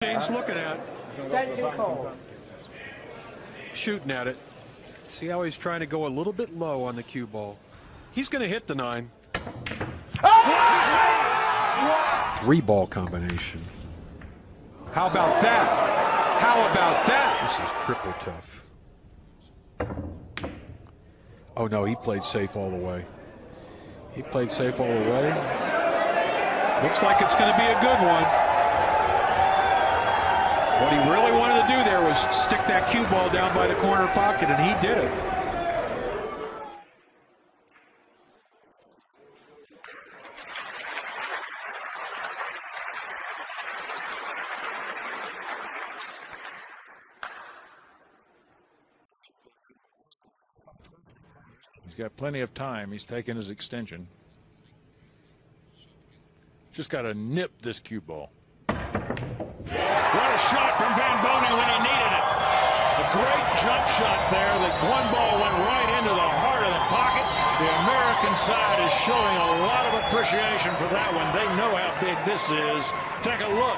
Shane's looking at. Stand too cold. Shooting at it. See how he's trying to go a little bit low on the cue ball. He's going to hit the 9. Oh! 3-ball combination. How about that? How about that? This is triple tough. Oh no, he played safe all the way. He played safe all the way. Looks like it's going to be a good one. What he really wanted to do there was stick that cue ball down by the corner pocket, and he did it. He's got plenty of time. He's taking his extension. Just got to nip this cue ball. What a shot from Van Boning when he needed it. A great jump shot there. The one ball went right into the heart of the pocket. The American side is showing a lot of appreciation for that one. They know how big this is. Take a look.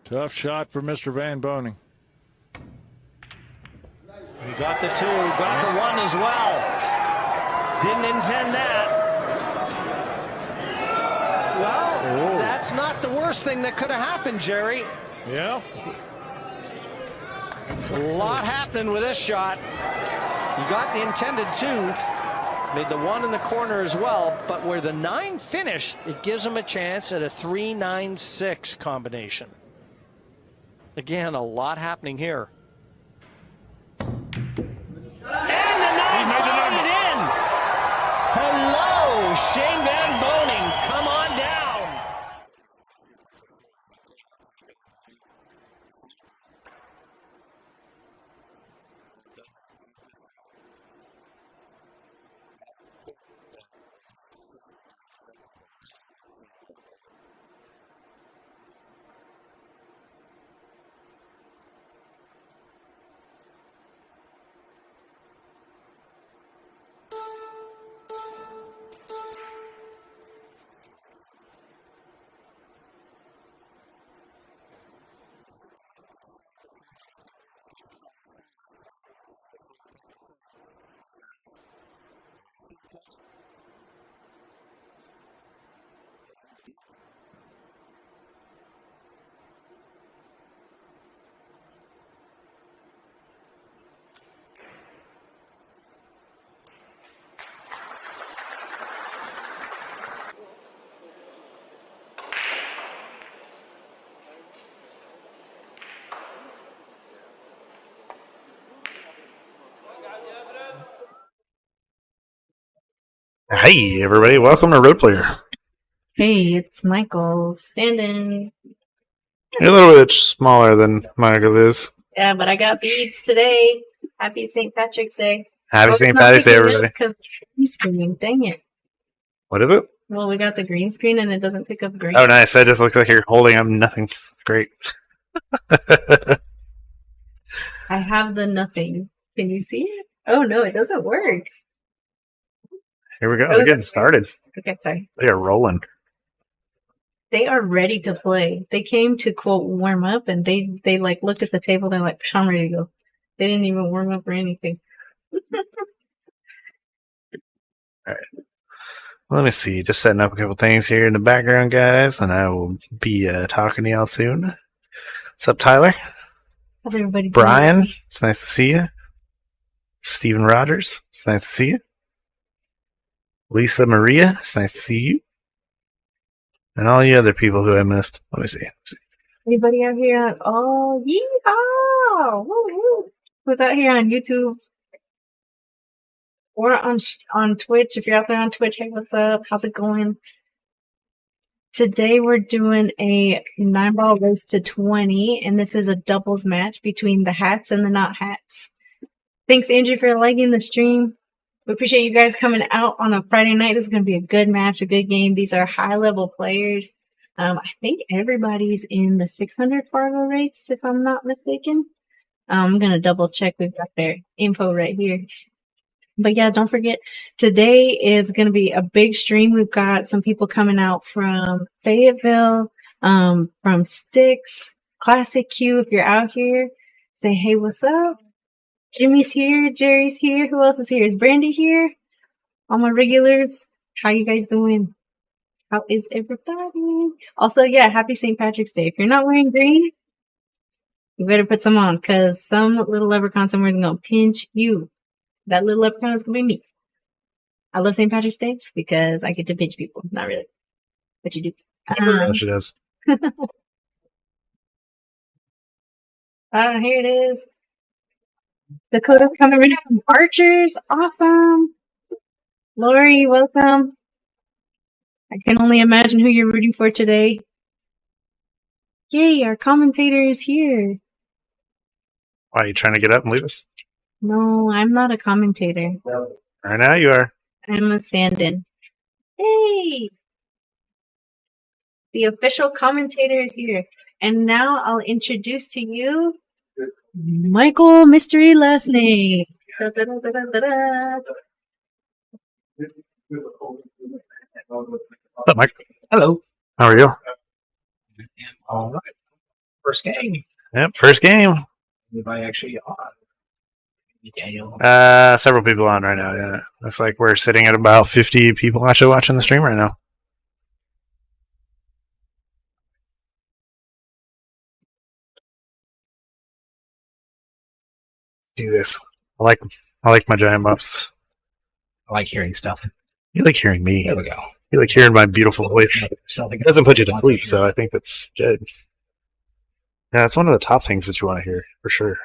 Tough shot for Mr. Van Boning. He got the 2, got the 1 as well. Didn't intend that. Well, that's not the worst thing that could have happened, Jerry. Yeah. A lot happening with this shot. He got the intended 2. Made the 1 in the corner as well, but where the 9 finished, it gives him a chance at a 3-9-6 combination. Again, a lot happening here. And the 9 got it in. Hello, Shane Van Boning. Come on down. Hey everybody, welcome to Road Player. Hey, it's Michael. Stand in. You're a little bit smaller than Michael is. Yeah, but I got beads today. Happy St. Patrick's Day. Happy St. Patrick's Day, everybody. Because green screen, dang it. What is it? Well, we got the green screen and it doesn't pick up green. Oh, nice. That just looks like you're holding up nothing. It's great. I have the nothing. Can you see it? Oh, no, it doesn't work. Here we go. Oh, We're getting started. Okay, sorry. They are rolling. They are ready to play. They came to, quote, warm up, and they like, looked at the table. They're like, I'm ready to go. They didn't even warm up or anything. All right. Let me see. Just setting up a couple things here in the background, guys, and I will be talking to y'all soon. What's up, Tyler? How's everybody doing? Brian, it's nice to see you. Steven Rogers, it's nice to see you. Lisa Maria, it's nice to see you. And all you other people who I missed. Let me see. Anybody out here? Oh, yeehaw! Woo-hoo. Who's out here on YouTube? or on Twitch. If you're out there on Twitch, hey, what's up? How's it going? Today we're doing a 9-ball race to 20, and this is a doubles match between the hats and the not hats. Thanks, Andrew, for liking the stream. We appreciate you guys coming out on a Friday night. This is going to be a good match, a good game. These are high-level players. I think everybody's in the 600 Fargo rates, if I'm not mistaken. I'm going to double-check. We've got their info right here. But yeah, don't forget, today is going to be a big stream. We've got some people coming out from Fayetteville, from Styx, Classic Q. If you're out here, say, hey, what's up? Jimmy's here. Jerry's here. Who else is here? Is Brandy here? All my regulars. How you guys doing? How is everybody? Also, yeah, happy St. Patrick's Day. If you're not wearing green, you better put some on, because some little leprechaun somewhere is going to pinch you. That little leprechaun is going to be me. I love St. Patrick's Day because I get to pinch people. Not really. But you do. She does. Here it is. Dakota's coming in from Archers. Awesome. Lori, welcome. I can only imagine who you're rooting for today. Yay, our commentator is here. Why, are you trying to get up and leave us? No, I'm not a commentator. Right now you are. I'm a stand-in. Hey! The official commentator is here. And now I'll introduce to you Michael Mystery Last Name. Da-da-da-da-da-da. What's up, Mike? Hello. How are you? All right. First game. Yep, first game. Anybody actually on? Daniel. Several people on right now, yeah. It's like we're sitting at about 50 people actually watching the stream right now. Let's do this. I like my giant buffs. I like hearing stuff. You like hearing me. There we go. You like hearing my beautiful voice. Something It doesn't put you to sleep, so I think that's good. Yeah, it's one of the top things that you want to hear, for sure.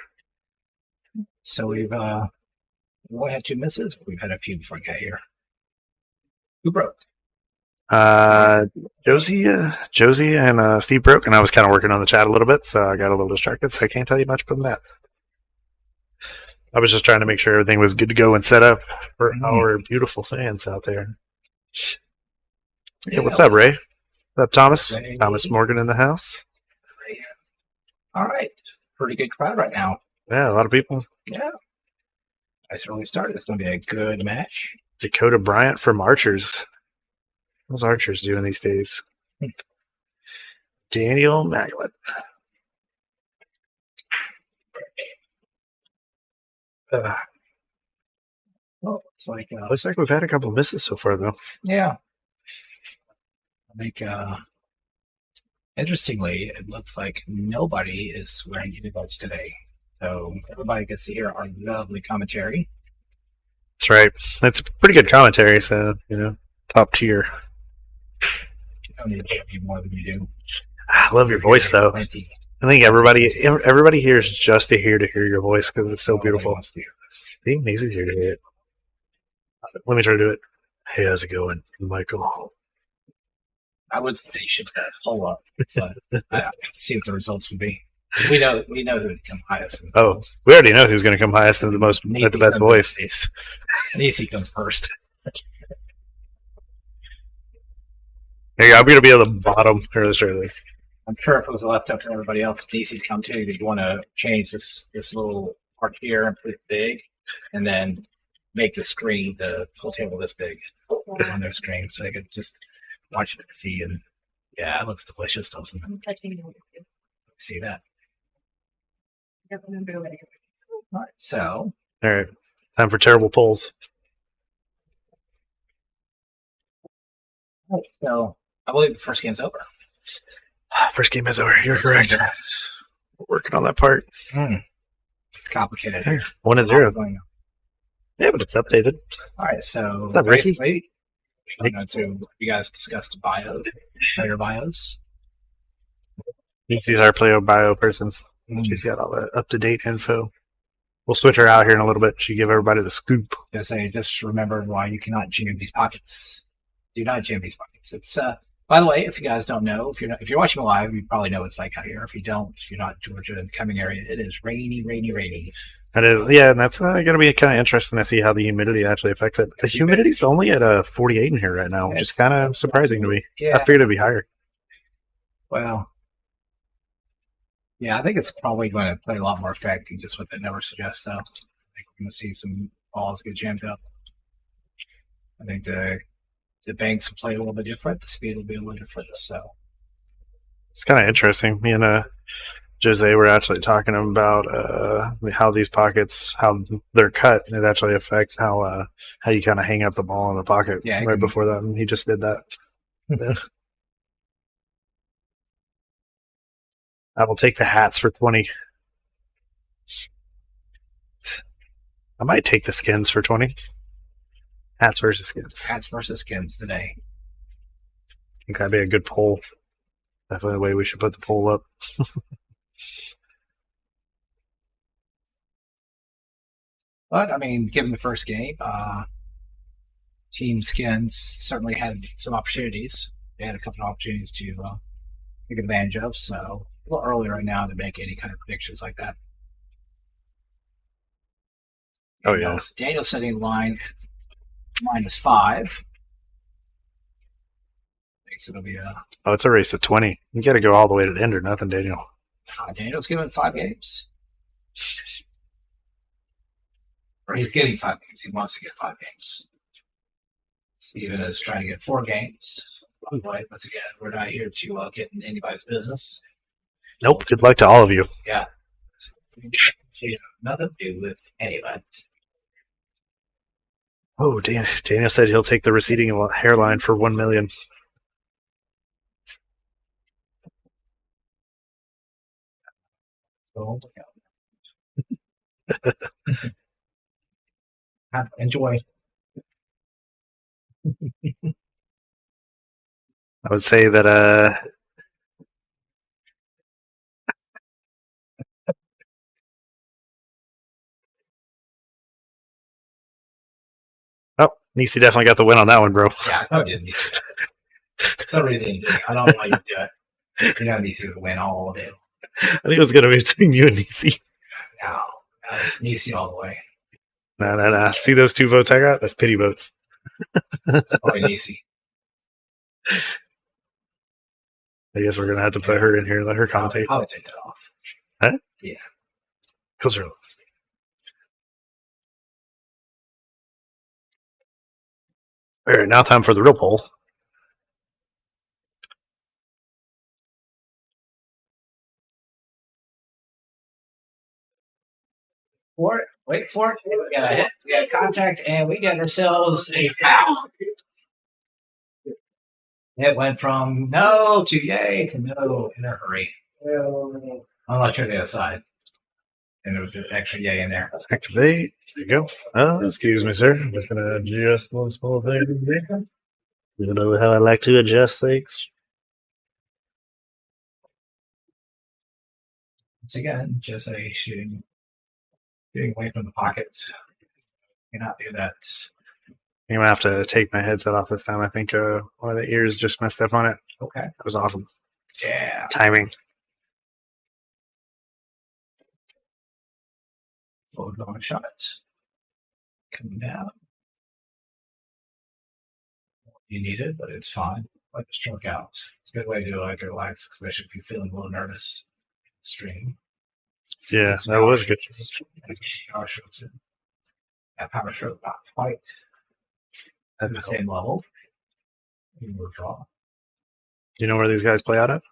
So we've only had 2 misses. We've had a few before I got here. Who broke? Josie and Steve broke, and I was kind of working on the chat a little bit, so I got a little distracted, so I can't tell you much from that. I was just trying to make sure everything was good to go and set up for our beautiful fans out there. Hey, what's up, Ray? What's up, Thomas? Ray. Thomas Morgan in the house. All right. Pretty good crowd right now. Yeah, a lot of people. Yeah. Nice early start. It's going to be a good match. Dakota Bryant from Archers. How's Archers doing these days? Daniel Maglet. Well, it's like Looks like we've had a couple of misses so far, though. yeah. I think interestingly, it looks like nobody is wearing earbuds today. So everybody gets to hear our lovely commentary. That's right. It's pretty good commentary, so, top tier. You don't need to hear me more than you do. I love your voice, though. Plenty. I think everybody here is just to hear your voice because it's so Nobody beautiful. wants to hear this. See, it's easier to hear it. Let me try to do it. Hey, how's it going, Michael? I would say you should pull up, but I have to see what the results would be. We know who would come highest. Oh, we already know who's going to come highest and with the best voice. Nisi comes first. Here you go. I'm going to be at the bottom. Here, let's try this. I'm sure if it was left up to everybody else, Nisi's come too. That you want to change this little part here and put it big, and then make the whole table this big on their screen, so they could just watch it and see. And yeah, it looks delicious, doesn't it? I'm touching you. See that? Yep, I'm gonna do it. All right, so All right. Time for terrible polls. I believe the first game's over. First game is over. You're correct. We're working on that part. It's complicated. 1-0. Yeah, but it's updated. All right, so What's up, Ricky? basically, we're going to you guys discussed bios, player bios. He's our player bio person. Mm. She's got all the up-to-date info. We'll switch her out here in a little bit. She give everybody the scoop. Just remember why you cannot jam these pockets. Do not jam these pockets. It's by the way, if you guys don't know, if you're watching live, you probably know what it's like out here. If you don't, if you're not in Georgia and coming area, it is rainy. That is, yeah, and that's going to be kind of interesting to see how the humidity actually affects it. The humidity's only at 48 in here right now, which is kind of surprising to me. Yeah. I figured it'd be higher. Well, yeah, I think it's probably going to play a lot more effect than just what that number suggests. So I think we're going to see some balls get jammed up. I think the banks will play a little bit different. The speed will be a little different. So it's kind of interesting. Me and Jose were actually talking about how these pockets, how they're cut. It actually affects how you kind of hang up the ball in the pocket. Yeah, right before that, and he just did that. Yeah. I will take the hats for 20. I might take the skins for 20. Hats versus skins. Hats versus skins today. I think that'd be a good poll. Definitely the way we should put the poll up. But, I mean, given the first game, Team Skins certainly had some opportunities. They had a couple of opportunities to take advantage of, so a little early right now to make any kind of predictions like that. Oh, yeah. Daniel's setting the line at -5. Thinks it'll be a... Oh, it's a race to 20. You got to go all the way to the end or nothing, Daniel. Daniel's given 5 games. Or he's getting 5 games. He wants to get 5 games. Steven is trying to get 4 games. But once again, we're not here to get in anybody's business. Nope. Good luck to all of you. Yeah. So you have nothing to do with any of it. Oh, Daniel said he'll take the receding hairline for $1 million. So, enjoy. I would say that oh, Nisi definitely got the win on that one, bro. Yeah, I did Nisi. For some reason, I don't know why you do it. You know, Nisi would win all day. I think it was going to be between you and Nisi. No, it's Nisi all the way. No. See those 2 votes I got? That's pity votes. It's probably Nisi. I guess we're going to have to put her in here, let her commentate. I would take that off. Huh? Yeah. Closer. All right, now time for the real poll. Wait for it. We got a hit. We got contact, and we got ourselves a foul. It went from no to yay to no in a hurry. I'll let you on the other side. And there was an extra yay in there. Activate. There you go. Oh, excuse me, sir. I'm just going to adjust one small thing. You know how I like to adjust things? Once again, just a shooting away from the pockets. You cannot do that. I'm going to have to take my headset off this time. I think one of the ears just messed up on it. Okay. That was awesome. Yeah. Timing. Slow going shot. Coming down. You need it, but it's fine. Like a stroke out. It's a good way to relax, especially if you're feeling a little nervous. Stream. Yeah, that was good. Power strokes in. That power stroke not quite at the same level. You will draw. Do you know where these guys play out of?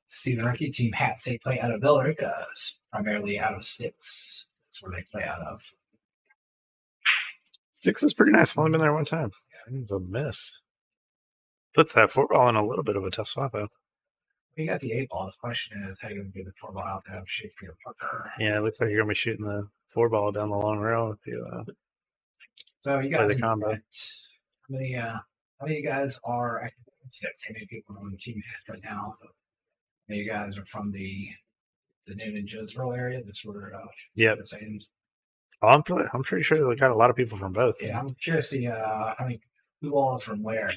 Stephen Rickey, Team Hats, they play out of Billerick, primarily out of Sticks. That's where they play out of. Sticks is pretty nice. I've only been there one time. It was a mess. Puts that 4-ball in a little bit of a tough spot, though. You got the 8-ball. The question is, how are you going to get the 4-ball out to have shape for your pucker? Yeah, it looks like you're going to be shooting the 4-ball down the long rail if you so you guys play the combo. How many of you guys are active Sticks? How many people are on Team Hats right now? How many of you guys are from the the Newton Jonesboro area. That's where Yep. they're saying. Oh, I'm pretty sure we got a lot of people from both. Yeah, I'm curious to see how many who all from where.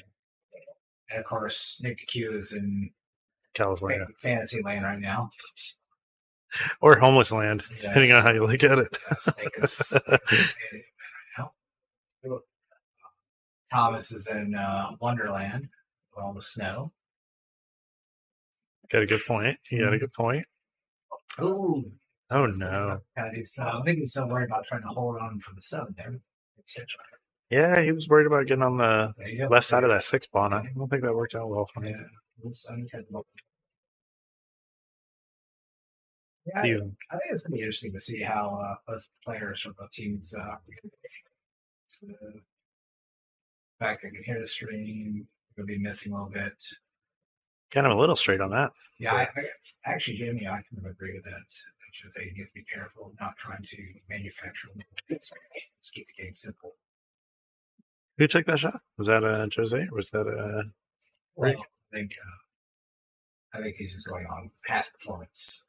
And of course, Nick the Q is in California. fantasy land right now. Or homeless land, Yes. depending on how you look at it. Yes, Nick is in fantasy land right now. Thomas is in Wonderland with all the snow. Got a good point. You got a good point. Ooh. Oh, no. I think he's so worried about trying to hold on for the 7 there. Yeah, he was worried about getting on the There you go. left side of that 6 pawn. I don't think that worked out well for him. Yeah. Yeah, Steven. I think it's going to be interesting to see how us players from both teams the fact they can hear the stream, they'll be missing a little bit. Kind of a little straight on that. Yeah, I actually, Jamie, I can agree with that. I think you need to be careful of not trying to manufacture. Let's keep the game simple. Who took that shot? Was that Jose or was that Well, I think he's just going on past performance.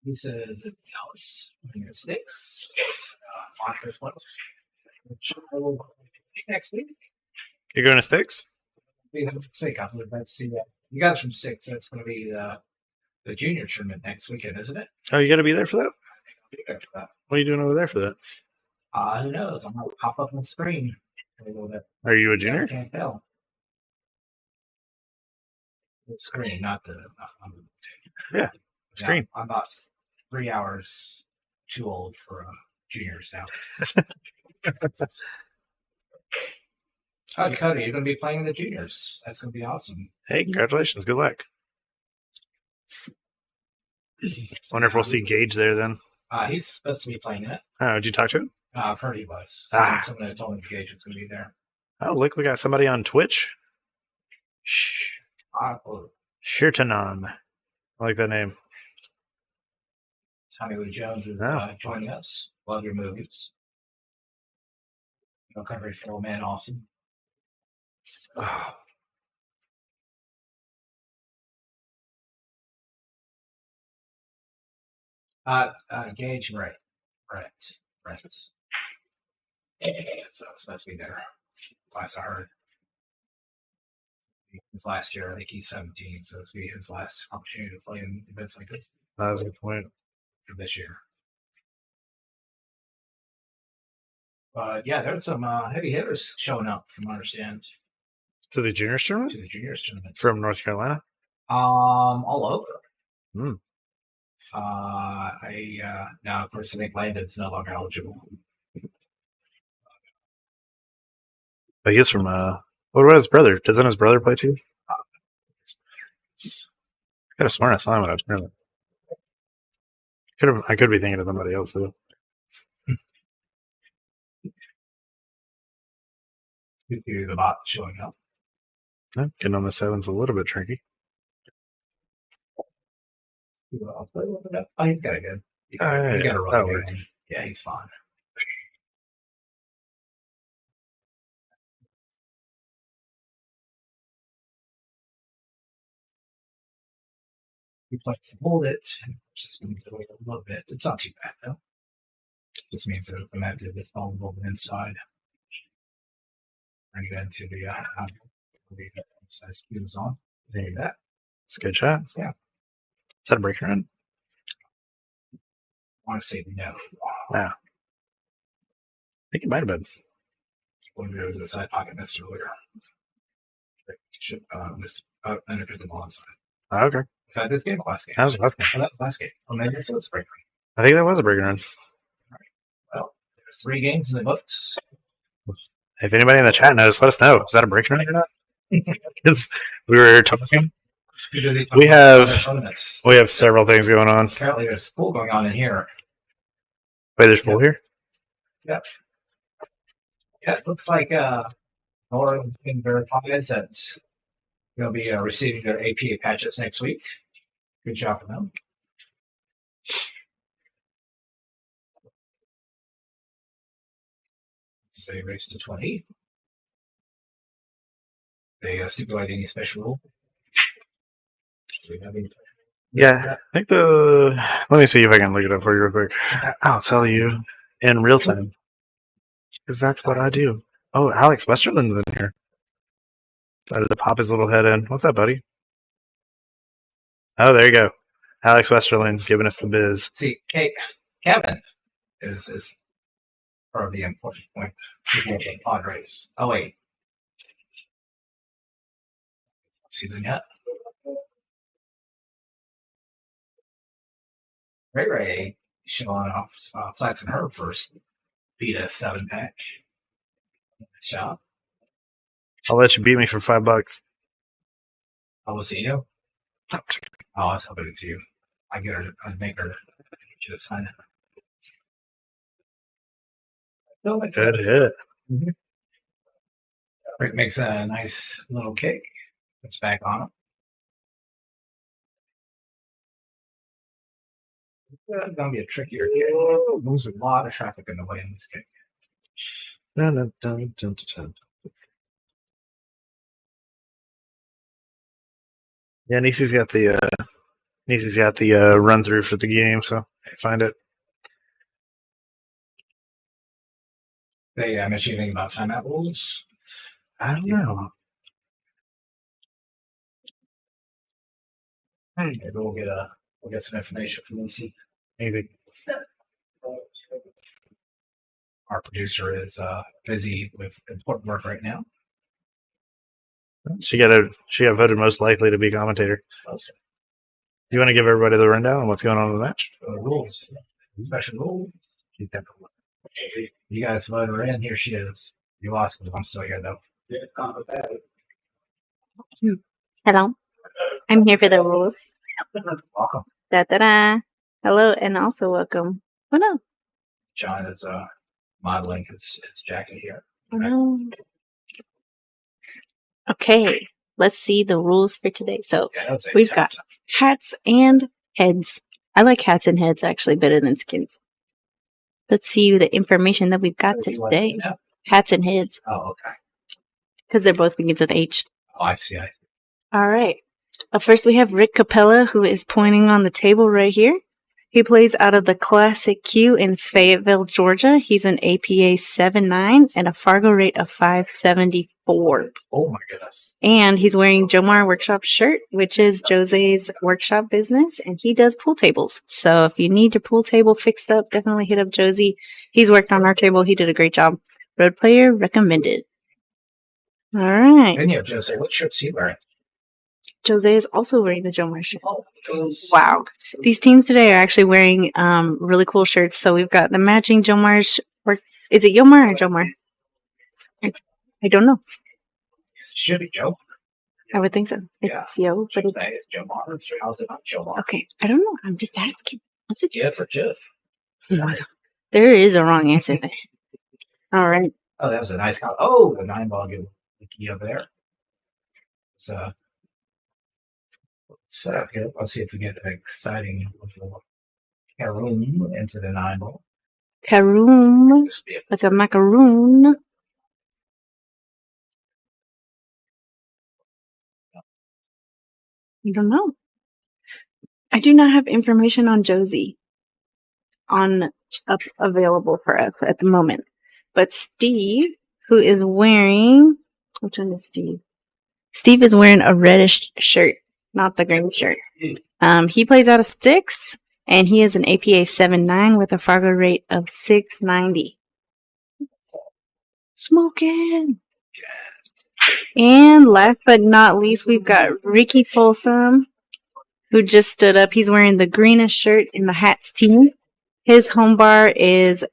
He says that Dallas sticks. Marcus wants. Next week. You're going to Sticks? We have sake. Let's see that. You guys from Six. That's going to be the junior tournament next weekend, isn't it? Oh, you got to be there for that? I think I'll be there for that. What are you doing over there for that? Who knows? I'm going to pop up on the screen. Are you a junior? I can't tell. The screen, not the. Yeah, screen. I'm about 3 hours too old for juniors now. Cody, you're going to be playing in the juniors. That's going to be awesome. Hey, congratulations. Good luck. Wonder if we'll see Gage there then. He's supposed to be playing it. Oh, did you talk to him? I've heard he was. Someone that told me Gage was going to be there. Oh, look, we got somebody on Twitch. Shirtanon. I like that name. Tommy Lee Jones is joining us. Love your movies. No country for old man, awesome. Gage, right. So it's supposed to be there. Last I heard. His last year, I think he's 17, so it's be his last opportunity to play in events like this. That's a good point. For this year. But yeah, there's some heavy hitters showing up, from what I understand. To the juniors tournament? To the juniors tournament. From North Carolina? All over. Hmm. Now, of course, I think Landon's no longer eligible. But he's from, what about his brother? Doesn't his brother play too? I could have sworn I saw him when I was tournament. I could be thinking of somebody else though. The bot showing up. Getting on the 7's a little bit tricky. Oh, he's got a good. He got a roll. Yeah, he's fine. He played some hold it. Just going to wait a little bit. It's not too bad though. Just means that I'm going to have to do this ball a little bit inside. Bring it into the size cues on. There you go. It's a good shot. Yeah. Is that a breaker in? I want to say no. Yeah. I think it might have been. When there was a side pocket missed earlier. Should missed benefit the ball inside. Oh, okay. Is that this game or last game? That was last game. Oh, that was last game. Oh, maybe this was a breaker. I think that was a breaker in. Well, there's 3 games in the books. If anybody in the chat knows, let us know. Is that a breaker in or not? Because we were talking. We have several things going on. Apparently, there's pool going on in here. Wait, there's pool here? Yep. Yeah, it looks like Nora verifies that they'll be receiving their AP patches next week. Good job for them. This is a race to 20. They stipulate any special rule? Do we have any- Yeah, I think let me see if I can look it up for you real quick. I'll tell you in real time. Because that's what I do. Oh, Alex Westerland's in here. Decided to pop his little head in. What's up, buddy? Oh, there you go. Alex Westerland giving us the biz. See, hey, Kevin is part of the important point. Padres. Oh, wait. See the net? Ray showing off, flexing her first beat a 7-pack shot. I'll let you beat me for $5. Oh, was it you? Oh, I was hoping it was you. I'd make her get you to sign it. Good hit. Rick makes a nice little kick. Puts back on him. It's going to be a trickier kick. Moves a lot of traffic in the way in this kick. Dun, dun, dun, dun, dun. Yeah, Niecy's got the run through for the game, so find it. They mention anything about timeout rules? I don't know. Maybe we'll get some information from Niecy. Maybe. Our producer is busy with important work right now. She got voted most likely to be commentator. You want to give everybody the rundown on what's going on in the match? Rules, special rules. You guys voted her in. Here she is. You lost because I'm still here though. Hello. I'm here for the rules. Welcome. Da da da. Hello, and also welcome. Oh no. John is modeling his jacket here. Oh no. Okay, let's see the rules for today. So we've got hats and heads. I like hats and heads actually better than skins. Let's see the information that we've got today. Hats and heads. Oh, okay. Because they're both begins with H. Oh, I see. All right. First, we have Rick Kapela, who is pointing on the table right here. He plays out of the Classic Q in Fayetteville, Georgia. He's an APA 7.9 and a Fargo rate of 574. Oh, my goodness. And he's wearing Jomar Workshop shirt, which is Jose's workshop business, and he does pool tables. So if you need your pool table fixed up, definitely hit up Josie. He's worked on our table. He did a great job. Road player recommended. All right. And you have Jose. What shirt's he wearing? Jose is also wearing the Jomar shirt. Oh, because Wow. These teams today are actually wearing really cool shirts. So we've got the matching Jomar's. Is it Yomar or Jomar? I don't know. it should be Joe. I would think so. It's Yo, but it's It's Joe Mar. How's it not Joe Mar? okay. I don't know. I'm just asking. Jeff or Jeff? There is a wrong answer there. All right. Oh, that was a nice call. Oh, the 9-ball give the key over there. So, good. Let's see if we get an exciting little Karoom into the 9-ball. Karoom. Like a macaroon. I don't know. I do not have information on Josie available for us at the moment. But Steve, who is wearing, which one is Steve? Steve is wearing a reddish shirt, not the green shirt. He plays out of Sticks, and he is an APA 7.9 with a Fargo rate of 690. Smoking. And last but not least, we've got Ricky Folsom, who just stood up. He's wearing the greenish shirt in the Hats team. His home bar is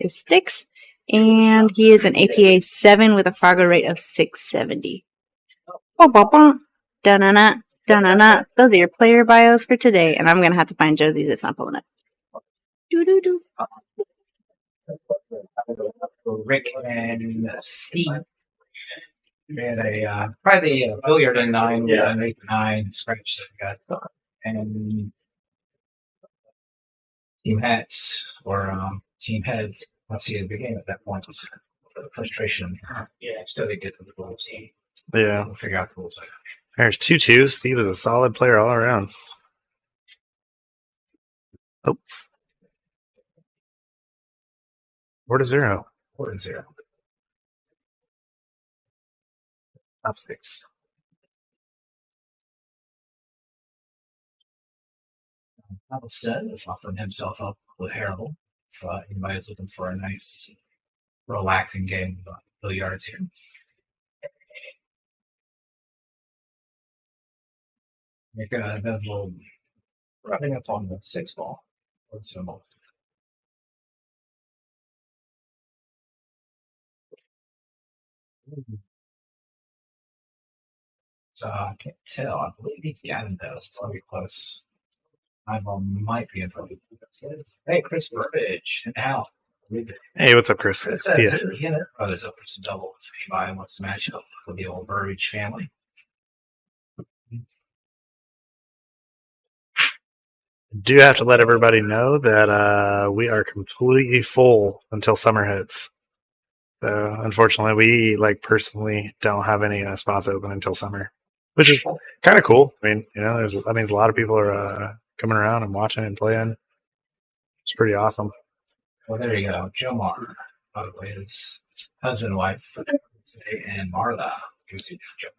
Sticks, and he is an APA 7 with a Fargo rate of 670. Da-na-na, da-na-na. Those are your player bios for today, and I'm going to have to find Josie that's not pulling up. Do-do-do. Rick and Steve. We had probably a billiard and 9, yeah, an 8-9 scratch that we got, and team hats or team heads. Let's see, it became at that point frustration. Yeah, still they get the rules. Yeah. We'll figure out the rules later. There's 2-2. Steve is a solid player all around. Oh. 4-0. 4-0. Top 6. Halstead is offering himself up with Harold. If anybody's looking for a nice, relaxing game of billiards here. Make a little rubbing up on the 6 ball. Or symbol. So I can't tell. I believe he's gotten those. It's going to be close. Eyeball might be in front of you. Hey, Chris Burbage. Now. Hey, what's up, Chris? Yeah. Brothers up for some doubles. If anybody wants to match up with the old Burbage family. Do have to let everybody know that we are completely full until summer hits. So unfortunately, we personally don't have any spots open until summer, which is kind of cool. I mean, that means a lot of people are coming around and watching and playing. It's pretty awesome. Well, there you go. Jomar, by the way, is husband and wife, and Marla. Gives you Joe.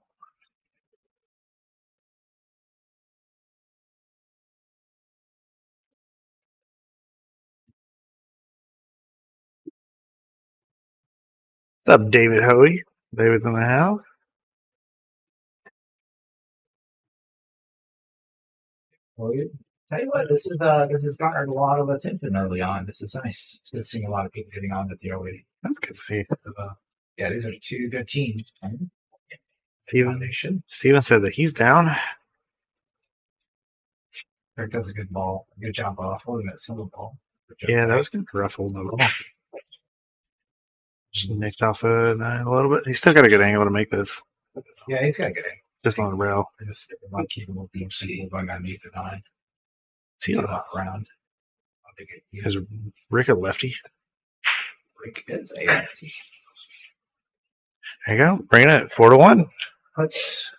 What's up, David Hoey? David's in the house. Well, tell you what, this has garnered a lot of attention early on. This is nice. It's good seeing a lot of people getting on with the early. That's good to see. Yeah, these are 2 good teams. Steven said that he's down. Eric does a good ball. Good job off. Holding that single ball. Yeah, that was kind of rough holding the ball. Just nicked off a little bit. He's still got a good angle to make this. Yeah, he's got a good angle. Just on the rail. I just want to keep him with BMC going underneath the 9. See a lot around. I think is Rick a lefty? Rick is a lefty. There you go. Bringing it 4-1. Puts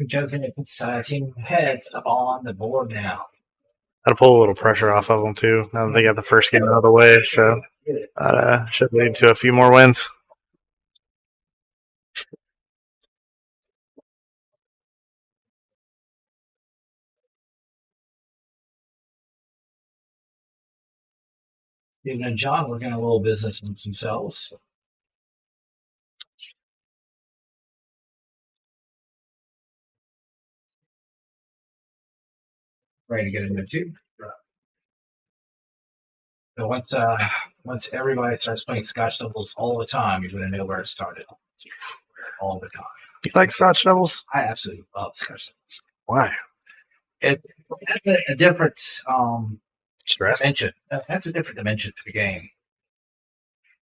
team heads up on the board now. That'll pull a little pressure off of them too. Now that they got the first game out of the way, so that should lead to a few more wins. Steven and John working a little business amongst themselves. Ready to get into 2. So once everybody starts playing Scotch doubles all the time, you're going to know where it started. All the time. Do you like Scotch doubles? I absolutely love Scotch doubles. Why? That's a different stress dimension. That's a different dimension to the game.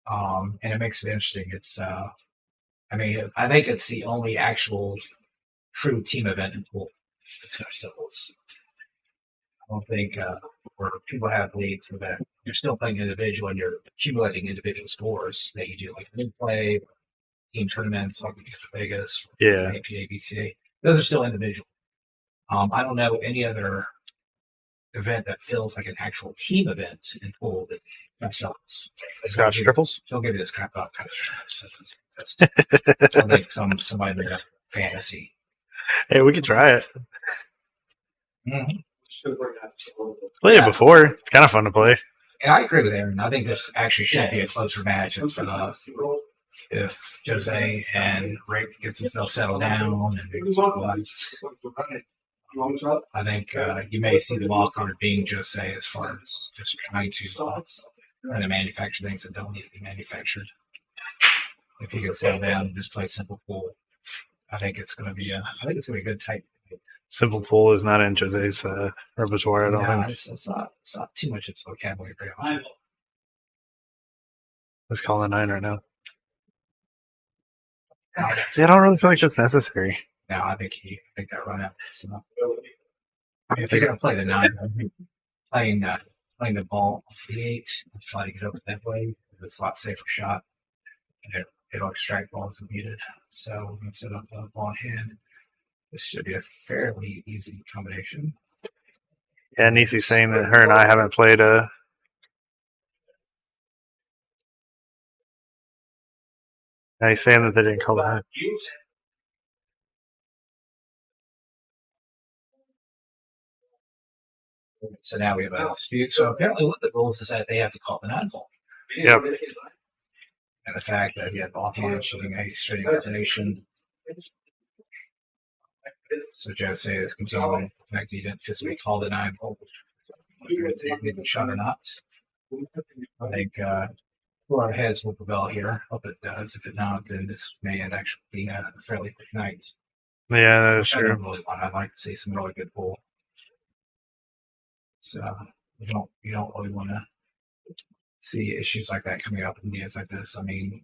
And it makes it interesting. It's I think it's the only actual true team event in pool. Scotch doubles. I don't think where people have leagues where that you're still playing individual and you're accumulating individual scores that you do like league play, team tournaments like Vegas, APA, BCA. Those are still individual. I don't know any other event that feels like an actual team event in pool that themselves. Scotch triples? Don't give me this crap out kind of stuff. I think somebody made a fantasy. Hey, we could try it. Mm-hmm. Played it before. It's kind of fun to play. And I agree with Aaron. I think this actually should be a closer match if Jose and Rick gets himself settled down and I think you may see the wild card being Jose as far as just trying to manufacture things that don't need to be manufactured. If he can settle down and just play simple pool, I think it's going to be a good type. Simple pool is not in Jose's repertoire at all. No, it's not too much its vocabulary. Let's call it 9 right now. See, I don't really feel like that's necessary. No, I think that run out is enough. If you're going to play the 9, playing the ball off the 8 and sliding it over that way, it's a lot safer shot. it'll extract balls if needed. So we're going to set up a ball hand. This should be a fairly easy combination. Yeah, Nisi's saying that her and I haven't played Now he's saying that they didn't call the hand. So now we have a dispute. So apparently what the rules is that they have to call the 9-ball. Yep. And the fact that he had ball hand shooting a straight combination. So Jose is continuing the fact that he didn't physically call the 9-ball. Whether it's a good shot or not. I think our heads will prevail here. Hope it does. If it not, then this may end actually being a fairly quick night. Yeah, that is I true. don't really want. I'd like to see some really good pool. So you don't really want to see issues like that coming up in games like this. I mean,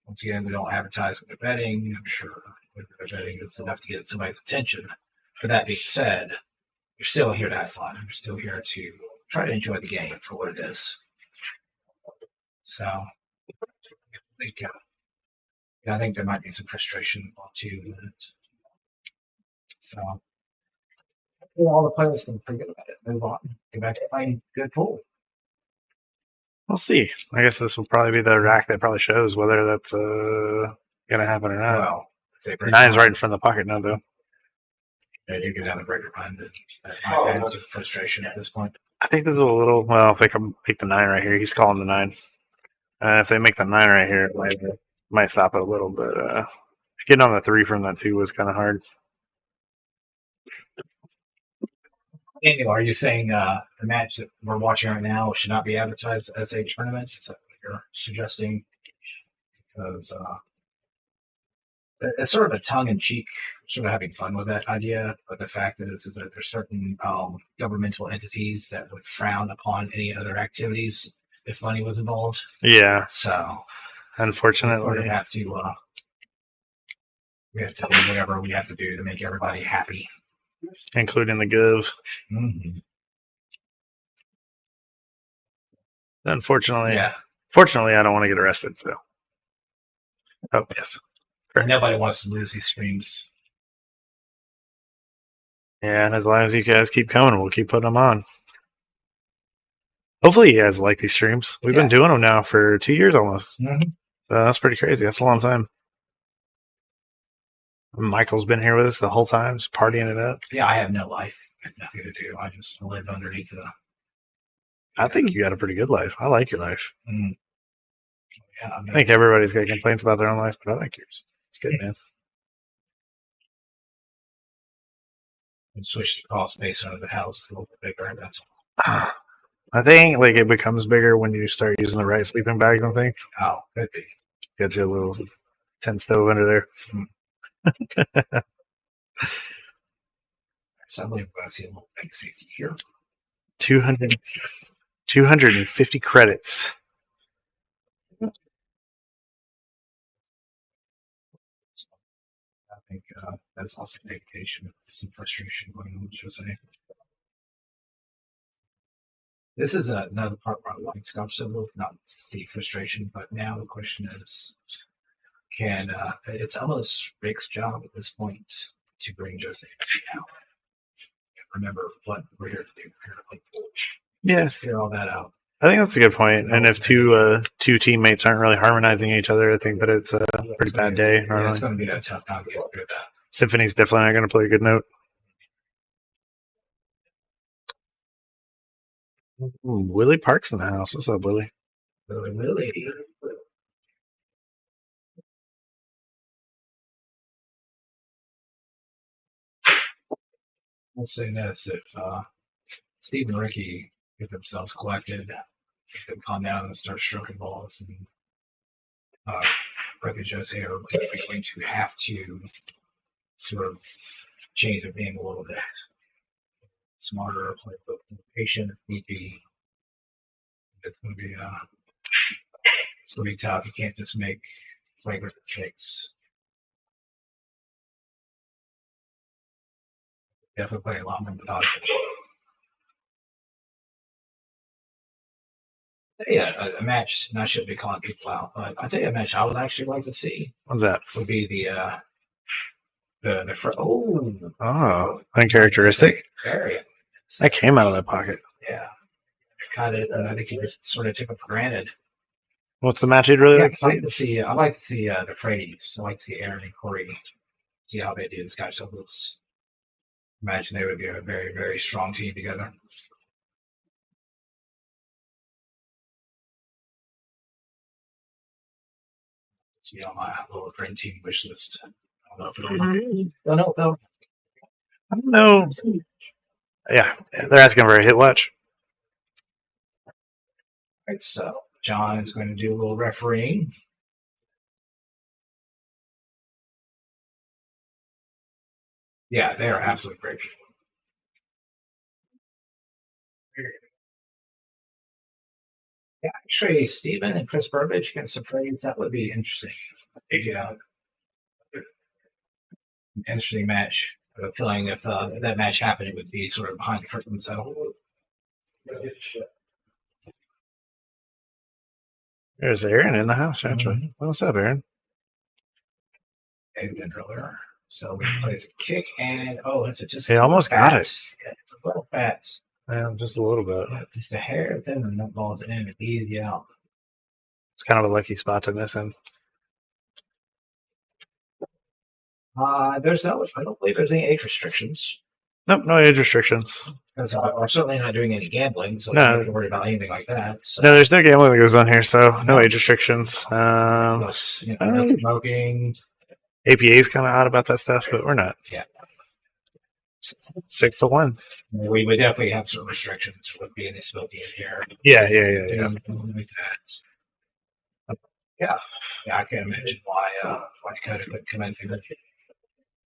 once again, we don't advertise when we're betting. I'm sure when we're betting is enough to get somebody's attention. But that being said, you're still here to have fun. You're still here to try to enjoy the game for what it is. So I think there might be some frustration too. So all the players can forget about it, move on, get back to playing good pool. We'll see. I guess this will probably be the rack that probably shows whether that's gonna happen or not. Well, say Nine's right in front of the pocket now, though. Yeah, you get down the breaker line. That might add to frustration at this point. I think this is a little. Well, if they can make the 9 right here, he's calling the 9. If they make the 9 right here, it might stop it a little. But getting on the 3 from that 2 was kind of hard. Daniel, are you saying the match that we're watching right now should not be advertised as a tournament? Is that what you're suggesting? Because it's sort of a tongue-in-cheek, sort of having fun with that idea. But the fact is that there's certain governmental entities that would frown upon any other activities if money was involved. Yeah. So, unfortunately, we have to do whatever we have to do to make everybody happy, including the Gov. Mm-hmm. Unfortunately, Yeah. Fortunately, I don't want to get arrested. So, oh yes. Nobody wants to lose these streams. Yeah, and as long as you guys keep coming, we'll keep putting them on. Hopefully, you guys like these streams. We've been doing them now for 2 years almost. Mm-hmm. That's pretty crazy. That's a long time. Michael's been here with us the whole time, just partying it up. Yeah, I have no life. I have nothing to do. I just live underneath the. I think you got a pretty good life. I like your life. Mm. Yeah, I think everybody's got complaints about their own life, but I like yours. It's good, man. And switch the crawl space under the house a little bit bigger. That's all. I think like it becomes bigger when you start using the right sleeping bags and things. Oh, could be. Get you a little tent stove under there. Suddenly, we're going to see a little big safety here. 250 credits. I think that's also an indication of some frustration going on with Jose. This is another part where I like Scotch Symbol, not to see frustration, but now the question is, can it's almost Rick's job at this point to bring Jose down. Remember what we're here to do. We're here to play pool. Yeah, Figure all that out. I think that's a good point. And if two teammates aren't really harmonizing each other, I think that it's a pretty bad day. Yeah, it's going to be a tough time to get through that. Symphony's definitely not going to play a good note. Willie Park's in the house. What's up, Willie? Really? I'll say this: if Steve and Ricky get themselves collected, if they calm down and start stroking balls, and Rick and Jose are definitely going to have to sort of change their game a little bit. Smarter, play a little patient if need be. It's going to be tough. You can't just make flagrant mistakes. Definitely play a lot more methodical. Yeah, a match, and I shouldn't be calling people out, but I'll tell you a match I would actually like to see What's that? would be the Uncharacteristic. very That came out of that pocket. yeah, kind of, and I think you just sort of took it for granted. What's the match you'd really Yeah, like to I'd see? like to see. I'd like to see the Freddies. I'd like to see Aaron and Corey. See how they do this guy. So let's imagine they would be a very, very strong team together. It's on my little dream team wish list. I don't know if it'll. Don't know though. I don't know. Yeah, they're asking for a hit watch. All right, so John is going to do a little refereeing. Yeah, they are absolutely great people. Yeah, actually, Steven and Chris Burbage against the Freddies, that would be interesting. Yeah. An interesting match. I have a feeling if that match happened, it would be sort of behind the curtain. So, There's Aaron in the house, actually. What's up, Aaron? earlier. So we place a kick, and it's just He almost got it. Yeah, it's a little fat. Yeah, just a little bit. Yeah, just a hair thin, and that ball's in and easy out. It's kind of a lucky spot to miss him. I don't believe there's any age restrictions. Nope, no age restrictions. Because we're certainly not doing any gambling, so No. I don't have to worry about anything like that. So, No, there's no gambling that goes on here, so no age restrictions. plus, no smoking. APA is kind of odd about that stuff, but we're not. Yeah. 6-1. We would definitely have some restrictions. Would be any smoking in here. Yeah. Anything like that. Yeah, I can't imagine why Dakota couldn't come in and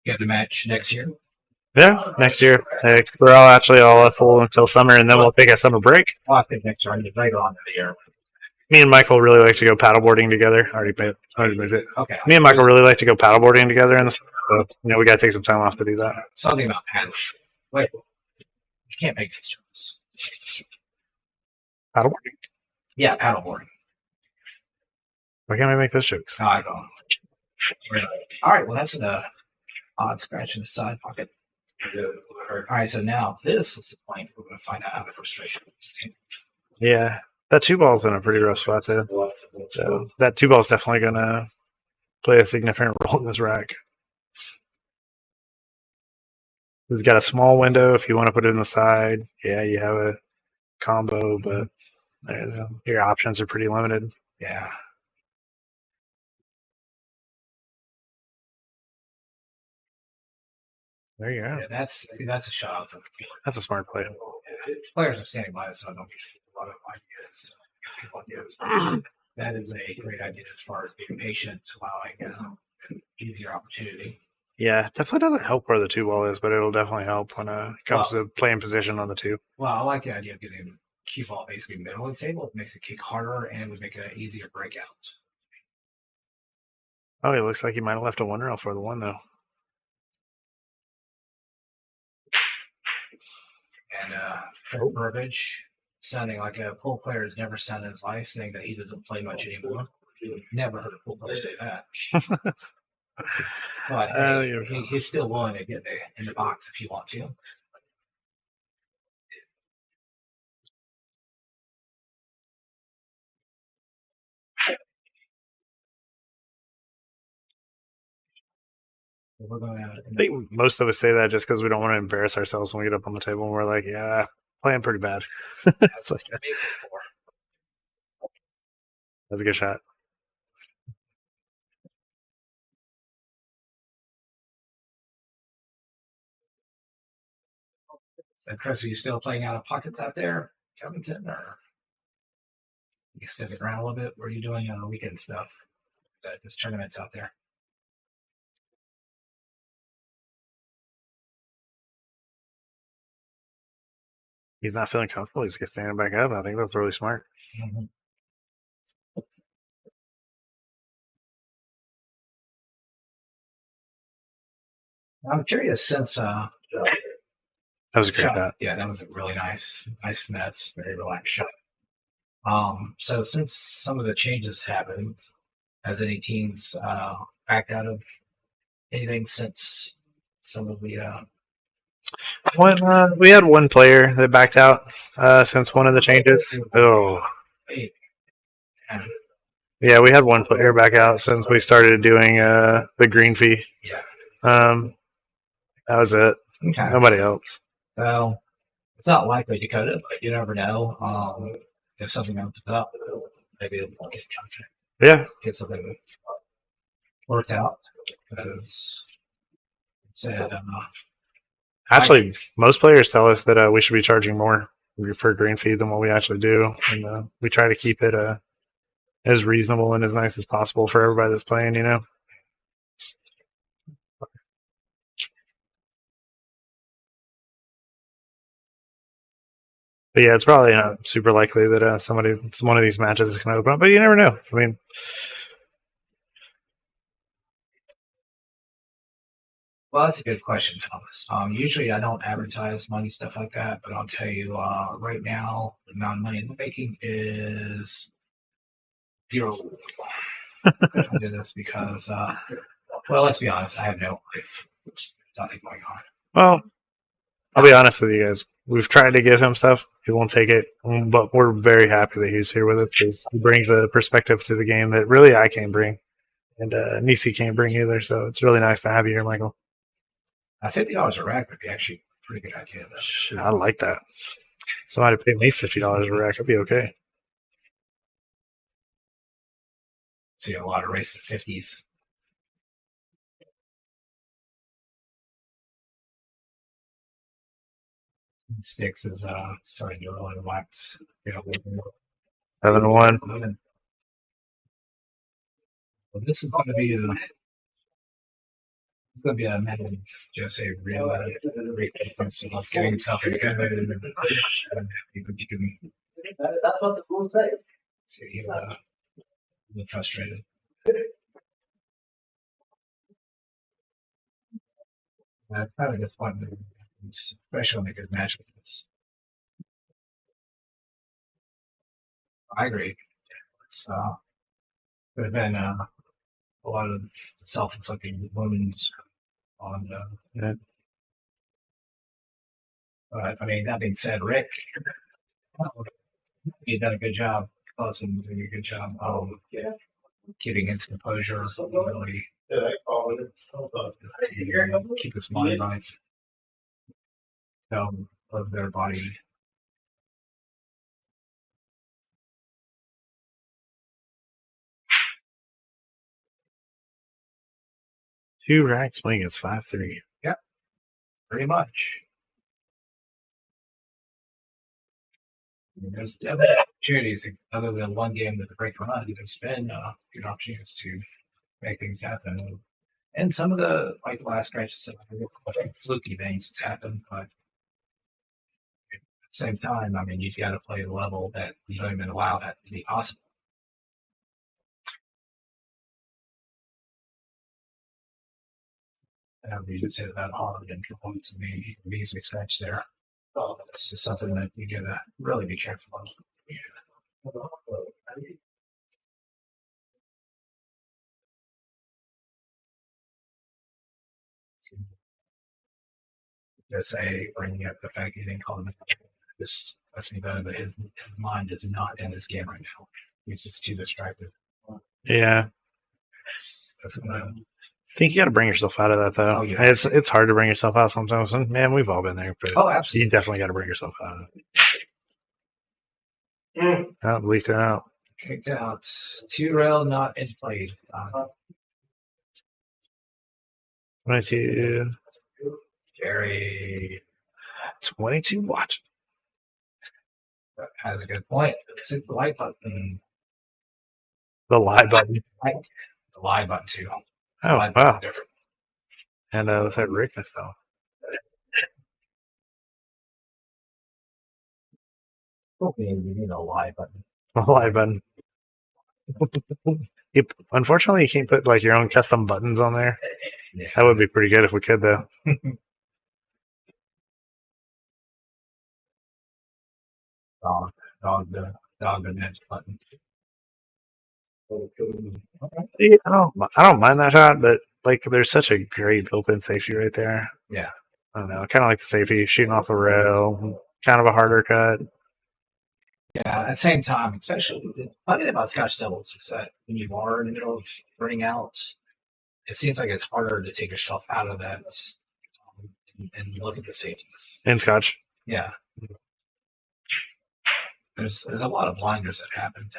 get the match next year. Yeah, next year. We're all actually all full until summer, and then we'll take a summer break. Well, I think next year, later on in the year. Me and Michael really like to go paddleboarding together. Already moved it. Okay. Me and Michael really like to go paddleboarding together, and so, we got to take some time off to do that. Something about paddling. Wait, you can't make these jokes. Paddleboarding? Yeah, paddleboarding. Why can't I make those jokes? No, I don't. All right, well, that's an odd scratch in the side pocket. All right, so now this is the point we're going to find out how the frustration is. Yeah, that 2-ball's in a pretty rough spot, too. So that 2-ball's definitely going to play a significant role in this rack. He's got a small window if you want to put it in the side. Yeah, you have a combo, but your options are pretty limited. Yeah. There you go. Yeah, that's a shot. That's a smart play. Players are standing by, so I don't get a lot of ideas. That is a great idea as far as being patient, allowing an easier opportunity. Yeah, definitely doesn't help where the 2-ball is, but it'll definitely help when it comes to playing position on the 2. Well, I like the idea of getting the cue ball basically middle of the table. It makes the kick harder and would make an easier breakout. Oh, it looks like he might have left a 1-rail for the 1, though. And Burbage, sounding like a pool player has never sounded in his life, saying that he doesn't play much anymore. Never heard a pool player say that. But he's still willing to get in the box if you want to. I think most of us say that just because we don't want to embarrass ourselves when we get up on the table and we're like, yeah, playing pretty bad. It's like, that's a good shot. So Chris, are you still playing out of pockets out there, Covington, or you stick it around a little bit? What are you doing on the weekend stuff? This tournament's out there. He's not feeling comfortable. He's just standing back up. I think that's really smart. Mm-hmm. I'm curious since that was a great shot. Yeah, that was a really nice finesse, very relaxed shot. So since some of the changes happened, has any teams backed out of anything since some of the We had one player that backed out since one of the changes. Oh, yeah, we had one player back out since we started doing the green fee. Yeah. That was it. Okay. Nobody else. So it's not likely Dakota, but you never know. If something opens up, maybe it'll get contract. Yeah. Get something worked out. Because it said, Actually, most players tell us that we should be charging more for green fee than what we actually do, and we try to keep it as reasonable and as nice as possible for everybody that's playing. You know. But yeah, it's probably not super likely that one of these matches is going to open up. But you never know. I mean, well, that's a good question, Thomas. Usually I don't advertise money stuff like that, but I'll tell you right now, the amount of money in the making is 0. I do this because, well, let's be honest, I have no life. There's nothing going on. well, I'll be honest with you guys. We've tried to give him stuff. He won't take it, but we're very happy that he's here with us because he brings a perspective to the game that really I can't bring, and Nisi can't bring either. So it's really nice to have you here, Michael. $50 a rack would be actually a pretty good idea, though. Shit, I like that. Somebody pay me $50 a rack, I'd be okay. See a lot of races 50s. Sticks is starting to really relax. 7-1. Well, this is going to be it's going to be a matter of just a real defense of getting himself in the good mood. That's what the rules say. See, he'll get frustrated. It's kind of disappointing, especially when they get match with this. I agree. It's, there's been a lot of self-inflicted wounds on Yeah. But I mean, that being said, Rick, he done a good job. Folsom doing a good job of keeping his composure, really keep his mind right. Of their body. Two rack swing is 5-3. Yep, pretty much. I mean, there's definitely opportunities other than one game with the break run. There's been good opportunities to make things happen. And some of the last stretches, I think fluky things has happened, but at the same time, I mean, you've got to play a level that you don't even allow that to be possible. You just hit that hard and points to me, you can easily scratch there. It's just something that you gotta really be careful of. Just say, bringing up the fact he didn't call him. This lets me know that his mind is not in this game right now. He's just too distracted. Yeah. That's what I think you got to bring yourself out of that, though. Oh, yeah. It's hard to bring yourself out sometimes. And, man, we've all been there. But Oh, absolutely. you definitely got to bring yourself out of it. Oh, leaked it out. Kicked out. 2 rail not in play. 22. Jerry 22. Watch. has a good point. It's the like button. The lie button. The lie button too. Oh, Lie wow. Different. And let's have Rickness, though. Okay, you need a lie button. The lie button. Unfortunately, you can't put your own custom buttons on there. Yeah. That would be pretty good if we could, though. Dog dog and match button. Yeah, I don't mind that shot, but like there's such a great built-in safety right there. Yeah. I don't know. Kind of like the safety shooting off the rail, kind of a harder cut. Yeah, at the same time, especially the funny thing about Scotch doubles is that when you are in the middle of burning out, it seems like it's harder to take yourself out of that and look at the safeties. In Scotch. Yeah. There's a lot of blinders that happened.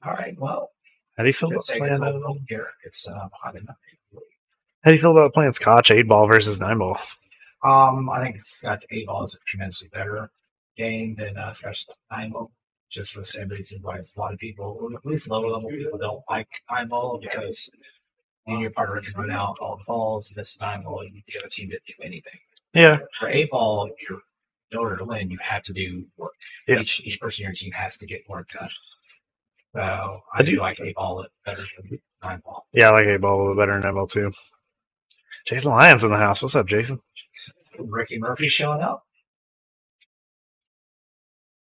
All right, well, How do you feel about let's take playing? a little here. It's hot enough. How do you feel about playing Scotch 8-ball versus 9-ball? I think Scotch 8-ball is a tremendously better game than Scotch 9-ball, just for the same reason why a lot of people, or at least lower level people, don't like 9-ball because you and your partner can run out all the balls, and it's 9-ball, and the other team didn't do anything. Yeah. For 8-ball, in order to win, you have to do work. Yeah. Each person in your team has to get work done. So I do like 8-ball better than 9-ball. Yeah, I like 8-ball a little better than 9-ball too. Jason Lyons in the house. What's up, Jason? Ricky Murphy showing up.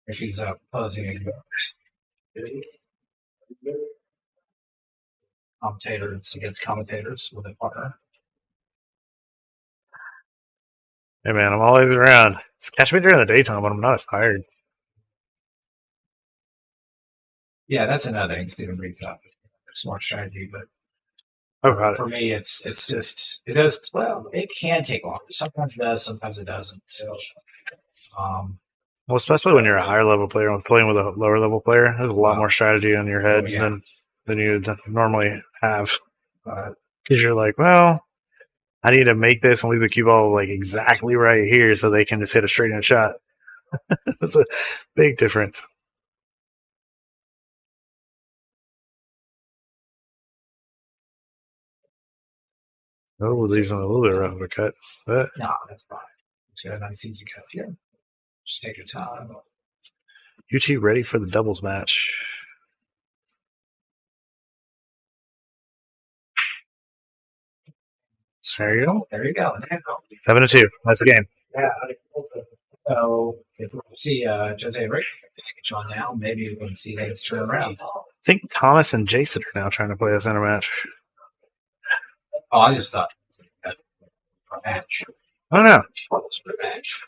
Ricky's posing commentators against commentators with a partner. Hey man, I'm always around. Just catch me during the daytime when I'm not as tired. Yeah, that's another thing Stephen brings up. Smart strategy, but For me, it's just it does well. It can take longer. Sometimes it does, sometimes it doesn't. So, well, especially when you're a higher level player, when playing with a lower level player, there's a lot more strategy in your head than you normally have. Because you're like, well, I need to make this and leave the cue ball like exactly right here so they can just hit a straight in shot. That's a big difference. Oh, leaves on a little bit rough of a cut. But no, that's fine. It's got a nice easy cut here. Just take your time. Yuchi ready for the doubles match. There you go. There you go. 7-2. That's the game. Yeah. So if we see Jose Rick package on now, maybe we can see things turn around. I think Thomas and Jason are now trying to play a center match. Oh, I just thought for a match. I don't know. For a match.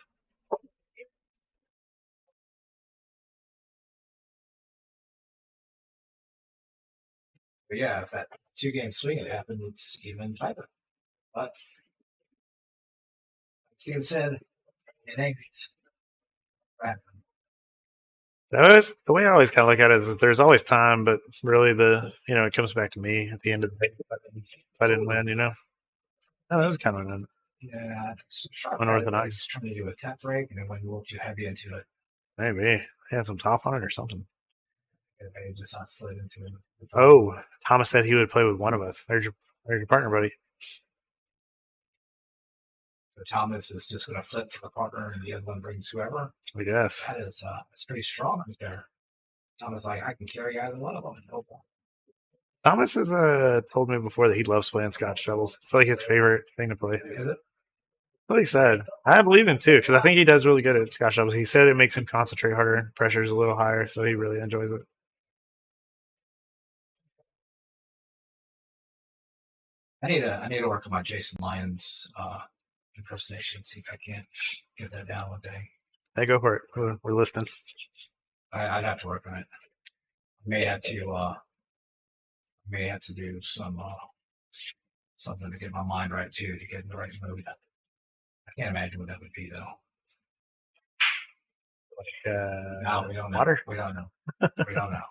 But yeah, if that 2-game swing had happened, it's even tighter. But Steve said it ain't. Right. The way I always kind of look at it is that there's always time, but really it comes back to me at the end of the day if I didn't win, No, that was kind of an unorthodox. Trying to do a cut break, and then when you look too heavy into it, maybe he had some top on it or something. Maybe just not slid into it. Oh, Thomas said he would play with one of us. There's your partner, buddy. So Thomas is just going to flip for the partner, and the other one brings whoever. I guess that is that's pretty strong right there. Thomas like I can carry either one of them. No problem. Thomas has told me before that he loves playing Scotch doubles. It's like his favorite thing to play. Is it? What he said. I believe him too, because I think he does really good at Scotch doubles. He said it makes him concentrate harder, pressure's a little higher, so he really enjoys it. I need to work on my Jason Lyons impersonation. See if I can't get that down one day. Hey, go for it. We're listening. I'd have to work on it. I may have to do some something to get my mind right too, to get in the right mood. I can't imagine what that would be though. No, we don't know. Water? We don't know. We don't know.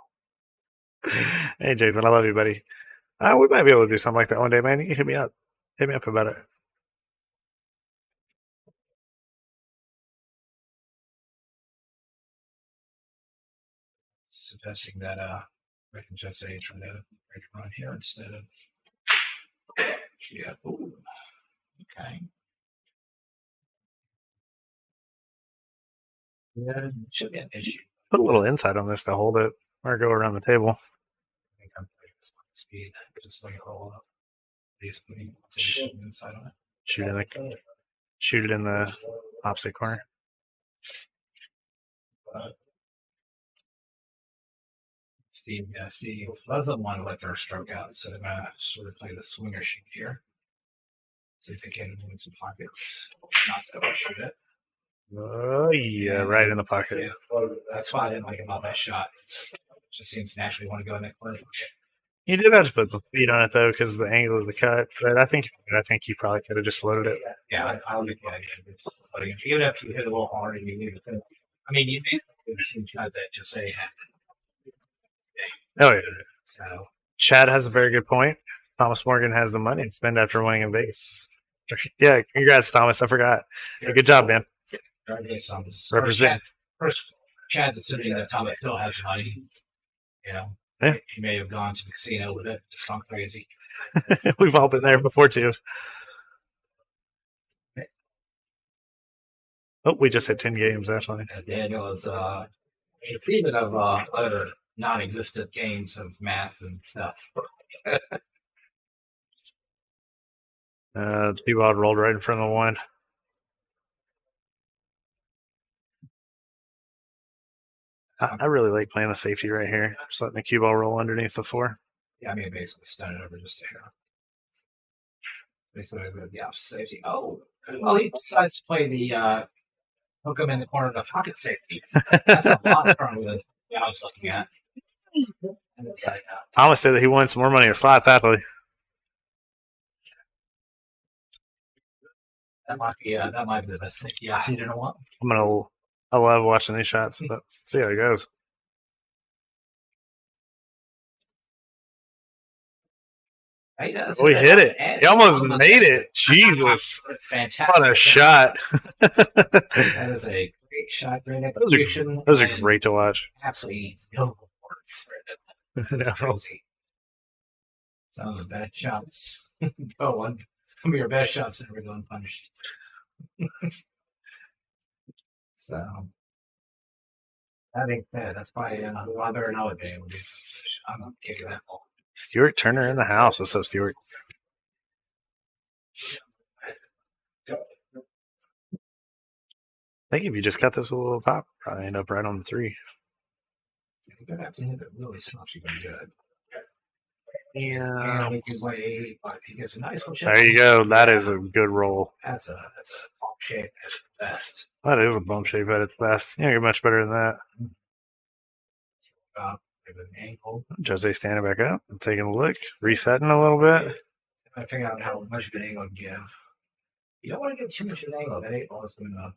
Hey, Jason, I love you, buddy. We might be able to do something like that one day, man. You can hit me up. Hit me up about it. Suggesting that I can just say try to break a run here instead of Ooh. Okay. Yeah, it should be an issue. Put a little inside on this to hold it or go around the table. I think I'm putting this on speed. Just let it roll up. Please putting inside on it. Shoot it in the opposite corner. Steve doesn't want to let their stroke out, so they're gonna sort of play the swinger shoot here. See if they can win some pockets, not to overshoot it. Oh, yeah, right in the pocket. Yeah, that's why I didn't like about that shot. It just seems to naturally want to go in that corner. He did have to put some speed on it though, because of the angle of the cut. But I think he probably could have just floated it. Yeah, I don't think it's floating. Even if you hit it a little hard and you leave it, I mean, you may see guys that just say, Oh yeah. so Chad has a very good point. Thomas Morgan has the money to spend after winning in Vegas. Yeah, congrats, Thomas. I forgot. Yeah, good job, man. Represent. First, Chad's assuming that Thomas still has money. You know, yeah. He may have gone to the casino with it, just gone crazy. We've all been there before too. Oh, we just hit 10 games actually. Daniel is it's even of other non-existent games of math and stuff. T-Ball rolled right in front of the one. I really like playing the safety right here. Just letting the cue ball roll underneath the 4. Yeah, I mean, basically stun it over just a hair. Basically, yeah, safety. Oh, he decides to play the hook him in the corner of the pocket safety. That's a loss probably that I was looking at. And it's like, Thomas said that he won some more money in slots, actually. That might be the best safety I've seen in a while. I love watching these shots, but see how it goes. He does. Oh, he hit it. He almost made it. Jesus. Fantastic. What a shot. That is a great shot. Great execution. Those are great to watch. Absolutely no reward for it. That's crazy. Some of the best shots going. Some of your best shots never go unpunished. So, that ain't bad. That's probably a lot better nowadays. I'm not kicking that ball. Stuart Turner in the house. What's up, Stuart? I think if you just cut this with a little top, probably end up right on the 3. You're going to have to hit it really soft. You're going to good. Yeah. Way, but he gets a nice one. There you go. That is a good roll. That's a bump shape at its best. That is a bump shape at its best. Yeah, you're much better than that. Give it an angle. Jose standing back up and taking a look, resetting a little bit. I figure out how much of an angle to give. You don't want to get too much of an angle. That 8 ball is going to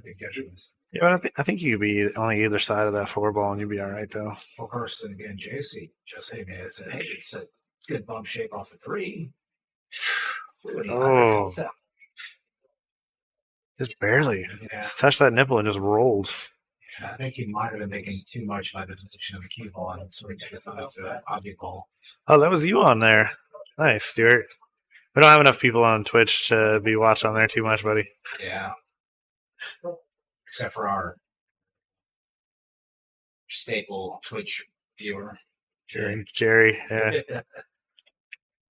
big judgments. Yeah, but I think you could be on either side of that 4 ball and you'd be all right, though. Well, first, and again, Jose may have said, hey, it's a good bump shape off the 3. Oh. Just barely. Yeah. Just touched that nipple and just rolled. Yeah, I think he might have been thinking too much by the position of the cue ball, and so he gets on to that object ball. Oh, that was you on there. Nice, Stuart. We don't have enough people on Twitch to be watching on there too much, buddy. Yeah. Except for our staple Twitch viewer, Jerry. Yeah.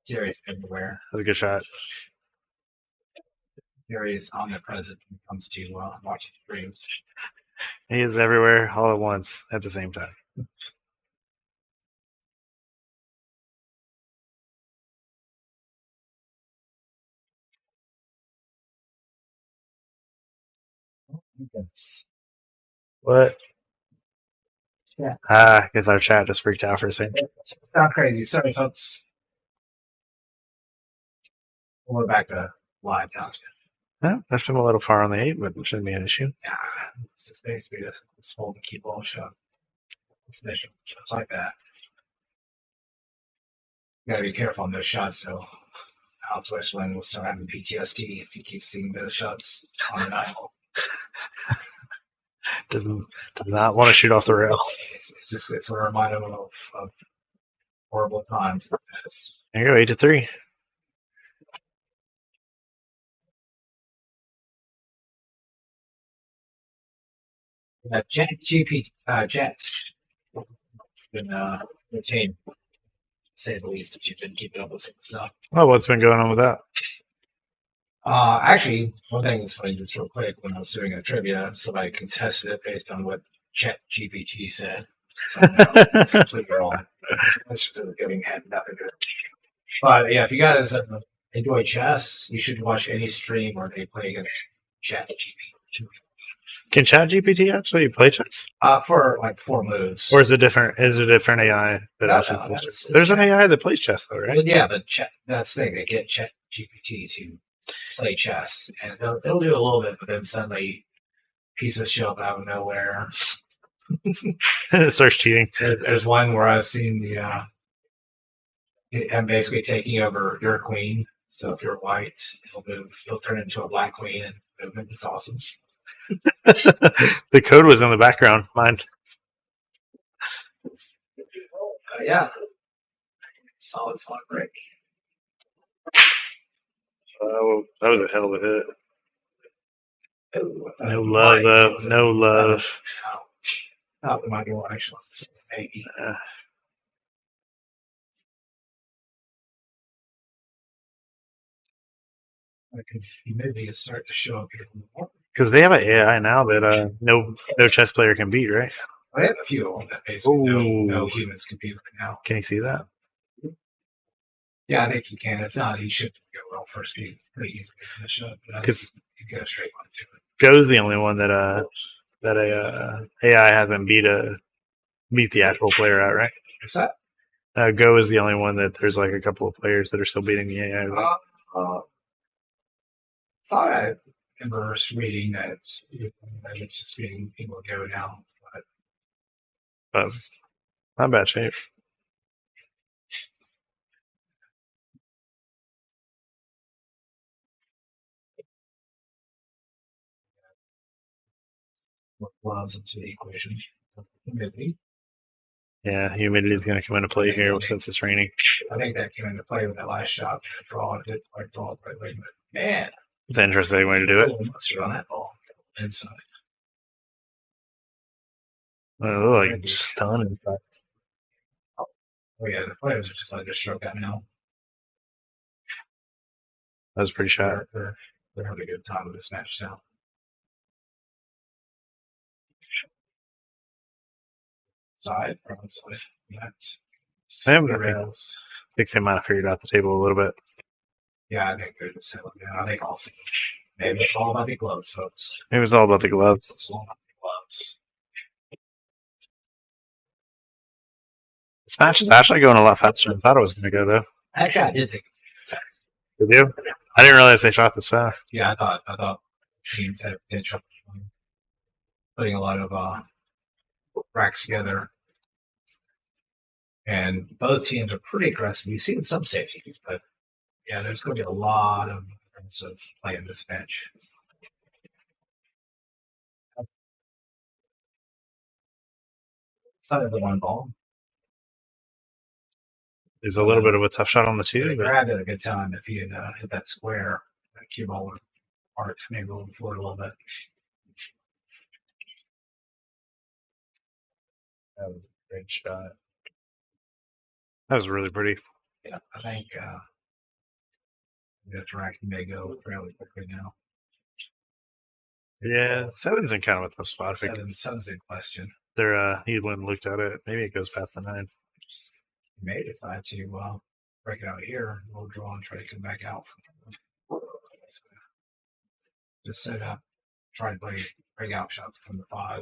Jerry's everywhere. That was a good shot. Jerry's omnipresent when it comes to watching streams. He is everywhere all at once at the same time. What? Yeah. I guess our chat just freaked out for a second. It's not crazy. Sorry, folks. We're back to live time. Yeah, left him a little far on the 8, but it shouldn't be an issue. Yeah, it's just basically this hold and keep ball shot. Special shots like that. You gotta be careful on those shots, so Alex Westland will start having PTSD if he keeps seeing those shots on the 9 hole. Does not want to shoot off the rail. It's a reminder of horrible times. There you go, 8-3. Jet has been retained, to say the least, if you've been keeping up with some stuff. Well, what's been going on with that? Actually, one thing is funny, just real quick, when I was doing a trivia, somebody contested it based on what ChatGPT said. So, no, it's completely wrong. That's just getting head nothing good. But yeah, if you guys enjoy chess, you should watch any stream where they play against ChatGPT. Can ChatGPT actually play chess? For like 4 moves. Or is it different? Is it a different AI that No, actually no, plays it's- chess? There's an AI that plays chess, though, right? Well, yeah, but that's the thing. They get ChatGPT to play chess, and they'll do a little bit, but then suddenly pieces show up out of nowhere. It starts cheating. There's one where I've seen I'm basically taking over your queen. So if you're white, he'll turn into a black queen and move it. It's awesome. The code was in the background. Mine. Yeah. Solid break. Oh, that was a hell of a hit. Oh, No love, though. No love. Oh, my God, actually, maybe. Like if humidity is starting to show up here more. Because they have an AI now that no chess player can beat, right? I have a few of them that basically no humans can beat right now. Can you see that? Yeah, I think he can. If not, he should go well first. Be pretty easy to finish up. Because he's got a straight line to it. Go's the only one that AI hasn't beat the actual player out, right? What's that? Go is the only one that there's like a couple of players that are still beating the AI. Right? Thought I remember reading that it's just beating people to go now. But That's not bad shape. what allows into the equation? Humidity. Yeah, humidity is going to come into play here since it's raining. I think that came into play with that last shot. It didn't quite draw it right away, but man, It's an interesting way to do it. mustard on that ball inside. Oh, like stun, in fact. Oh yeah, the players are just like just stroke out now. That was a pretty shot. They're having a good time with this match now. Side, front side, left. I Rails. think they might have figured out the table a little bit. Yeah, I think they're just settling down. I think also maybe it's all about the gloves, folks. It was all about the gloves. It's all about the gloves. This match is actually going a lot faster than I thought it was going to go, though. Actually, I did think it was fast. Did you? I didn't realize they shot this fast. Yeah, I thought teams had potential putting a lot of racks together. And both teams are pretty aggressive. We've seen some safeties, but yeah, there's going to be a lot of aggressive play in this match. Side of the one ball. There's a little bit of a tough shot on the two. He But grabbed it at a good time. If he had hit that square, that cue ball would arc maybe moving forward a little bit. that was a great shot. That was really pretty. Yeah, I think the track may go fairly quickly now. Yeah, seven's in kind of a tough spot. I think Seven's in question. he went and looked at it. Maybe it goes past the 9. He may decide to break it out here, we'll draw and try to come back out. Just set up, try to play break out shot from the 5.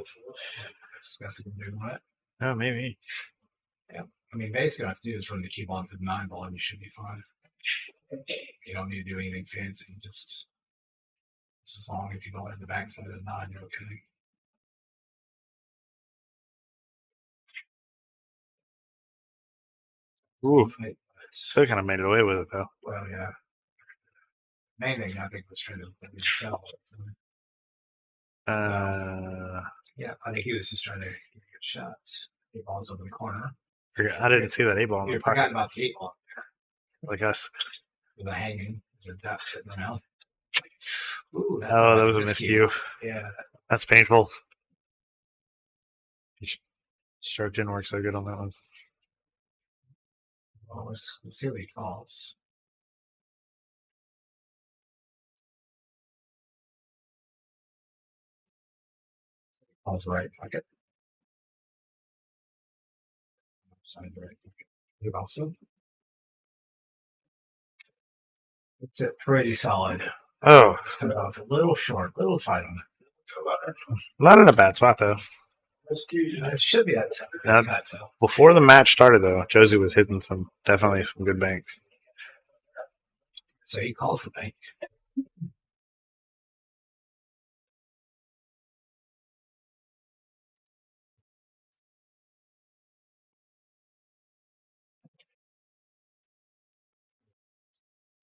That's a good move on it. Oh, maybe. Yeah, I mean, basically, what I have to do is run the cube onto the 9 ball, and you should be fine. You don't need to do anything fancy. Just as long as you don't hit the backside of the 9, you're okay. Ooh, still kind of made it away with it, though. Well, yeah. Main thing I think was trying to sell. Yeah, I think he was just trying to get good shots. He balls over the corner. I didn't see that 8 ball in You the forgot pocket. about the 8 ball Like us. with the hanging. There's a duck sitting around. Ooh, Oh, that was a miscue. Yeah. That's painful. Stroke didn't work so good on that one. Well, we'll see what he calls. Calls right pocket. Signed right. You also. It's a pretty solid. Oh, It's cut off a little short, a little tight on it. not in a bad spot though. It should be that Yeah. cut though. Before the match started though, Josie was hitting definitely some good banks. So he calls the bank.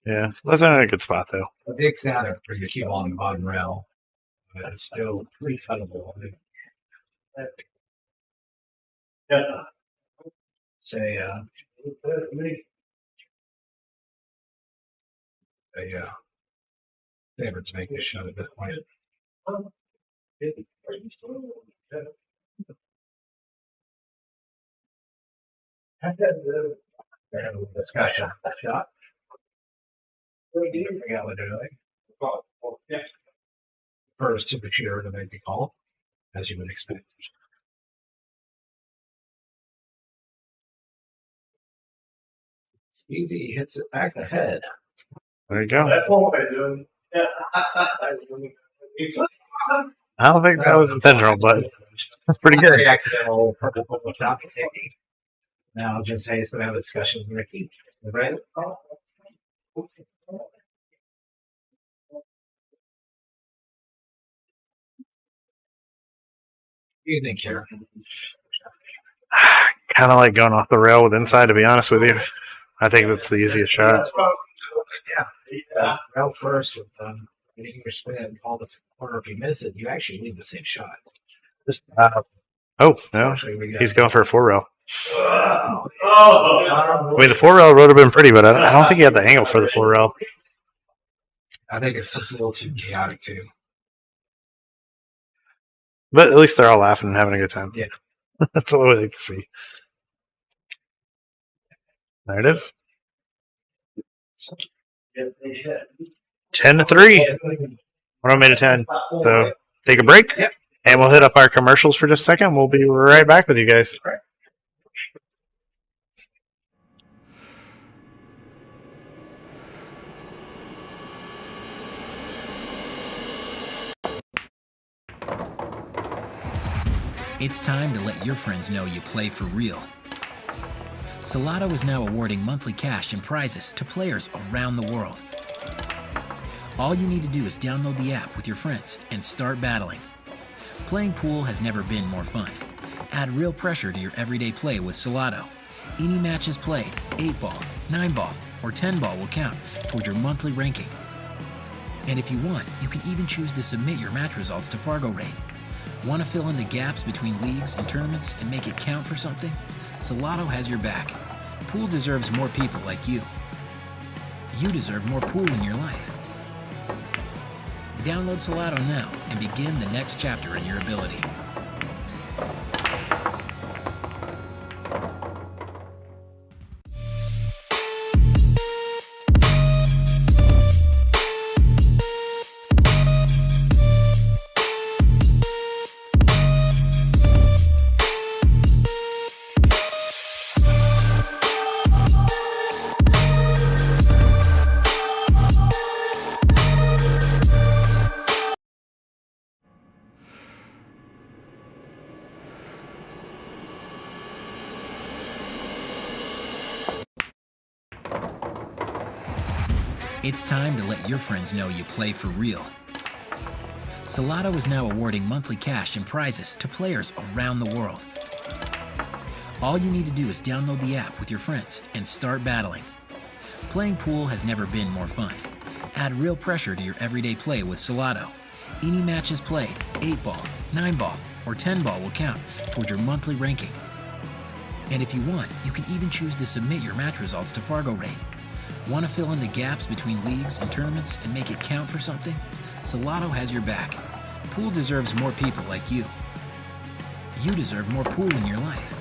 Yeah, that's in a good spot though. The big's down a pretty good cue on the bottom rail, but it's still pretty cuttable. Yeah. Say, favorite to make this shot at this point. They're having a discussion. Shot. Figure out what they're doing. First to the chair to make the call, as you would expect. It's easy. He hits it back the head. There you go. That's what I do. I don't think that was intentional, but that's pretty good. Very accidental purple shot. Now I'll just say it's going to have a discussion with Ricky. Right? What do you think here? Kind of like going off the rail with inside, to be honest with you. I think that's the easiest shot. Yeah. Rail first, getting your spin and call the corner. If you miss it, you actually leave the same shot. Oh, no. Actually, He's going for a 4-rail. Oh, I mean, the 4-rail would have been pretty, but I don't think he had the angle for the 4-rail. I think it's just a little too chaotic, too. But at least they're all laughing and having a good time. Yeah. That's what we like to see. There it is. 10-3. We're on to 10. So take a break. Yep. And we'll hit up our commercials for just a second. We'll be right back with you guys. It's time to let your friends know you play for real. Salado is now awarding monthly cash and prizes to players around the world. All you need to do is download the app with your friends and start battling. Playing pool has never been more fun. Add real pressure to your everyday play with Salado. Any matches played, 8-ball, 9-ball, or 10-ball will count toward your monthly ranking. And if you want, you can even choose to submit your match results to Fargo Rate. Want to fill in the gaps between leagues and tournaments and make it count for something? Salado has your back. Pool deserves more people like you. You deserve more pool in your life. Download Salado now and begin the next chapter in your ability. It's time to let your friends know you play for real. Salado is now awarding monthly cash and prizes to players around the world. All you need to do is download the app with your friends and start battling. Playing pool has never been more fun. Add real pressure to your everyday play with Salado. Any matches played, 8-ball, 9-ball, or 10-ball will count toward your monthly ranking. And if you want, you can even choose to submit your match results to Fargo Rate. Want to fill in the gaps between leagues and tournaments and make it count for something? Salado has your back. Pool deserves more people like you. You deserve more pool in your life.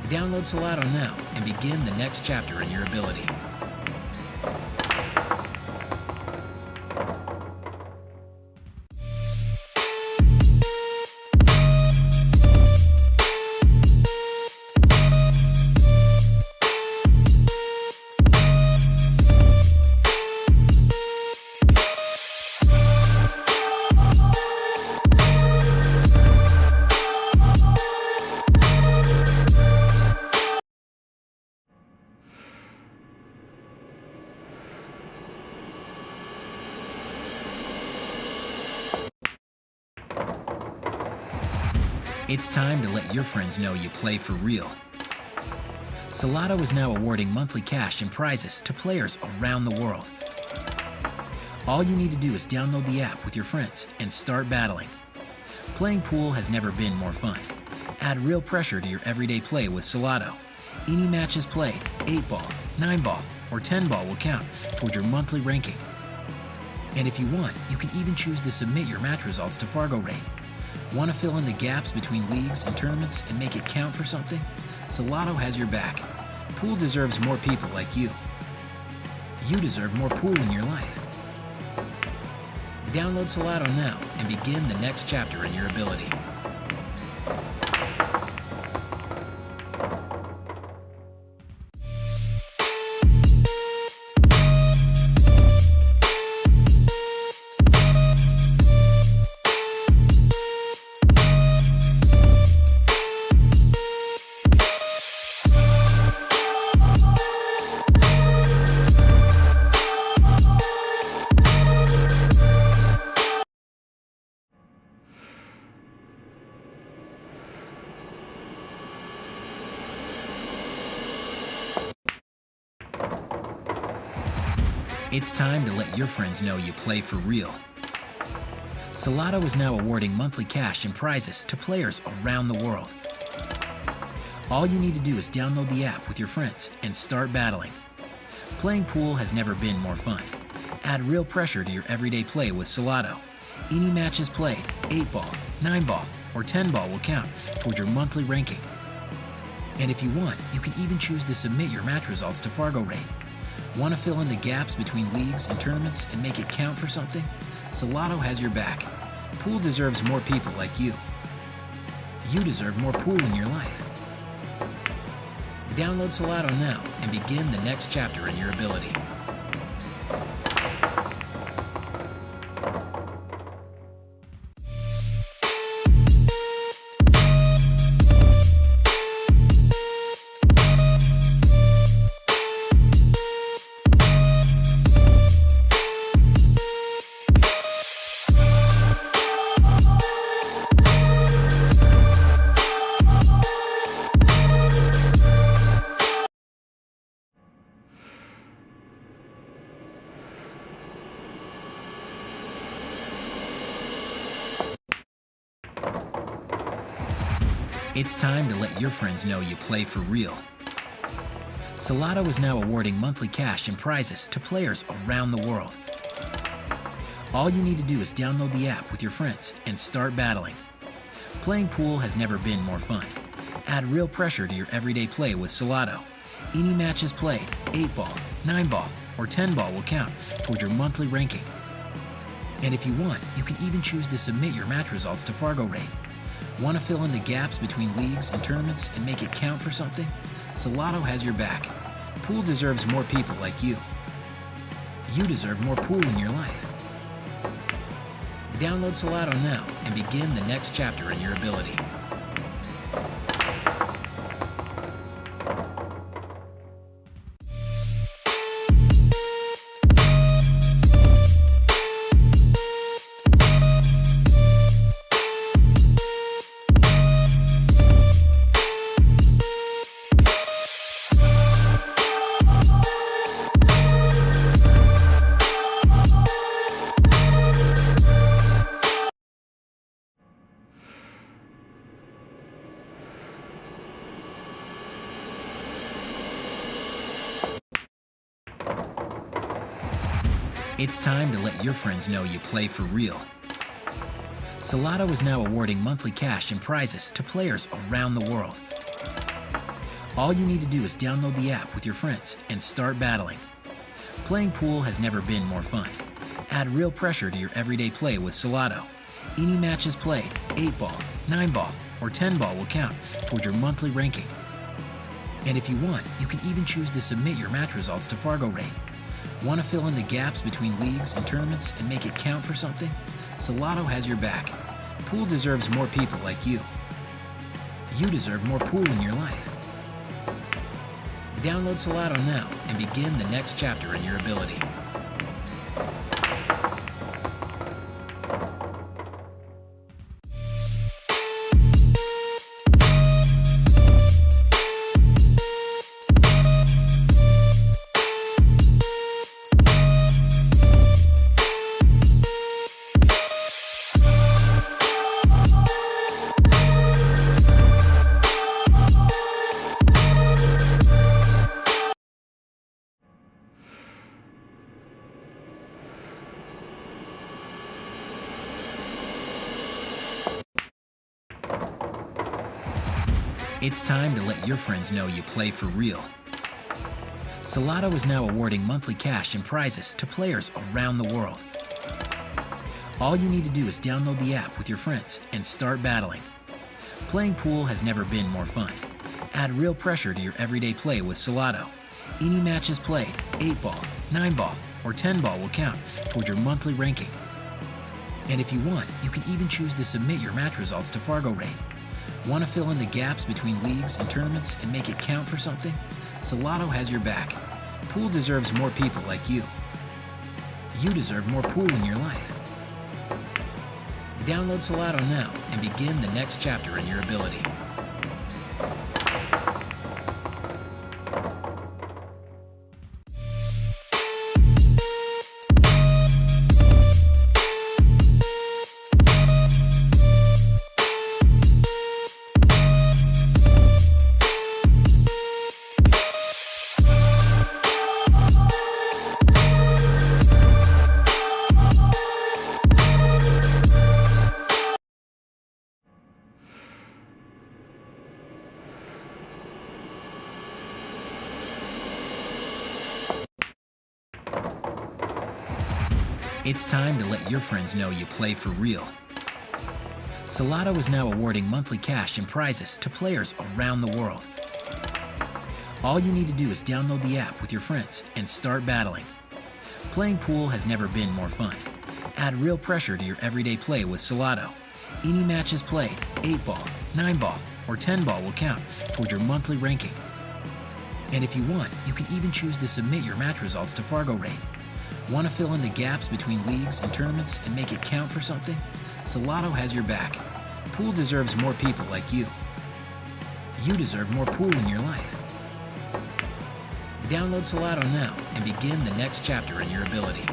Download Salado now and begin the next chapter in your ability. It's time to let your friends know you play for real. Salado is now awarding monthly cash and prizes to players around the world. All you need to do is download the app with your friends and start battling. Playing pool has never been more fun. Add real pressure to your everyday play with Salado. Any matches played, 8-ball, 9-ball, or 10-ball will count toward your monthly ranking. And if you want, you can even choose to submit your match results to Fargo Rate. Want to fill in the gaps between leagues and tournaments and make it count for something? Salado has your back. Pool deserves more people like you. You deserve more pool in your life. Download Salado now and begin the next chapter in your ability. It's time to let your friends know you play for real. Salado is now awarding monthly cash and prizes to players around the world. All you need to do is download the app with your friends and start battling. Playing pool has never been more fun. Add real pressure to your everyday play with Salado. Any matches played, 8-ball, 9-ball, or 10-ball will count toward your monthly ranking. And if you want, you can even choose to submit your match results to Fargo Rate. Want to fill in the gaps between leagues and tournaments and make it count for something? Salado has your back. Pool deserves more people like you. You deserve more pool in your life. Download Salado now and begin the next chapter in your ability. It's time to let your friends know you play for real. Salado is now awarding monthly cash and prizes to players around the world. All you need to do is download the app with your friends and start battling. Playing pool has never been more fun. Add real pressure to your everyday play with Salado. Any matches played, 8-ball, 9-ball, or 10-ball will count toward your monthly ranking. And if you want, you can even choose to submit your match results to Fargo Rate. Want to fill in the gaps between leagues and tournaments and make it count for something? Salado has your back. Pool deserves more people like you. You deserve more pool in your life. Download Salado now and begin the next chapter in your ability. It's time to let your friends know you play for real. Salado is now awarding monthly cash and prizes to players around the world. All you need to do is download the app with your friends and start battling. Playing pool has never been more fun. Add real pressure to your everyday play with Salado. Any matches played, 8-ball, 9-ball, or 10-ball will count toward your monthly ranking. And if you want, you can even choose to submit your match results to Fargo Rate. Want to fill in the gaps between leagues and tournaments and make it count for something? Salado has your back. Pool deserves more people like you. You deserve more pool in your life. Download Salado now and begin the next chapter in your ability. It's time to let your friends know you play for real. Salado is now awarding monthly cash and prizes to players around the world. All you need to do is download the app with your friends and start battling. Playing pool has never been more fun. Add real pressure to your everyday play with Salado. Any matches played, 8-ball, 9-ball, or 10-ball will count toward your monthly ranking. And if you want, you can even choose to submit your match results to Fargo Rate. Want to fill in the gaps between leagues and tournaments and make it count for something? Salado has your back. Pool deserves more people like you. You deserve more pool in your life. Download Salado now and begin the next chapter in your ability. It's time to let your friends know you play for real. Salado is now awarding monthly cash and prizes to players around the world. All you need to do is download the app with your friends and start battling. Playing pool has never been more fun. Add real pressure to your everyday play with Salado. Any matches played, 8-ball, 9-ball, or 10-ball will count toward your monthly ranking. And if you want, you can even choose to submit your match results to Fargo Rate. Want to fill in the gaps between leagues and tournaments and make it count for something? Salado has your back. Pool deserves more people like you. You deserve more pool in your life. Download Salado now and begin the next chapter in your ability.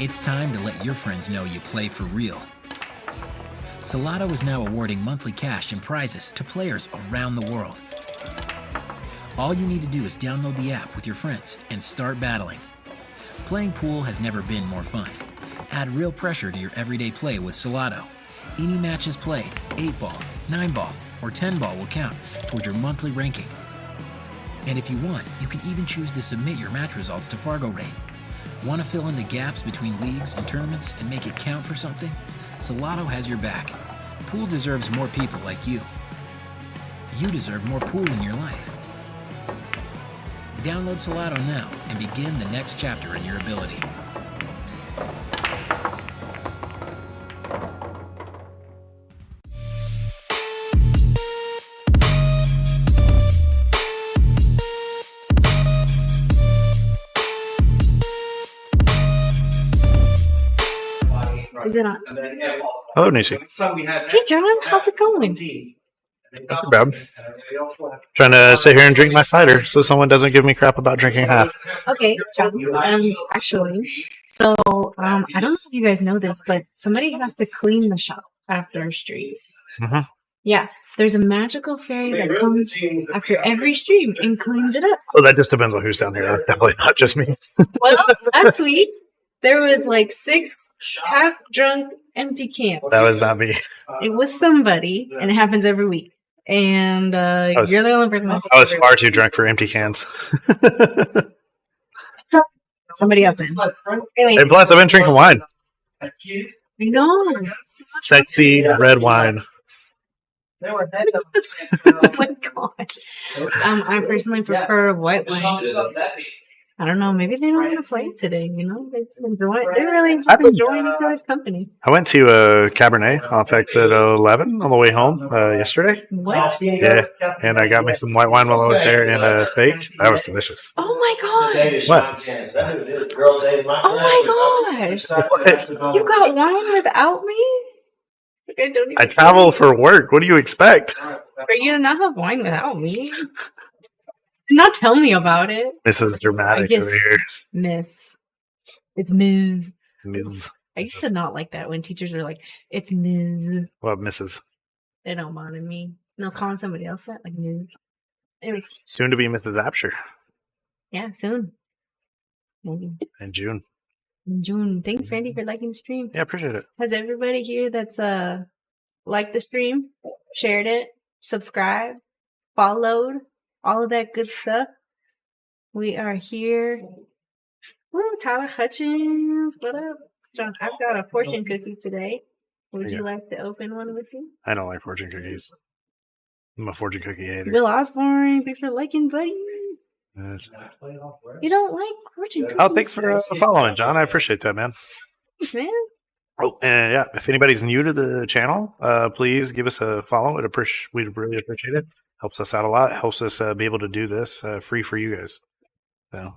It's time to let your friends know you play for real. Salado is now awarding monthly cash and prizes to players around the world. All you need to do is download the app with your friends and start battling. Playing pool has never been more fun. Add real pressure to your everyday play with Salado. Any matches played, 8-ball, 9-ball, or 10-ball will count toward your monthly ranking. And if you want, you can even choose to submit your match results to Fargo Rate. Want to fill in the gaps between leagues and tournaments and make it count for something? Salado has your back. Pool deserves more people like you. You deserve more pool in your life. Download Salado now and begin the next chapter in your ability. Is it on? Hello, Nisi. Hey, John, how's it going? Not too bad. Trying to sit here and drink my cider so someone doesn't give me crap about drinking half. Okay, John. Actually, so I don't know if you guys know this, but somebody has to clean the shop after streams. Mm-hmm. Yeah, there's a magical fairy that comes after every stream and cleans it up. So that just depends on who's down here. Definitely not just me. Well, that's sweet. There was like 6 half-drunk empty cans. That was not me. It was somebody, and it happens every week. And you're the only person that's I was far too drunk for empty cans. somebody else then. Anyway, And plus, I've been drinking wine. I know. Sexy red wine. Oh my gosh. I personally prefer white wine. I don't know. Maybe they don't want to play today. You know, they're really enjoying each other's company. I went to a Cabernet off exit 11 on the way home yesterday. What? Yeah, and I got me some white wine while I was there and a steak. That was delicious. Oh my gosh! What? Oh my gosh! You got wine without me? I don't even I travel for work. What do you expect? For you to not have wine without me? Not tell me about it. This is dramatic over here. Miss. It's Ms. Ms. I used to not like that when teachers are like, it's Ms. Well, Mrs. They don't bother me. No, calling somebody else that, like Ms. Anyways. Soon to be Mrs. Apsher. Yeah, soon. Maybe. In June. In June. Thanks, Randy, for liking the stream. Yeah, appreciate it. Has everybody here that's liked the stream, shared it, subscribed, followed, all of that good stuff? We are here. Ooh, Tyler Hutchins, what up? John, I've got a fortune cookie today. Would you like to open one with me? I don't like fortune cookies. I'm a fortune cookie hater. Bill Osborne, thanks for liking, buddy. You don't like fortune cookies? Oh, thanks for following, John. I appreciate that, man. Thanks, man. Oh, and yeah, if anybody's new to the channel, please give us a follow. We'd really appreciate it. Helps us out a lot. Helps us be able to do this free for you guys. So.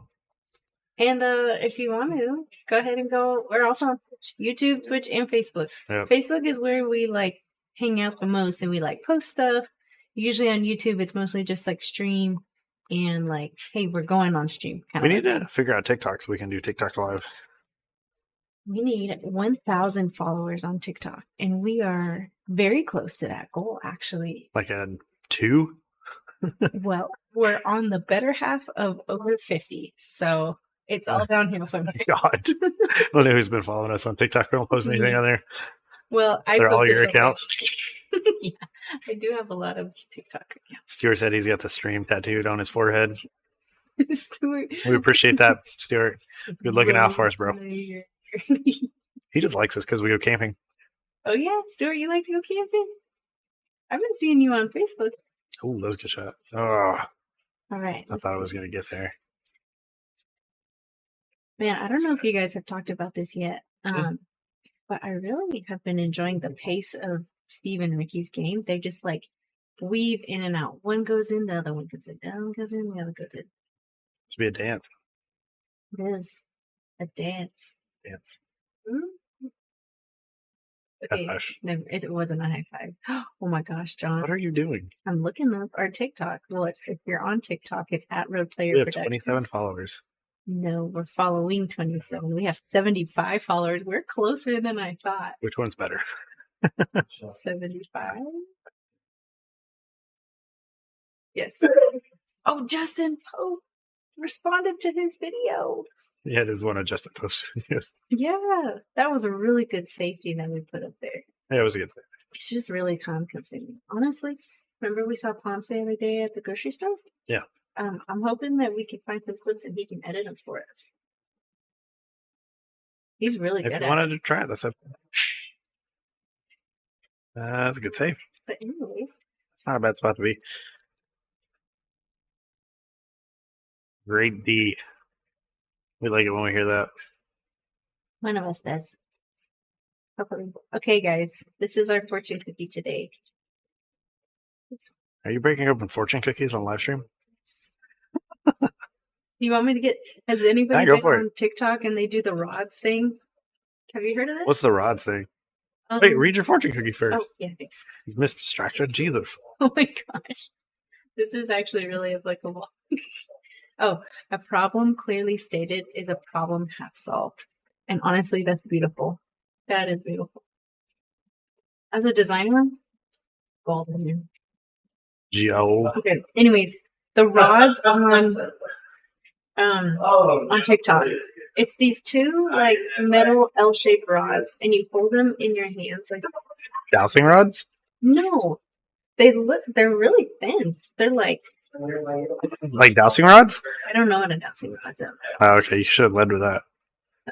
And if you want to, go ahead and go. We're also on YouTube, Twitch, and Facebook. Yep. Facebook is where we like hang out the most and we like post stuff. Usually on YouTube, it's mostly just like stream and like, hey, we're going on stream. We need to figure out TikTok so we can do TikTok live. We need 1,000 followers on TikTok, and we are very close to that goal, actually. Like a 2? Well, we're on the better half of over 50, so it's all downhill from there. God. I don't know who's been following us on TikTok. We don't post anything on there. Well, They're all your accounts. Yeah, I do have a lot of TikTok accounts. Stuart said he's got the stream tattooed on his forehead. Stuart. We appreciate that, Stuart. Good looking out for us, bro. He just likes us because we go camping. Oh, yeah. Stuart, you like to go camping? I've been seeing you on Facebook. Oh, that was a good shot. Oh, all right. I thought I was going to get there. Man, I don't know if you guys have talked about this yet, but I really have been enjoying the pace of Steve and Ricky's game. They just like weave in and out. One goes in, the other one goes in, the other one goes in, the other goes in. It's be a dance. It is a dance. Dance. Mm-hmm. Okay, never, it wasn't a high five. Oh my gosh, John. What are you doing? I'm looking up our TikTok. Well, if you're on TikTok, it's at Road Player We have Productions. 27 followers. No, we're following 27. We have 75 followers. We're closer than I thought. Which one's better? 75? Yes. Oh, Justin Pope responded to his video. Yeah, it is one of Justin Pope's videos. Yeah, that was a really good safety that we put up there. Yeah, it was a good thing. It's just really time consuming. Honestly, remember we saw Ponce the other day at the grocery store? Yeah. I'm hoping that we can find some clips and he can edit them for us. He's really good at it. If you wanted to try it, that's a good save. But anyways. It's not a bad spot to be. Great D. We like it when we hear that. One of us does. Hopefully. Okay, guys. This is our fortune cookie today. Oops. Are you breaking open fortune cookies on live stream? Do you want me to get... Has anybody go been for on TikTok and they do the rods thing? Have you heard of this? What's the rods thing? Wait, read your fortune cookie first. Oh, yeah, thanks. You've missed distraction. Jesus. Oh my gosh. This is actually really applicable. Oh, a problem clearly stated is a problem half solved. And honestly, that's beautiful. That is beautiful. As a designer, golden. Geo. Okay, anyways, the rods on TikTok. It's these two like metal L-shaped rods, and you hold them in your hands like Dowsing rods? No, they're really thin. They're like dowsing rods? I don't know what a dowsing rod's are. Oh, okay, you should have led with that.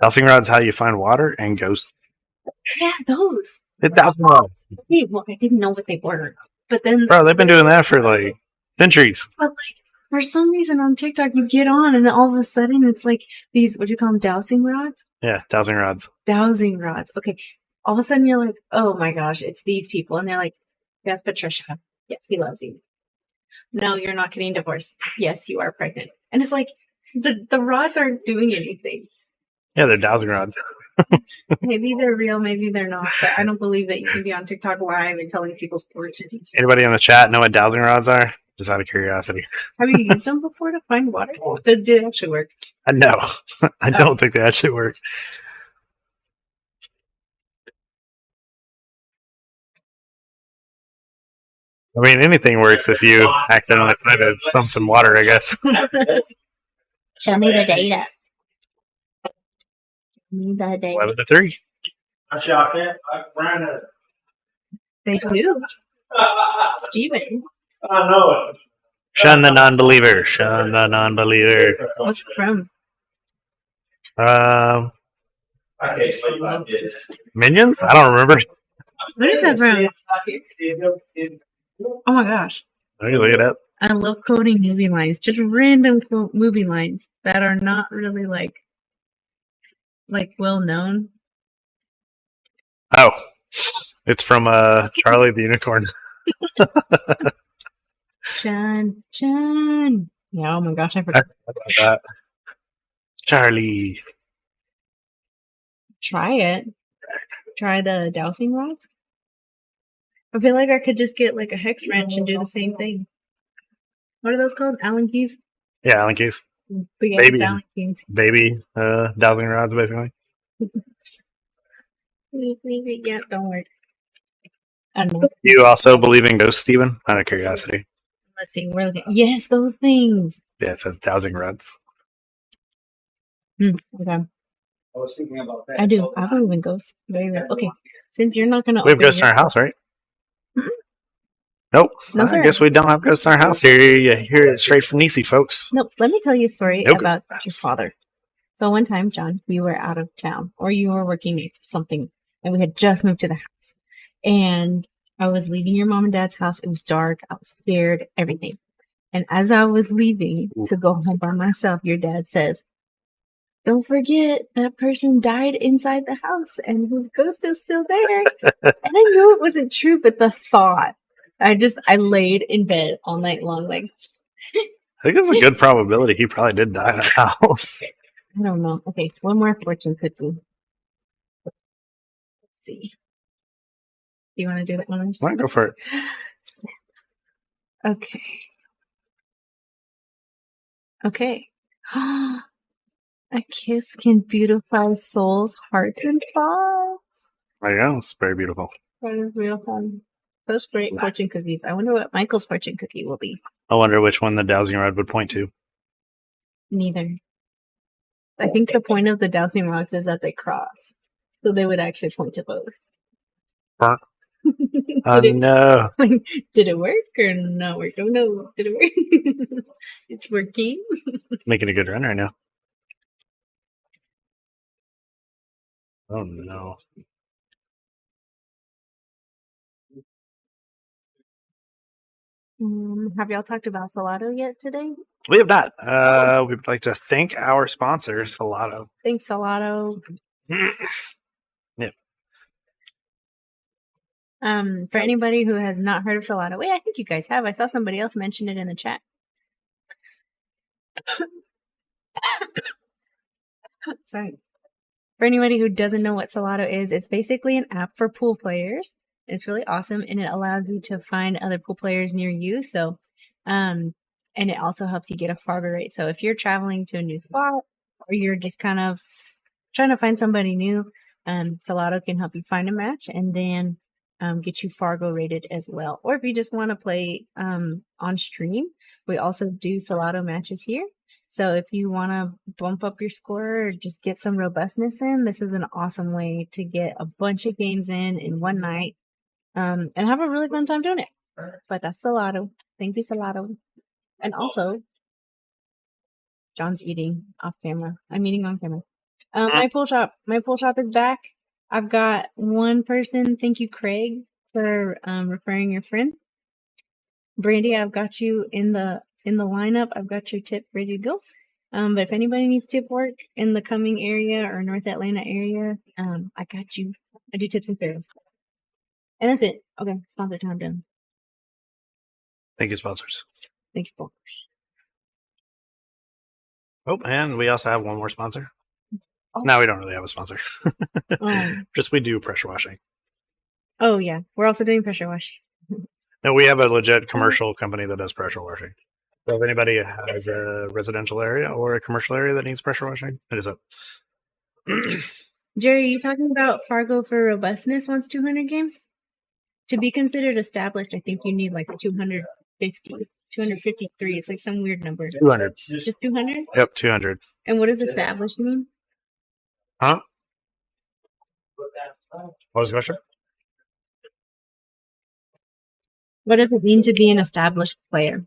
Dowsing rods, how you find water and ghosts. Yeah, those. The dowsing rods. Well, I didn't know what they were, but then Bro, they've been doing that for like centuries. But like For some reason on TikTok, you get on and all of a sudden it's like these, what do you call them, dowsing rods? Yeah, dowsing rods. Dowsing rods. Okay. All of a sudden you're like, oh my gosh, it's these people. And they're like, yes, Patricia. Yes, he loves you. No, you're not getting divorced. Yes, you are pregnant. And it's like, the rods aren't doing anything. Yeah, they're dowsing rods. Maybe they're real, maybe they're not. But I don't believe that you can be on TikTok live and telling people's fortunes. Anybody in the chat know what dowsing rods are? Just out of curiosity. Have you used them before to find water? Did it actually work? No, I don't think they actually work. I mean, anything works if you accidentally try to sump some water, I guess. Show me the data. Show me the data. 11-3. They do. Steven. I know it. Shun the non-believer. Shun the non-believer. What's it from? I can't sleep like this. Minions? I don't remember. What is that from? Oh my gosh. Let me look it up. I love quoting movie lines. Just random movie lines that are not really like well known. Oh, it's from Charlie the Unicorn. Shun. Yeah, oh my gosh, I I forgot. forgot about that. Charlie. Try it. Try the dowsing rods. I feel like I could just get like a hex wrench and do the same thing. What are those called? Allen keys? Yeah, Allen keys. Big Baby. Allen keys. Baby dowsing rods, basically. Yeah, don't worry. I don't know. You also believe in ghosts, Steven? Out of curiosity. Let's see. We're looking. Yes, those things. Yeah, it says dowsing rods. Okay. I was thinking about that. I do. I believe in ghosts. Very well. Okay. Since you're not gonna We have open ghosts in your- our house, right? Nope. No, I sir. guess we don't have ghosts in our house here. You hear it straight from Nisi, folks. Nope. Let me tell you a story Nope. about your father. So one time, John, we were out of town, or you were working nights or something, and we had just moved to the house. And I was leaving your mom and dad's house. It was dark. I was scared, everything. And as I was leaving to go home by myself, your dad says, "Don't forget that person died inside the house and his ghost is still there." And I knew it wasn't true, but the thought, I laid in bed all night long, like, I think it's a good probability he probably did die in that house. I don't know. Okay, one more fortune cookie. Let's see. Do you want to do that one? Or Why not go for it? Snap. Okay. Okay. A kiss can beautify souls, hearts, and thoughts. There you go. It's very beautiful. That is beautiful. Those great fortune cookies. I wonder what Michael's fortune cookie will be. I wonder which one the dowsing rod would point to. Neither. I think the point of the dowsing rods is that they cross. So they would actually point to both. Oh, Did it- no. Did it work or not work? Oh no, did it work? It's working. It's making a good run right now. Oh, no. Have y'all talked about Salado yet today? We have not. We would like to thank our sponsor, Salato. Thanks, Salado. Yep. For anybody who has not heard of Salado, wait, I think you guys have. I saw somebody else mention it in the chat. Sorry. For anybody who doesn't know what Salado is, it's basically an app for pool players. It's really awesome, and it allows you to find other pool players near you. So, and it also helps you get a Fargo rate. So if you're traveling to a new spot, or you're just kind of trying to find somebody new, Salado can help you find a match and then get you Fargo rated as well. Or if you just want to play on stream, we also do Salado matches here. So if you want to bump up your score or just get some robustness in, this is an awesome way to get a bunch of games in one night and have a really fun time doing it. But that's Salado. Thank you, Salado. And also, John's eating off camera. I'm eating on camera. My pool shop is back. I've got one person. Thank you, Craig, for referring your friend. Brandy, I've got you in the in the lineup. I've got your tip ready to go. But if anybody needs tip work in the Cumming area or North Atlanta area, I got you. I do tips and fails. And that's it. Okay, sponsor time done. Thank you, sponsors. Thank you, folks. Oh, and we also have one more sponsor. Oh. No, we don't really have a sponsor. Oh. Just we do pressure washing. Oh, yeah. We're also doing pressure washing. No, we have a legit commercial company that does pressure washing. So if anybody has a residential area or a commercial area that needs pressure washing, hit us up. Jerry, you talking about Fargo for robustness wants 200 games? To be considered established, I think you need like 253. It's like some weird number. 200. Just 200? Yep, 200. And what does established mean? Huh? What was the question? What does it mean to be an established player?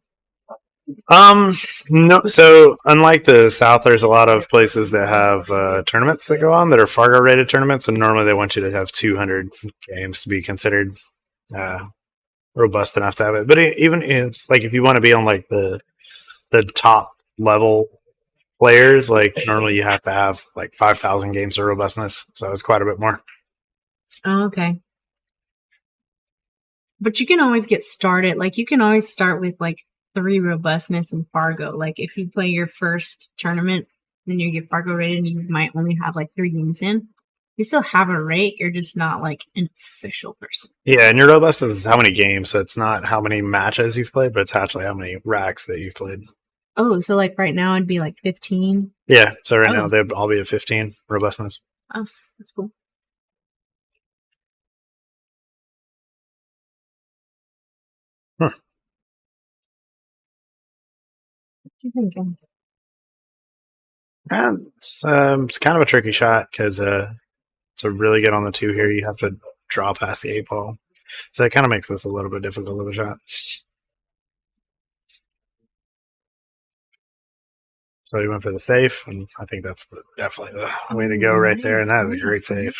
No. So unlike the South, there's a lot of places that have tournaments that go on that are Fargo rated tournaments, and normally they want you to have 200 games to be considered robust enough to have it. But even if you want to be on like the top level players, like normally you have to have like 5,000 games of robustness, so it's quite a bit more. Oh, okay. But you can always get started. Like you can always start with like 3 robustness in Fargo. Like if you play your first tournament, then you get Fargo rated, and you might only have like 3 games in. You still have a rate. You're just not like an official person. Yeah, and your robust is how many games. So it's not how many matches you've played, but it's actually how many racks that you've played. Oh, so like right now it'd be like 15. Yeah, so right now they'd all be at 15 robustness. Oh, that's cool. Huh. What do you think? And it's kind of a tricky shot because to really get on the 2 here, you have to draw past the 8 ball. So it kind of makes this a little bit difficult of a shot. So he went for the safe, and I think that's definitely the way to go right there. And that is a great save.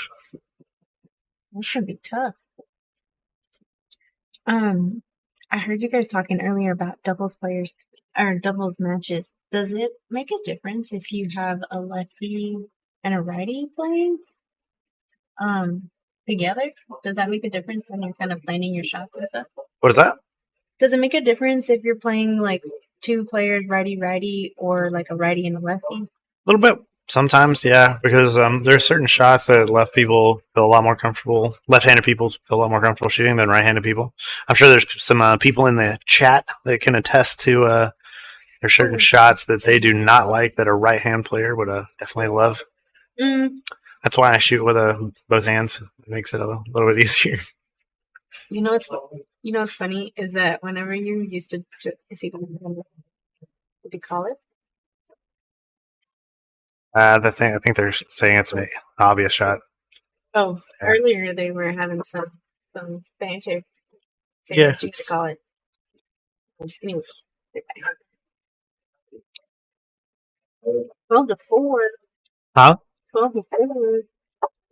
That's gonna be tough. I heard you guys talking earlier about doubles players or doubles matches. Does it make a difference if you have a lefty and a righty playing together? Does that make a difference when you're kind of planning your shots and stuff? What is that? Does it make a difference if you're playing like 2 players, righty, or like a righty and a lefty? A little bit. Sometimes, yeah, because there are certain shots that left-handed people feel a lot more comfortable shooting than right-handed people. I'm sure there's some people in the chat that can attest to there's certain shots that they do not like that a right-hand player would definitely love. That's why I shoot with both hands. It makes it a little bit easier. You know what's funny is that whenever you used to, what do you call it? I think they're saying it's an obvious shot. Oh, yeah. Earlier they were having some banter. Saying Yeah. what you used to call it. Anyways. 12-4. Huh? 12-4.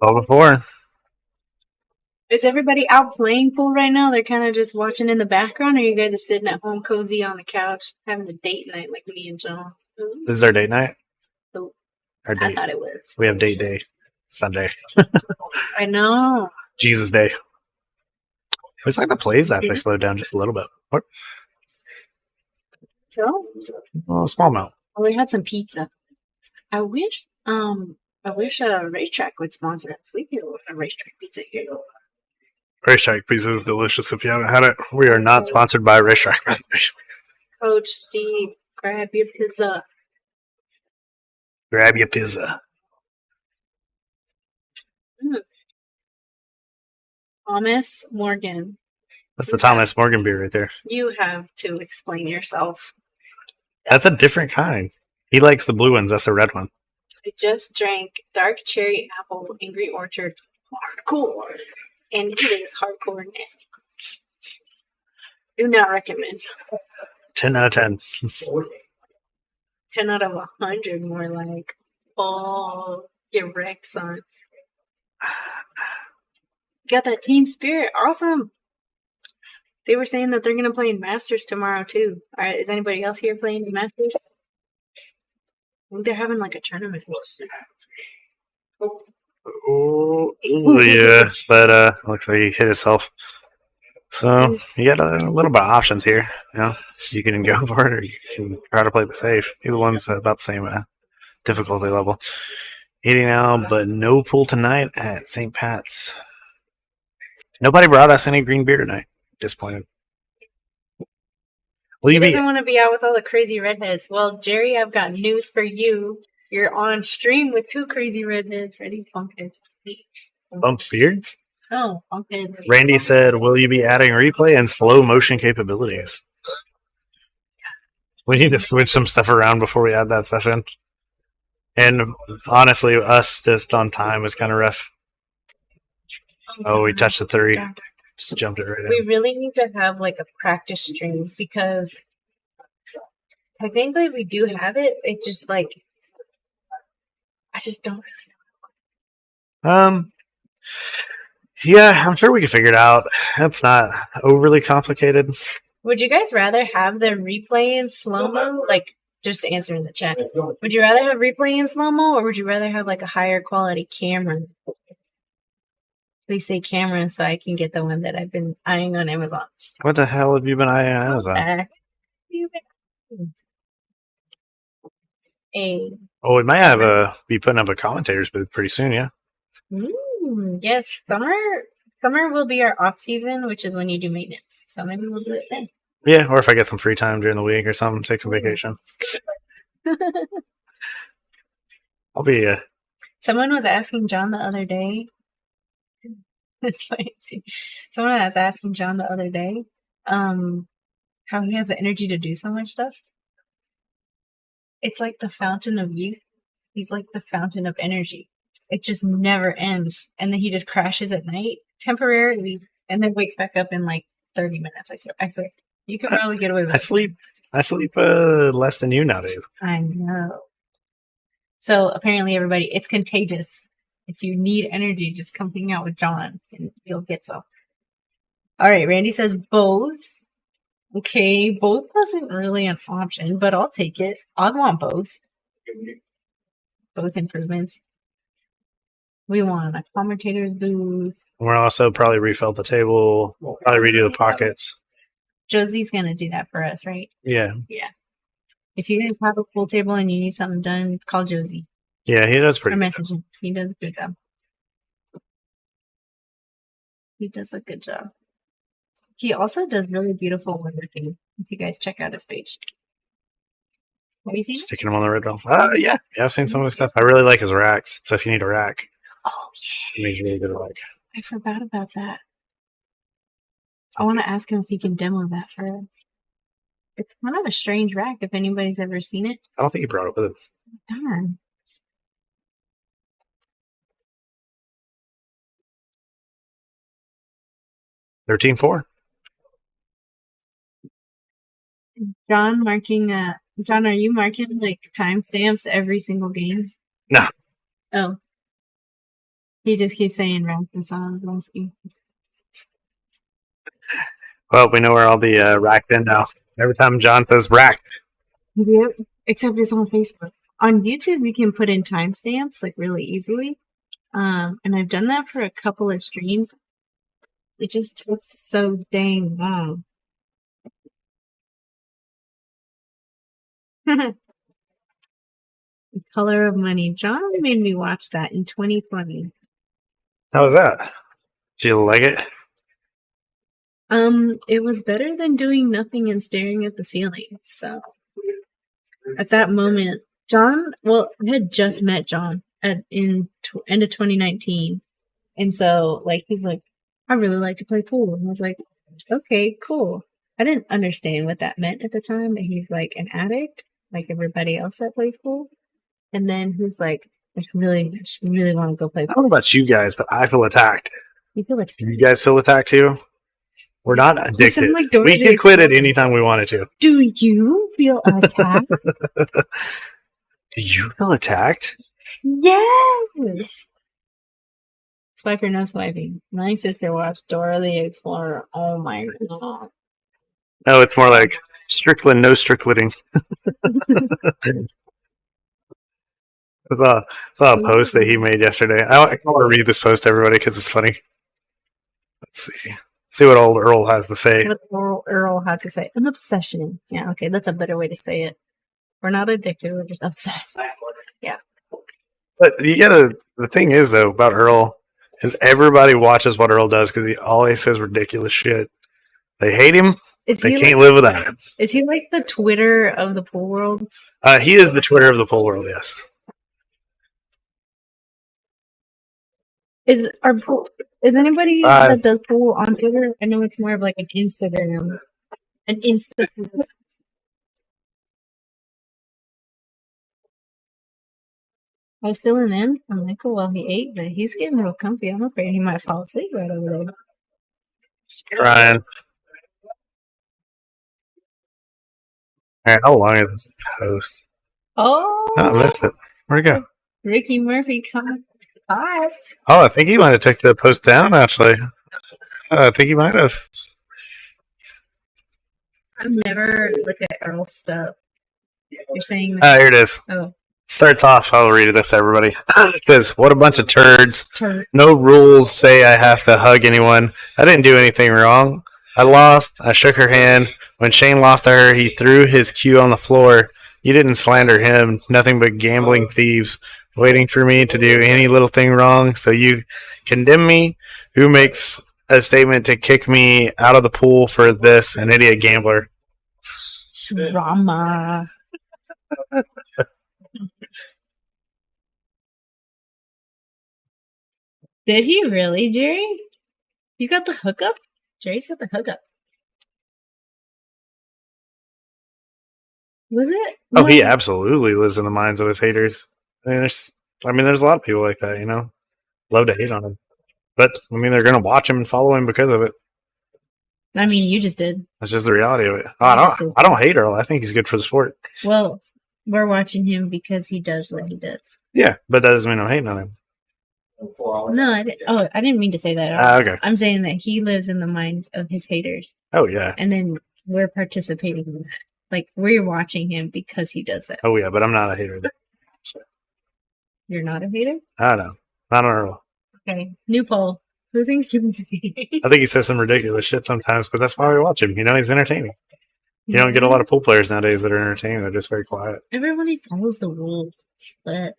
12-4. Is everybody out playing pool right now? They're kind of just watching in the background, or you guys are sitting at home cozy on the couch having a date night like me and John? This is our date night? Oh, Our date. I thought it was. We have date day Sunday. I know. Jesus Day. It's like the plays actually slowed down just a little bit. What? So? Oh, small amount. Oh, we had some pizza. I wish a racetrack would sponsor us. We could order a racetrack pizza here. Racetrack pizza is delicious if you haven't had it. We are not sponsored by Racetrack. Coach Steve, grab your pizza. Grab your pizza. Thomas Morgan. That's the Thomas Morgan beer right there. You have to explain yourself. That's a different kind. He likes the blue ones. That's a red one. I just drank dark cherry apple Angry Orchard hardcore, and it is hardcore nasty. Do not recommend. 10 out of 10. 10 out of 100, more like. Oh, get wrecked, son. Got that team spirit. Awesome. They were saying that they're going to play in Masters tomorrow, too. All right, is anybody else here playing in Masters? I think they're having like a tournament. Oh, yeah. But looks like he hit himself. So you got a little bit of options here. You can go for it or you can try to play the safe. Either one's about the same difficulty level. 80 now, but no pool tonight at St. Pat's. Nobody brought us any green beer tonight. Disappointed. He doesn't want to be out with all the crazy redheads. Well, Jerry, I've got news for you. You're on stream with 2 crazy redheads. Ready, bumpheads. Bump beards? Oh, bumpheads. Randy said, will you be adding replay and slow motion capabilities? We need to switch some stuff around before we add that stuff in. And honestly, us just on time is kind of rough. Oh, we touched the 3. Just jumped it right in. We really need to have like a practice stream because technically we do have it. It just like I just don't. Yeah, I'm sure we can figure it out. It's not overly complicated. Would you guys rather have the replay in slow-mo? Like, just answer in the chat. Would you rather have replay in slow-mo or would you rather have like a higher quality camera? Please say camera so I can get the one that I've been eyeing on Amazon. What the hell have you been eyeing on Amazon? Oh, we might have be putting up a commentator's booth pretty soon, yeah? Yes, summer will be our off season, which is when you do maintenance. So maybe we'll do it then. Yeah, or if I get some free time during the week or something, take some vacation. I'll be Someone was asking John the other day. That's funny. Someone was asking John the other day, how he has the energy to do so much stuff. It's like the fountain of youth. He's like the fountain of energy. It just never ends. And then he just crashes at night temporarily and then wakes back up in like 30 minutes. I swear. You could probably get away with it. I sleep less than you nowadays. I know. So apparently everybody, it's contagious. If you need energy, just come hang out with John and you'll get some. All right, Randy says both. Okay, both wasn't really an option, but I'll take it. I want both. Both improvements. We want a commentator's booth. We'll also probably refill the table. We'll probably redo the pockets. Josie's going to do that for us, right? Yeah. Yeah. If you guys have a pool table and you need something done, call Josie. Yeah, he does pretty or good. message him. He does a good job. He does a good job. He also does really beautiful woodworking. If you guys check out his page. Have you seen it? Sticking him on the red belt. Yeah, I've seen some of his stuff. I really like his racks. So if you need a rack, he makes really good rack. I forgot about that. I want to ask him if he can demo that for us. It's kind of a strange rack if anybody's ever seen it. I don't think he brought it with him. Darn. $13.4. John, are you marking like timestamps every single game? No. Oh. He just keeps saying rack. That's all I was asking. Well, we know where all the racked in now. Every time John says racked. Yep. Except it's on Facebook. On YouTube, you can put in timestamps like really easily. And I've done that for a couple of streams. It just took so dang long. The Color of Money. John made me watch that in 2020. How was that? Did you like it? It was better than doing nothing and staring at the ceiling. So at that moment, John, well, I had just met John end of 2019. And so like he's like, I really like to play pool. And I was like, okay, cool. I didn't understand what that meant at the time. And he's like an addict, like everybody else that plays pool. And then he's like, I just really want to go play pool. I don't know about you guys, but I feel attacked. You feel attacked? You guys feel attacked too? We're not addicted. Like we can quit it anytime we wanted to. Do you feel attacked? Do you feel attacked? Yes. Swipe or no swiping. My sister watched Dora the Explorer. Oh my god. No, it's more like Strickland, no Stricklanding. I saw a post that he made yesterday. I want to read this post to everybody because it's funny. Let's see. See what old Earl has to say. What Earl had to say. An obsession. Yeah, okay, that's a better way to say it. We're not addicted, we're just obsessed. Yeah. But the thing is, though, about Earl is everybody watches what Earl does because he always says ridiculous shit. They hate him. They can't live without him. Is he like the Twitter of the pool world? He is the Twitter of the pool world, yes. Is anybody that does pool on Twitter? I know it's more of like an Instagram. An Insta. I was filling in on Michael while he ate, but he's getting real comfy. I'm afraid he might fall asleep right over there. He's crying. All right, how long is this post? Oh, I missed it. Where'd it go? Ricky Murphy coming hot. Oh, I think he might have took the post down, actually. I think he might have. I've never looked at Earl's stuff. You're saying that? Here it is. Oh. Starts off, I'll read this to everybody. It says, what a bunch of turds. Turd. No rules say I have to hug anyone. I didn't do anything wrong. I lost. I shook her hand. When Shane lost to her, he threw his cue on the floor. You didn't slander him. Nothing but gambling thieves waiting for me to do any little thing wrong. So you condemn me? Who makes a statement to kick me out of the pool for this? An idiot gambler. Drama. Did he really, Jerry? You got the hookup? Jerry's got the hookup. Was it? Oh, he absolutely lives in the minds of his haters. There's a lot of people like that, you know. Love to hate on him. But, they're going to watch him and follow him because of it. I mean, you just did. That's just the reality of it. I don't hate Earl. I think he's good for the sport. Well, we're watching him because he does what he does. Yeah, but that doesn't mean I'm hating on him. No, I didn't mean to say that at all. Okay. I'm saying that he lives in the minds of his haters. Oh, yeah. And then we're participating in that. Like, we're watching him because he does that. Oh, yeah, but I'm not a hater. You're not a hater? I don't know. Not on Earl. Okay. New poll. Who thinks Jim's I think he says some ridiculous shit sometimes, but that's why we watch him. You know, he's entertaining. You don't get a lot of pool players nowadays that are entertaining. They're just very quiet. Everybody follows the rules, but...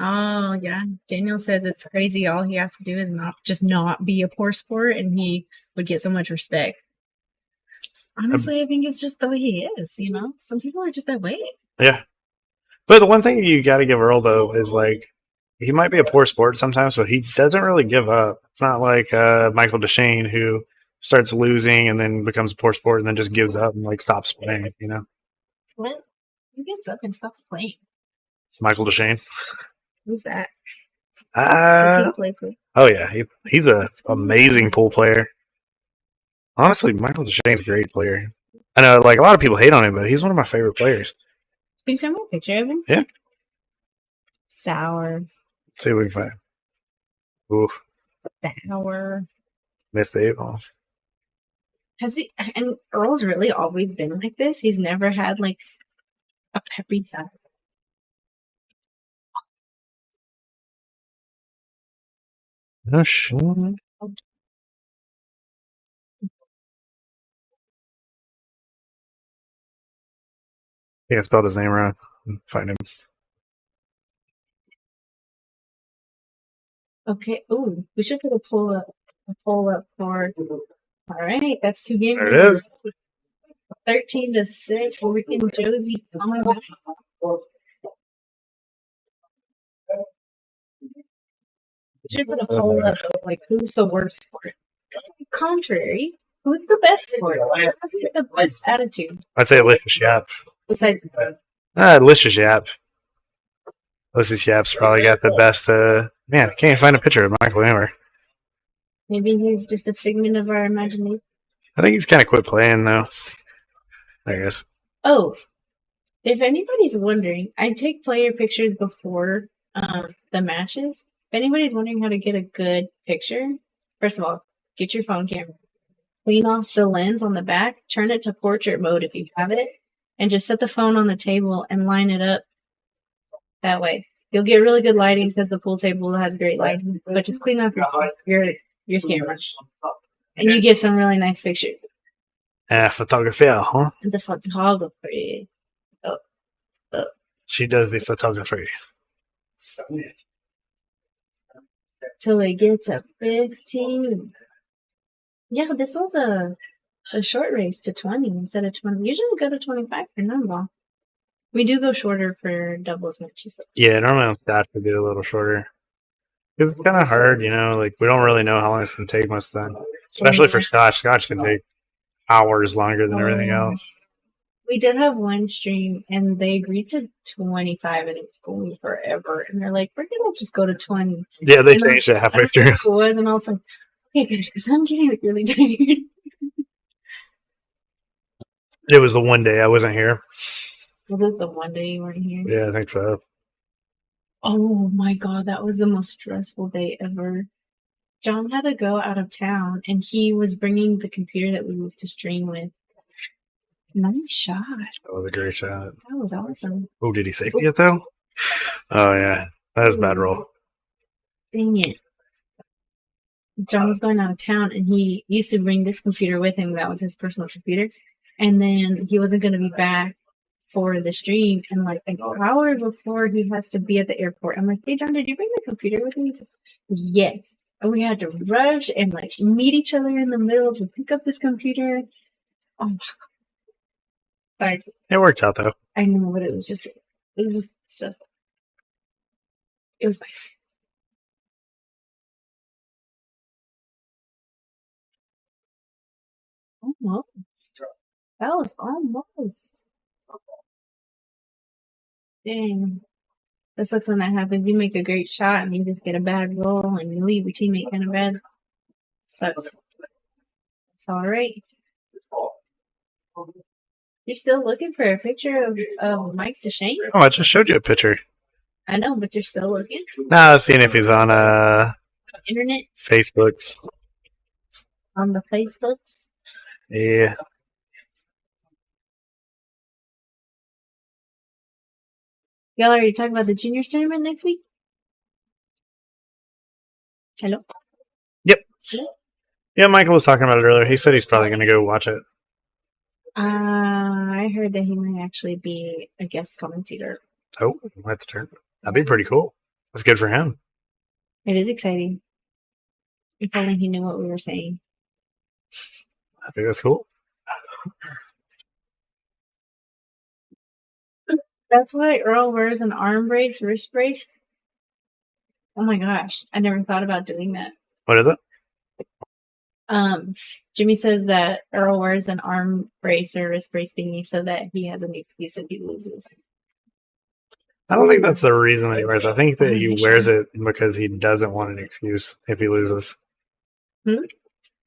Oh, yeah. Daniel says it's crazy. All he has to do is not be a poor sport, and he would get so much respect. Honestly, I think it's just the way he is, you know? Some people are just that way. Yeah. But the one thing you got to give Earl, though, is like, he might be a poor sport sometimes, but he doesn't really give up. It's not like Michael DeShane, who starts losing and then becomes a poor sport and then just gives up and like stops playing, you know? What? Who gives up and stops playing? Michael DeShane. Who's that? Does he play pool? Oh, yeah. He's an amazing pool player. Honestly, Michael DeShane's a great player. I know, like, a lot of people hate on him, but he's one of my favorite players. Can you send me a picture of him? Yeah. Sour. Let's see if we can find him. Oof. Sour. Missed the 8-ball. Has he? And Earl's really always been like this. He's never had like a peppy side. No shit. Yeah, I spelled his name wrong. Find him. Okay. Ooh, we should put a poll up for. All right, that's 2 games. There it is. 13-6. Rick and Josie coming back. We should put a poll up of like who's the worst sport. Contrary, who's the best sport? Who has the best attitude? I'd say Licious Yap. Besides, Licious Yap. Licious Yap's probably got the best. Man, I can't find a picture of Michael anywhere. maybe he's just a figment of our imagination. I think he's kind of quit playing, though. I guess. Oh, If anybody's wondering, I take player pictures before the matches. If anybody's wondering how to get a good picture, first of all, get your phone camera. Clean off the lens on the back, turn it to portrait mode if you have it, and just set the phone on the table and line it up that way. You'll get really good lighting because the pool table has great lighting, but just clean off your camera. And you get some really nice pictures. Photography, huh? The photography. She does the photography. Till it gets to 15. Yeah, this was a short race to 20 instead of 20. Usually we go to 25 for nine-ball. We do go shorter for doubles matches. Yeah, normally on Scotch we do a little shorter. Because it's kind of hard, you know, like we don't really know how long it's going to take most of the time. Especially for Scotch. Scotch can take hours longer than everything else. We did have one stream and they agreed to 25 and it was going forever. And they're like, we're going to just go to 20. Yeah, they changed it halfway through. It was, and I was like, okay, guys, because I'm getting really tired. It was the one day I wasn't here. Was it the one day you weren't here? Yeah, I think so. Oh my god, that was the most stressful day ever. John had to go out of town, and he was bringing the computer that we used to stream with. Nice shot. That was a great shot. That was awesome. Oh, did he safety it though? Oh yeah, that was a bad roll. Dang it. John was going out of town, and he used to bring this computer with him. That was his personal computer. And then he wasn't going to be back for the stream. And like an hour before he has to be at the airport, I'm like, hey, John, did you bring the computer with you? He said, yes. And we had to rush and like meet each other in the middle to pick up this computer. Oh my god. Guys, It worked out though. I know, but it was just stressful. It was fine. Almost. That was almost. Dang. That sucks when that happens. You make a great shot and you just get a bad roll and you leave your teammate kind of bad. Sucks. It's alright. You're still looking for a picture of Mike Deshane? Oh, I just showed you a picture. I know, but you're still looking? No, I was seeing if he's on Internet? Facebooks. On the Facebooks? Yeah. Y'all already talking about the juniors tournament next week? Hello? Yep. Yeah, Michael was talking about it earlier. He said he's probably going to go watch it. I heard that he might actually be a guest commentator. Oh, that's turn. That'd be pretty cool. That's good for him. It is exciting. If only he knew what we were saying. I think that's cool. That's why Earl wears an arm brace, wrist brace. Oh my gosh, I never thought about doing that. What is it? Jimmy says that Earl wears an arm brace or wrist brace thingy so that he has an excuse if he loses. I don't think that's the reason that he wears it. I think that he wears it because he doesn't want an excuse if he loses.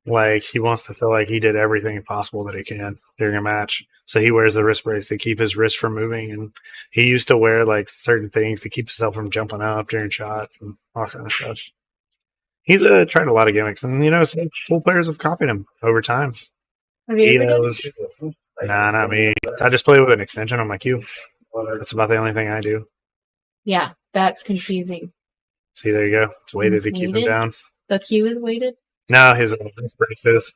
Like, he wants to feel like he did everything possible that he can during a match. So he wears the wrist brace to keep his wrist from moving. And he used to wear, like, certain things to keep himself from jumping up during shots and all kind of stuff. He's tried a lot of gimmicks. And, you know, some pool players have copied him over time. Have you ever done it? Nah, not me. I just play with an extension on my cue. That's about the only thing I do. Yeah, that's confusing. See, there you go. It's weighted to keep him down. The cue is weighted? No, his wrist brace is.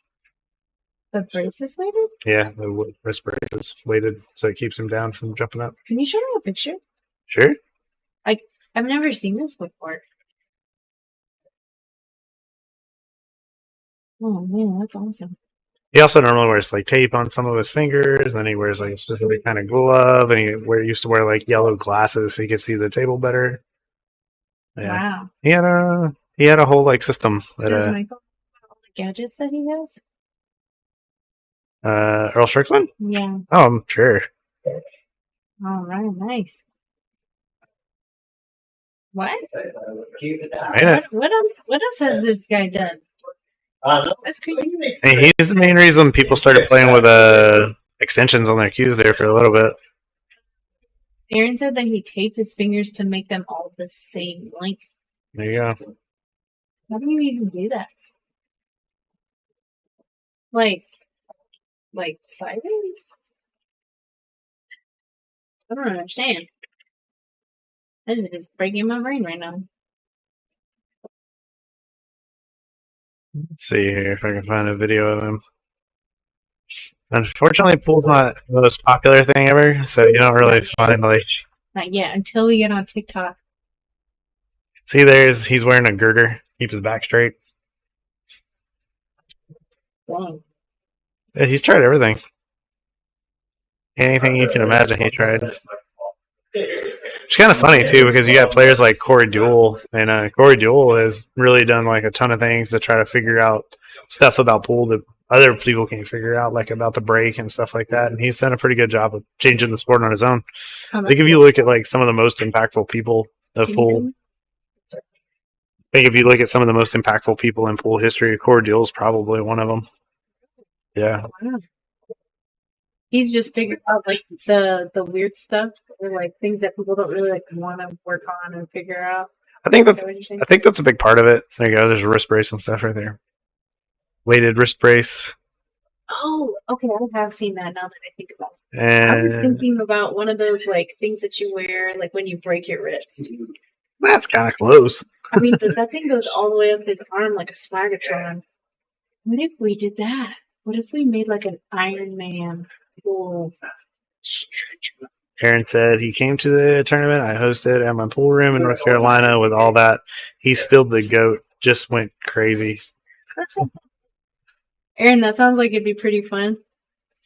The brace is weighted? Yeah, the wrist brace is weighted, so it keeps him down from jumping up. Can you show me a picture? Sure. I've never seen this before. Oh man, that's awesome. He also normally wears like tape on some of his fingers, and then he wears like a specific kind of glove, and he used to wear like yellow glasses so he could see the table better. Yeah. Wow. He had a whole like system that Does Michael have all the gadgets that he has? Earl Strickland? Yeah. Oh, I'm sure. All right, nice. What? What else has this guy done? That's crazy. And he's the main reason people started playing with extensions on their cues there for a little bit. Aaron said that he taped his fingers to make them all the same length. There you go. How do you even do that? Like sideways? I don't understand. This is just breaking my brain right now. Let's see here if I can find a video of him. Unfortunately, pool's not the most popular thing ever, so you don't really find like. Not yet, until we get on TikTok. See, he's wearing a girder, keep his back straight. Dang. Yeah, he's tried everything. Anything you can imagine, he tried. It's kind of funny too because you got players like Corey Deuel, and Corey Deuel has really done like a ton of things to try to figure out stuff about pool that other people can't figure out, like about the break and stuff like that. And he's done a pretty good job of changing the sport on his own. I think if you look at like some of the most impactful people of pool, I think if you look at some of the most impactful people in pool history, Corey Deuel is probably one of them. Yeah. Wow. He's just figured out like the weird stuff, or like things that people don't really like want to work on and figure out. I think that's a big part of it. There you go. There's a wrist brace and stuff right there. Weighted wrist brace. Oh, okay. I have seen that now that I think about it. And I was thinking about one of those like things that you wear like when you break your wrist. that's kind of close. I mean, that thing goes all the way up his arm like a swagatron. What if we did that? What if we made like an Iron Man? Cool. Aaron said he came to the tournament I hosted at my pool room in North Carolina with all that. He's still the GOAT. Just went crazy. Aaron, that sounds like it'd be pretty fun.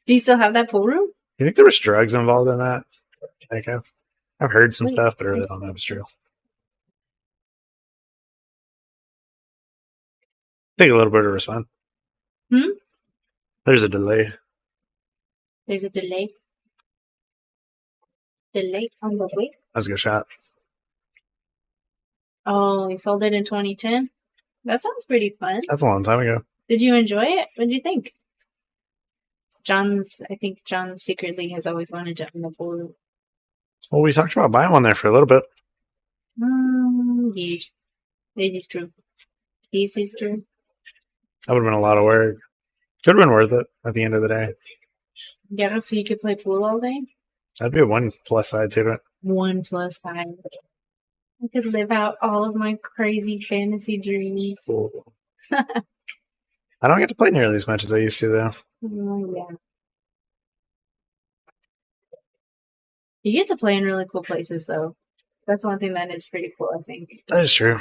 Do you still have that pool room? You think there was drugs involved in that? Like I've heard some stuff, but I really don't know if it's true. Take a little bit to respond. There's a delay. There's a delay. Delay on the way. That's a good shot. Oh, you sold it in 2010? That sounds pretty fun. That's a long time ago. Did you enjoy it? What did you think? I think John secretly has always wanted to own the pool room. Well, we talked about buying one there for a little bit. Yeah. This is true. This is true. That would have been a lot of work. Could have been worth it at the end of the day. Yeah, so you could play pool all day? That'd be one plus side to it. One plus side. I could live out all of my crazy fantasy dreams. Cool. I don't get to play nearly as much as I used to, though. Oh, yeah. You get to play in really cool places, though. That's one thing that is pretty cool, I think. That is true.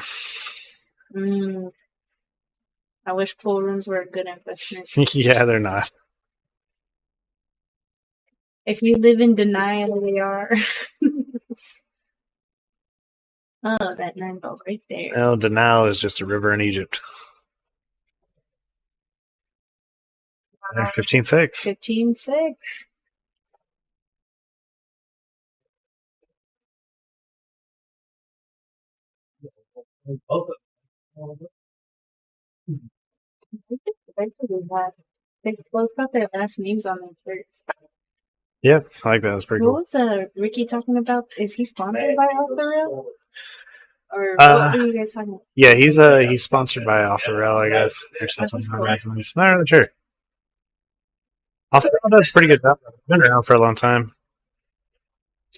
I wish pool rooms were a good investment. Yeah, they're not. If you live in denial, they are. Oh, that 9 ball's right there. No, Denial is just a river in Egypt. 15-6. 15-6. They both got their last names on their shirts. Yep, I like that. That's pretty What cool. was Ricky talking about? Is he sponsored by Off the Rail? Or what are you guys talking about? Yeah, he's sponsored by Off the Rail, I guess, or something. Cool. I'm not really sure. Off the Rail does a pretty good job. They've been around for a long time.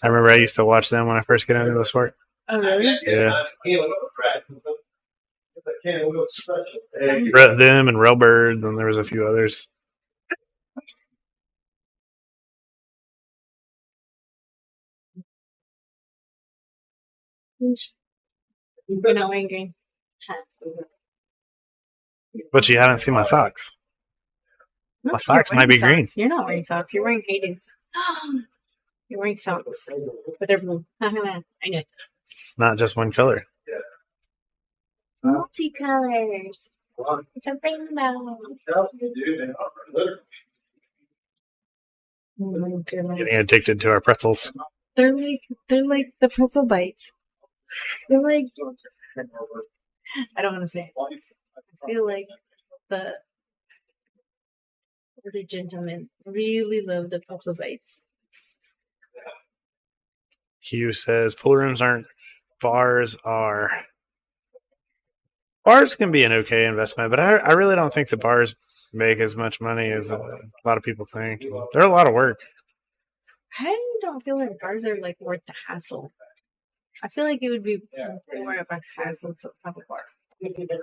I remember I used to watch them when I first got into the sport. Oh, really? Yeah. Them and Railbird, and there was a few others. You've been out wearing But you haven't seen my socks. My socks might be green. You're not wearing socks. You're wearing Hayden's. You're wearing socks. But they're blue. I know. It's not just one color. Multicolors. It's a rainbow. Oh my goodness. Getting addicted to our pretzels. They're like the pretzel bites. They're like, I don't want to say it. I feel like the gentlemen really love the pretzel bites. Q says pool rooms aren't, bars are. Bars can be an okay investment, but I really don't think the bars make as much money as a lot of people think. They're a lot of work. I don't feel like bars are like worth the hassle. I feel like it would be more of a hassle to have a bar.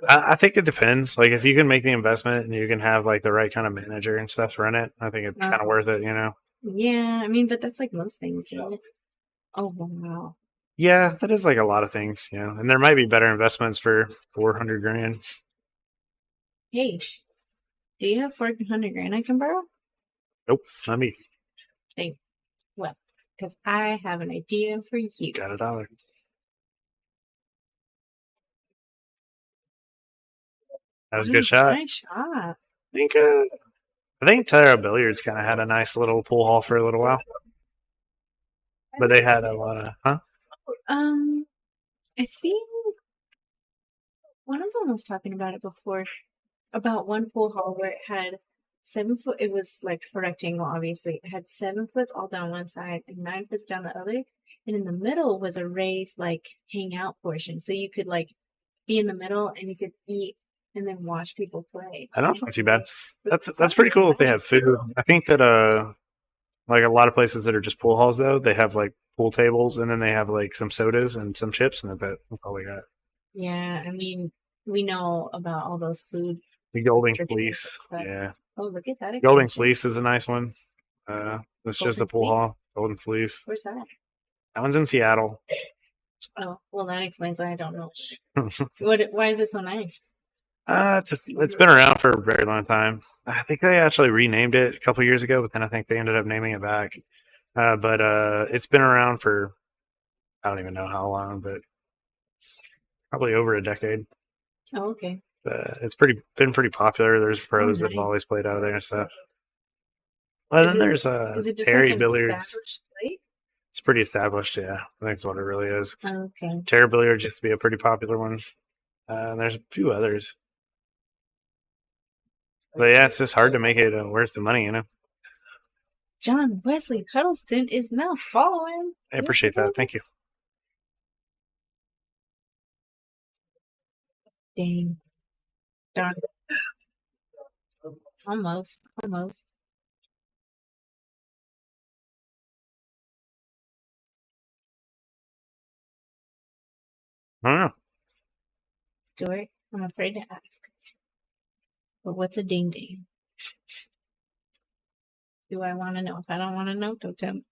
I think it depends. Like if you can make the investment and you can have like the right kind of manager and stuff run it, I think it's kind of worth it, you know? Yeah, I mean, but that's like most things, isn't it? Oh, wow. Yeah, that is like a lot of things, you know. And there might be better investments for 400 grand. Hey, do you have 400 grand I can borrow? Nope, not me. Well, because I have an idea for you. Got $1. That was a good shot. Nice shot. I think Teixeira Billiards kind of had a nice little pool hall for a little while, but they had a lot of I think one of them was talking about it before, about one pool hall where it had 7 foot. It was like a rectangle, obviously. It had 7 foot all down one side and 9 foot down the other, and in the middle was a raised like hangout portion, so you could like be in the middle and you could eat and then watch people play. I know it's not too bad. That's pretty cool if they have food. I think that like a lot of places that are just pool halls though, they have like pool tables and then they have like some sodas and some chips and that's all we got. Yeah, I mean, we know about all those food. The Golden traditions Fleece. and stuff. Yeah. Oh, look at that. Golden extension. Fleece is a nice one. It's just a Golden pool Fleece? hall. Golden Fleece. Where's that? That one's in Seattle. Oh, well, that explains why I don't know. Why is it so nice? It's been around for a very long time. I think they actually renamed it a couple years ago, but then I think they ended up naming it back. But it's been around for I don't even know how long, but probably over a decade. Oh, okay. It's been pretty popular. There's pros that have nice. always played out of there and stuff. Well, then there's Is it just Terry like an Billiards. established place? It's pretty established, yeah. I think that's what it really is. Okay. Terry Billiards used to be a pretty popular one. There's a few others. But yeah, it's just hard to make it worth the money, you know? John Wesley Huddleston is now following. I appreciate that. Thank you. Dang. Darn. Almost. I don't know. Stuart, I'm afraid to ask. But what's a ding ding? Do I want to know? If I don't want to know, don't tell me.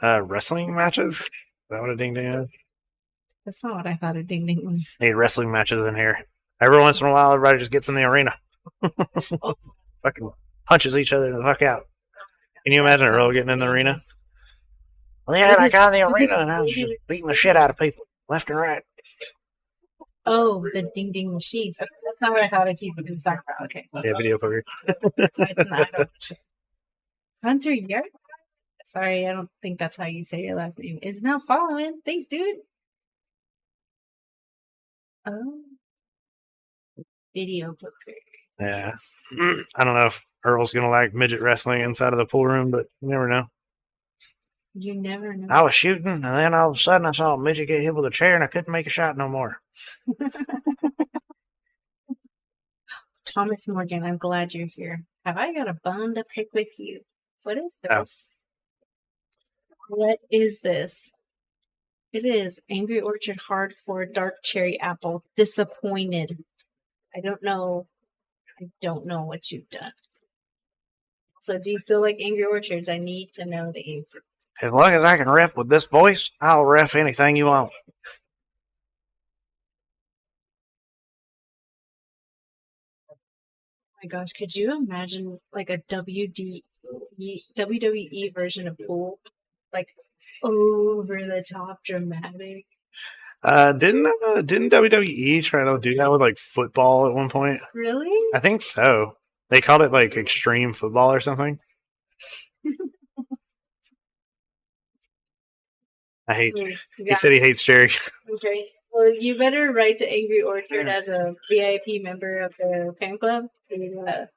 Wrestling matches? Is that what a ding ding is? That's not what I thought a ding ding was. Need wrestling matches in here. Every once in a while, everybody just gets in the arena. Fucking punches each other the fuck out. Can you imagine Earl getting in the arena? Well, yeah, I got in the arena and I was just beating the shit out of people, left and right. Oh, the ding ding machines. Okay, that's not what I thought he was talking about. Okay. Yeah, video poker. It's not. Hunter Yard? Sorry, I don't think that's how you say your last name. Is now following. Thanks, dude. Oh. Video poker. Yeah. I don't know if Earl's going to like midget wrestling inside of the pool room, but you never know. You never know. I was shooting, and then all of a sudden I saw a midget get hit with a chair, and I couldn't make a shot no more. Thomas Morgan, I'm glad you're here. Have I got a bone to pick with you? What is this? What is this? It is Angry Orchard Hardcore Dark Cherry Apple. Disappointed. I don't know what you've done. So do you still like Angry Orchards? I need to know the answer. As long as I can ref with this voice, I'll ref anything you want. Oh my gosh, could you imagine like a WWE version of pool? Like over the top dramatic. Didn't WWE try to do that with like football at one point? Really? I think so. They called it like extreme football or something. He said he hates Jerry. Okay. Well, you better write to Angry Orchard as a VIP member of the fan club to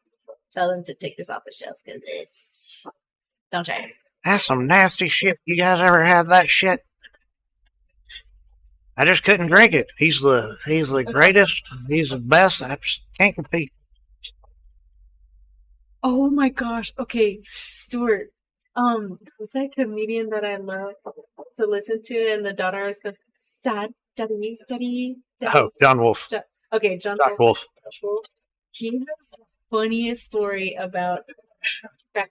tell them to take this off the shelves because this. Don't try it. That's some nasty shit. You guys ever had that shit? I just couldn't drink it. He's the greatest. He's the best. I just can't compete. Oh my gosh. Okay, Stuart. Who's that comedian that I love to listen to? And the daughter always goes, "Dad, daddy, daddy, daddy." Oh, John Wolfe. Okay, John Josh Wolfe. He has the funniest story about back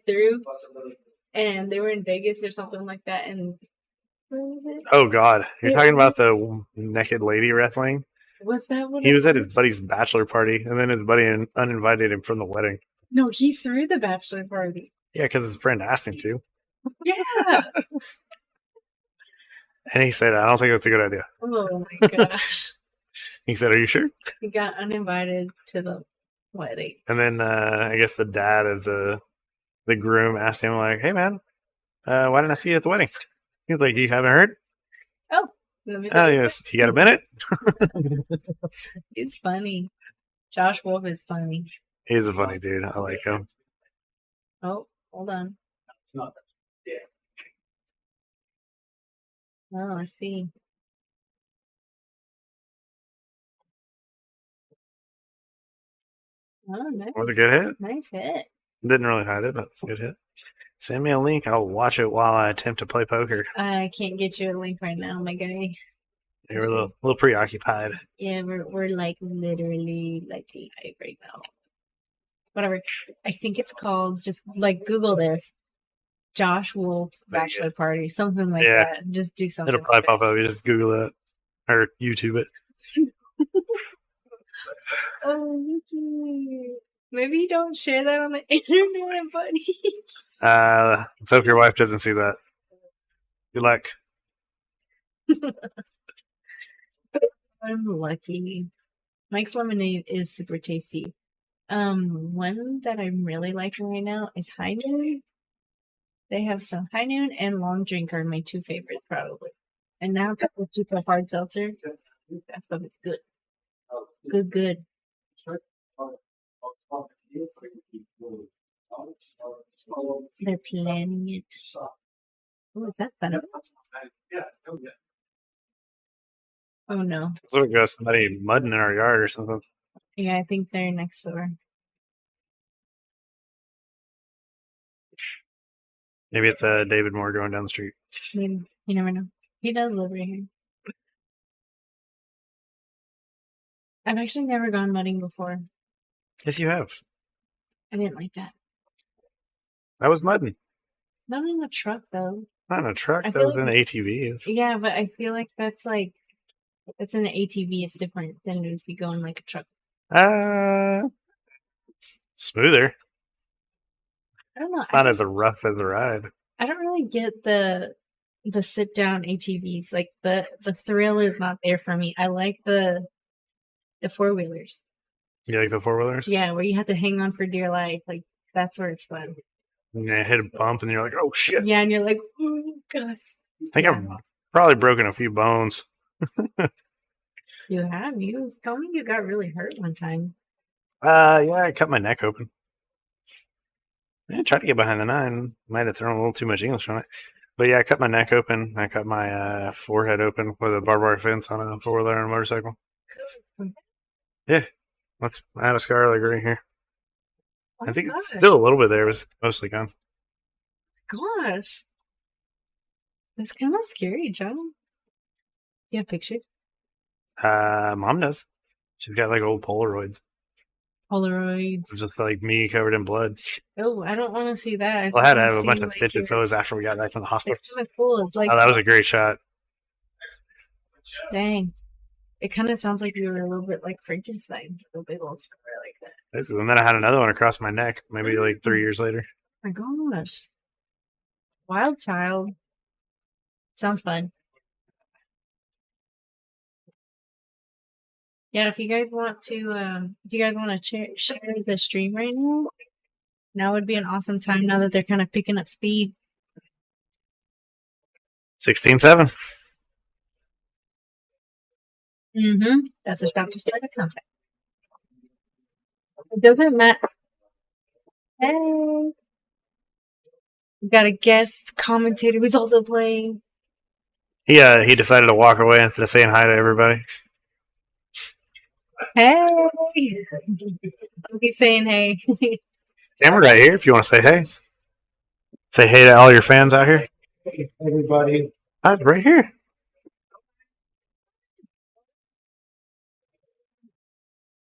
through, and they were in Vegas or something like that. And where was it? Oh God, you're talking about the naked lady wrestling? Was that what He it was at his buddy's bachelor party, and then his buddy uninvited him from the wedding. No, he threw the bachelor party. Yeah, because his friend asked him to, Yeah. and he said, "I don't think that's a good idea." Oh my gosh. He said, "Are you sure?" He got uninvited to the wedding. And then I guess the dad of the groom asked him, like, "Hey man, why didn't I see you at the wedding?" He was like, "You haven't heard?" Oh, Oh yes, you got a minute? He's funny. Josh Wolfe is funny. He's a funny dude. I like him. Oh, hold on. Oh, let's see. Oh, nice. Was it a good hit? Nice hit. Didn't really hide it, but good hit. Send me a link. I'll watch it while I attempt to play poker. I can't get you a link right now, my guy. You're a little preoccupied. Yeah, we're like literally like live right now. Whatever. I think it's called, just like Google this. Josh Wolfe bachelor party, something like that. Just do something. It'll probably pop up. You just Google it or YouTube it. Oh, Mickey. Maybe don't share that on the internet, buddy. Let's hope your wife doesn't see that. Good luck. I'm lucky. Mike's lemonade is super tasty. One that I'm really liking right now is High Noon. They have some High Noon and Long Drink are my two favorites probably. And now I've got hard seltzer. That stuff is good. Good. They're planning it. Oh, is that fun? Oh no. So we got somebody mudding in our yard or something. Yeah, I think they're next door. Maybe it's David Moore going down the street. Maybe. You never know. He does live right here. I've actually never gone mudding before. Yes, you have. I didn't like that. That was mudding. Not in a truck though. Not in a truck. I That feel was in like- the ATV. Yeah, but I feel like that's like, it's in an ATV. It's different than if you go in like a truck. It's smoother. I don't know. It's not as rough as a ride. I don't really get the sit down ATVs. Like the thrill is not there for me. I like the 4-wheelers. You like the 4-wheelers? Yeah, where you have to hang on for dear life. Like that's where it's fun. And you hit a bump and you're like, oh shit. Yeah, and you're like, oh god. I think I've probably broken a few bones. You have? You told me you got really hurt one time. Yeah, I cut my neck open. I tried to get behind the 9. Might have thrown a little too much English on it. But yeah, I cut my neck open. I cut my forehead open with a barbed wire fence on a 4-wheeler and a motorcycle. Yeah. I had a scar like right here. I think it's still a little bit there. It was mostly gone. Gosh. That's kind of scary, John. You have pictures? Mom does. She's got like old Polaroids. Polaroids. It's just like me covered in blood. Oh, I don't want to see that. Well, I had to wanna have a see, bunch of like, stitches, so it was after we got back from the hospital. It's kind of cool. It's like, Oh, that was a great shot. dang. It kind of sounds like you were a little bit like Frankenstein. A big old scar like that. And then I had another one across my neck, maybe like 3 years later. Oh my gosh. Wild child. Sounds fun. Yeah, if you guys want to share the stream right now would be an awesome time now that they're kind of picking up speed. 16-7. That's about to start a comeback. It doesn't matter. Hey. We got a guest commentator who's also playing. He decided to walk away instead of saying hi to everybody. Hey! He's saying hey. Camera right here if you want to say hey. Say hey to all your fans out here. Hey, everybody. Right here.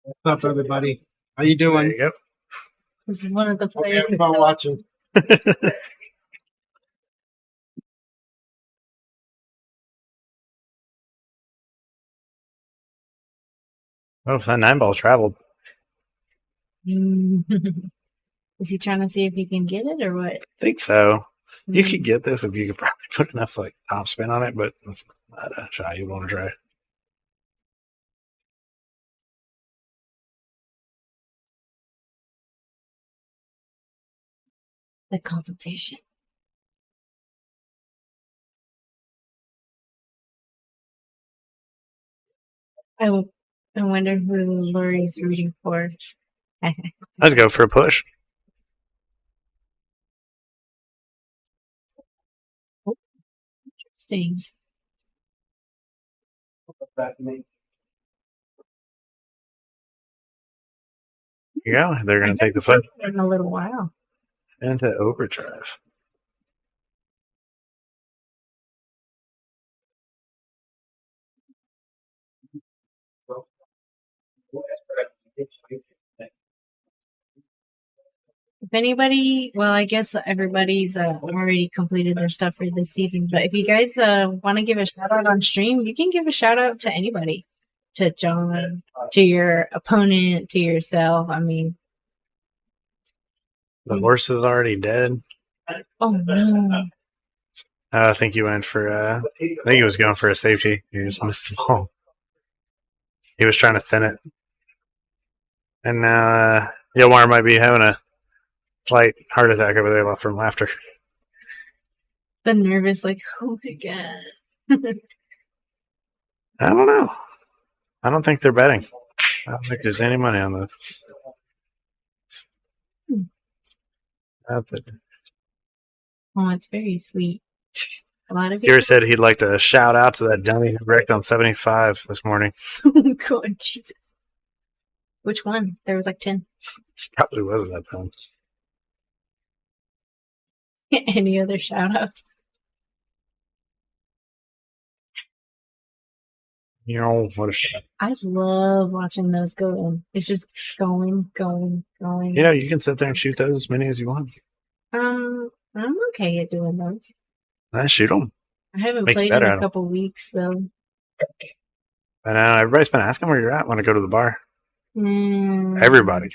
What's up, everybody? How you There doing? you go. This is one of the Hope you players. having fun watching. Oh, that 9-ball traveled. Is he trying to see if he can get it or what? I think so. You Mm. could get this if you could probably put enough like top spin on it, but that's not a shot you want to try. The consultation. I wonder who Lori's rooting for. I'd go for a push. Interesting. Yeah, they're going to take the push In a little while. into overdrive. If anybody, well, I guess everybody's already completed their stuff for this season. But if you guys want to give a shout out on stream, you can give a shout out to anybody, to John, to your opponent, to yourself. I mean, The horse is already dead. oh no, I think he went for. I think he was going for a safety. He just missed the ball. He was trying to thin it, and now Yomar might be having a slight heart attack over there from laughter. the nervous, like, oh my god. I don't know. I don't think they're betting. I don't think there's any money on this. Oh, it's very sweet. A lot of Sierra said he'd like to shout out to that dummy who wrecked on 75 this morning. Oh god, Jesus. Which one? There was like 10. Probably wasn't that dumb. Any other shout outs? You know, what a shot. I love watching those go in. It's just going. You know, you can sit there and shoot those as many as you want. I'm okay at doing those. Shoot them. I haven't Makes played better in at a 'em. couple weeks though. I know everybody's been asking where you're at when I go to the bar. Mm, Everybody.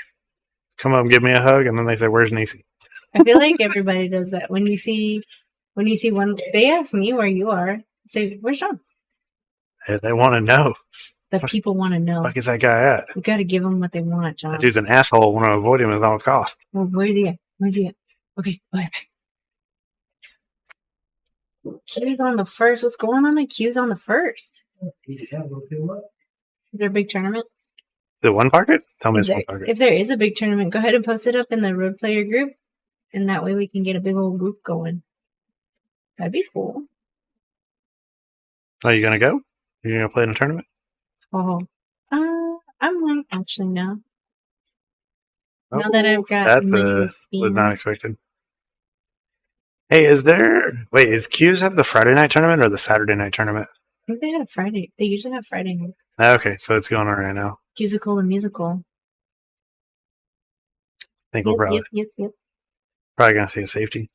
Come up and give me a hug, and then they say, "Where's Nisi?" I feel like everybody does that. When you see one, they ask me where you are. I say, where's John? They want to know. The people want to know. Fuck is that guy at? We got to give them what they want, John. That dude's an asshole. Want to avoid him at all costs. Well, where's he at? Where's he at? Okay, bye. Q's on the first. What's going on at Q's on the first? Is there a big tournament? Is it one pocket? Tell me it's one pocket. If there is a big tournament, go ahead and post it up in the road player group, and that way we can get a big old group going. That'd be cool. Are you gonna go? You gonna play in a tournament? Oh, I'm not actually now. Oh, Now that I've got that money to was spend. not expected. Hey, is Q's have the Friday night tournament or the Saturday night tournament? I think they had a Friday. They usually have Friday night. Okay, so it's going on right now. Musical and musical. I think we're Yep. probably gonna see a safety.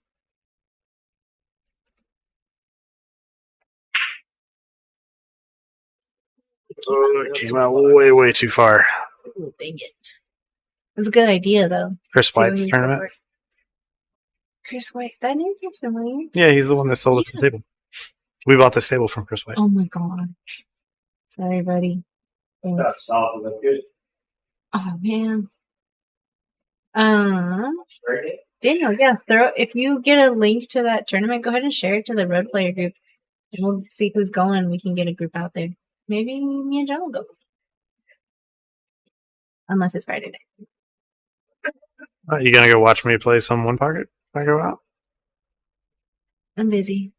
Oh, it came out way too far. Ooh, dang it. It was a good idea, though. Chris See what White's he's tournament. over. Chris White. That name sounds familiar. Yeah, he's the one that sold us the table. We bought this table from Chris White. Oh my god. Sorry, buddy. Thanks. Oh man. Daniel, yeah, if you get a link to that tournament, go ahead and share it to the road player group. And we'll see who's going. We can get a group out there. Maybe me and John will go. Unless it's Friday night. You gonna go watch me play some one pocket if I go out? I'm busy.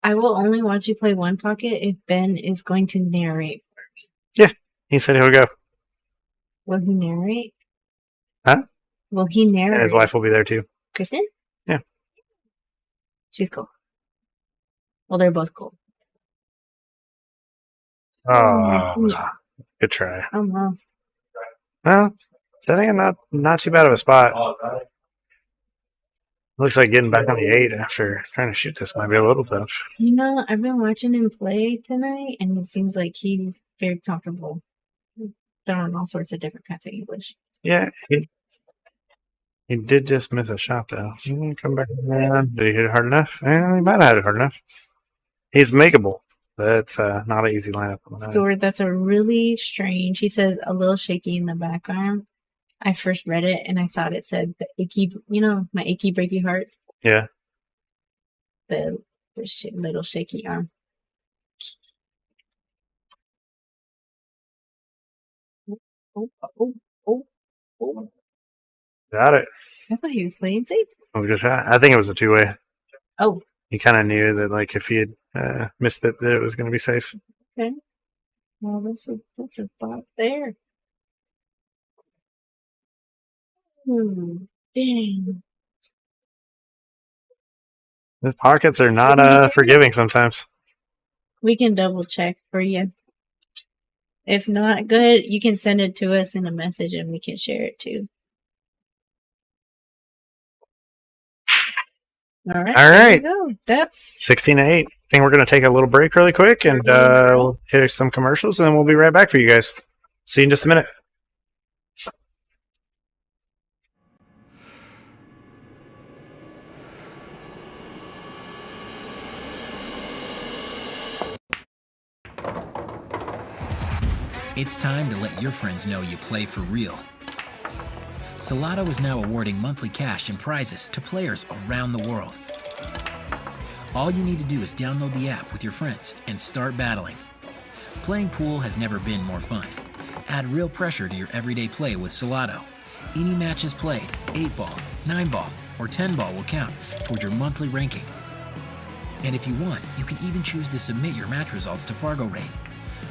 I will only watch you play one pocket if Ben is going to narrate. He said he'll go. Will he narrate? Huh? Will he narrate? And his wife will be there too. Kristen? Yeah. She's cool. Well, they're both cool. Oh, good try. Almost. Well, setting not too bad of a spot. Looks like getting back on the 8 after trying to shoot this might be a little tough. You know, I've been watching him play tonight, and it seems like he's very comfortable throwing all sorts of different kinds of English. Yeah, he did just miss a shot though. Come back around. Did he hit it hard enough? He might have had it hard enough. He's makeable, but it's not an easy lineup. Stuart, that's a really strange. He says a little shaky in the back arm. I first read it and I thought it said the achy, my achy breaky heart. Yeah. The little shaky arm. Oh. Got it. I thought he was playing safe. Oh, good shot. I think it was a 2-way. Oh. He kind of knew that, like, if he had missed it, that it was going to be safe. Okay. Well, that's a thought there. Dang. His pockets are not forgiving sometimes. We can double check for you. If not good, you can send it to us in a message and we can share it too. All right. There you go. That's 16-8. I think we're going to take a little break really quick and we'll hit some commercials and then we'll be right back for you guys. See you in just a minute. It's time to let your friends know you play for real. Salado is now awarding monthly cash and prizes to players around the world. All you need to do is download the app with your friends and start battling. Playing pool has never been more fun. Add real pressure to your everyday play with Salado. Any matches played, 8-ball, 9-ball, or 10-ball will count toward your monthly ranking. And if you want, you can even choose to submit your match results to Fargo Rate.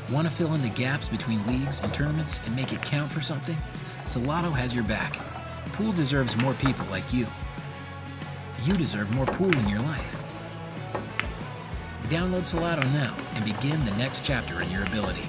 Want to fill in the gaps between leagues and tournaments and make it count for something? Salado has your back. Pool deserves more people like you. You deserve more pool in your life. Download Salado now and begin the next chapter in your ability.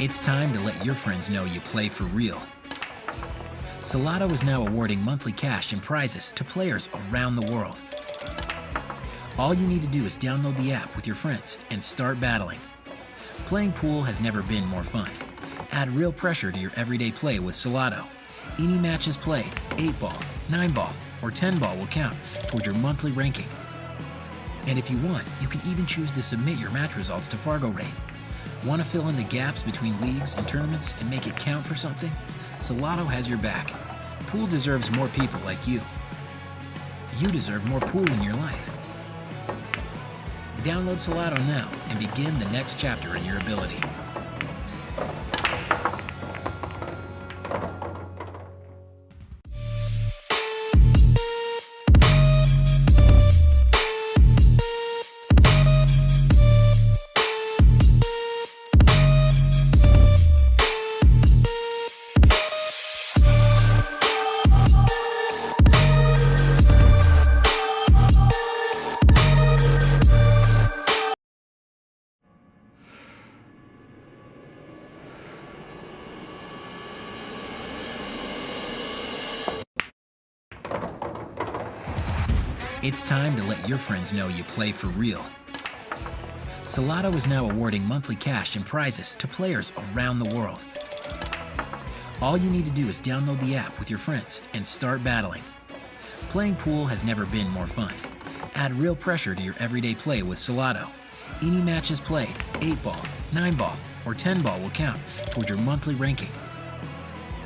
It's time to let your friends know you play for real. Salado is now awarding monthly cash and prizes to players around the world. All you need to do is download the app with your friends and start battling. Playing pool has never been more fun. Add real pressure to your everyday play with Salado. Any matches played, 8-ball, 9-ball, or 10-ball will count toward your monthly ranking. And if you want, you can even choose to submit your match results to Fargo Rate. Want to fill in the gaps between leagues and tournaments and make it count for something? Salado has your back. Pool deserves more people like you. You deserve more pool in your life. Download Salado now and begin the next chapter in your ability. It's time to let your friends know you play for real. Salado is now awarding monthly cash and prizes to players around the world. All you need to do is download the app with your friends and start battling. Playing pool has never been more fun. Add real pressure to your everyday play with Salado. Any matches played, 8-ball, 9-ball, or 10-ball will count toward your monthly ranking.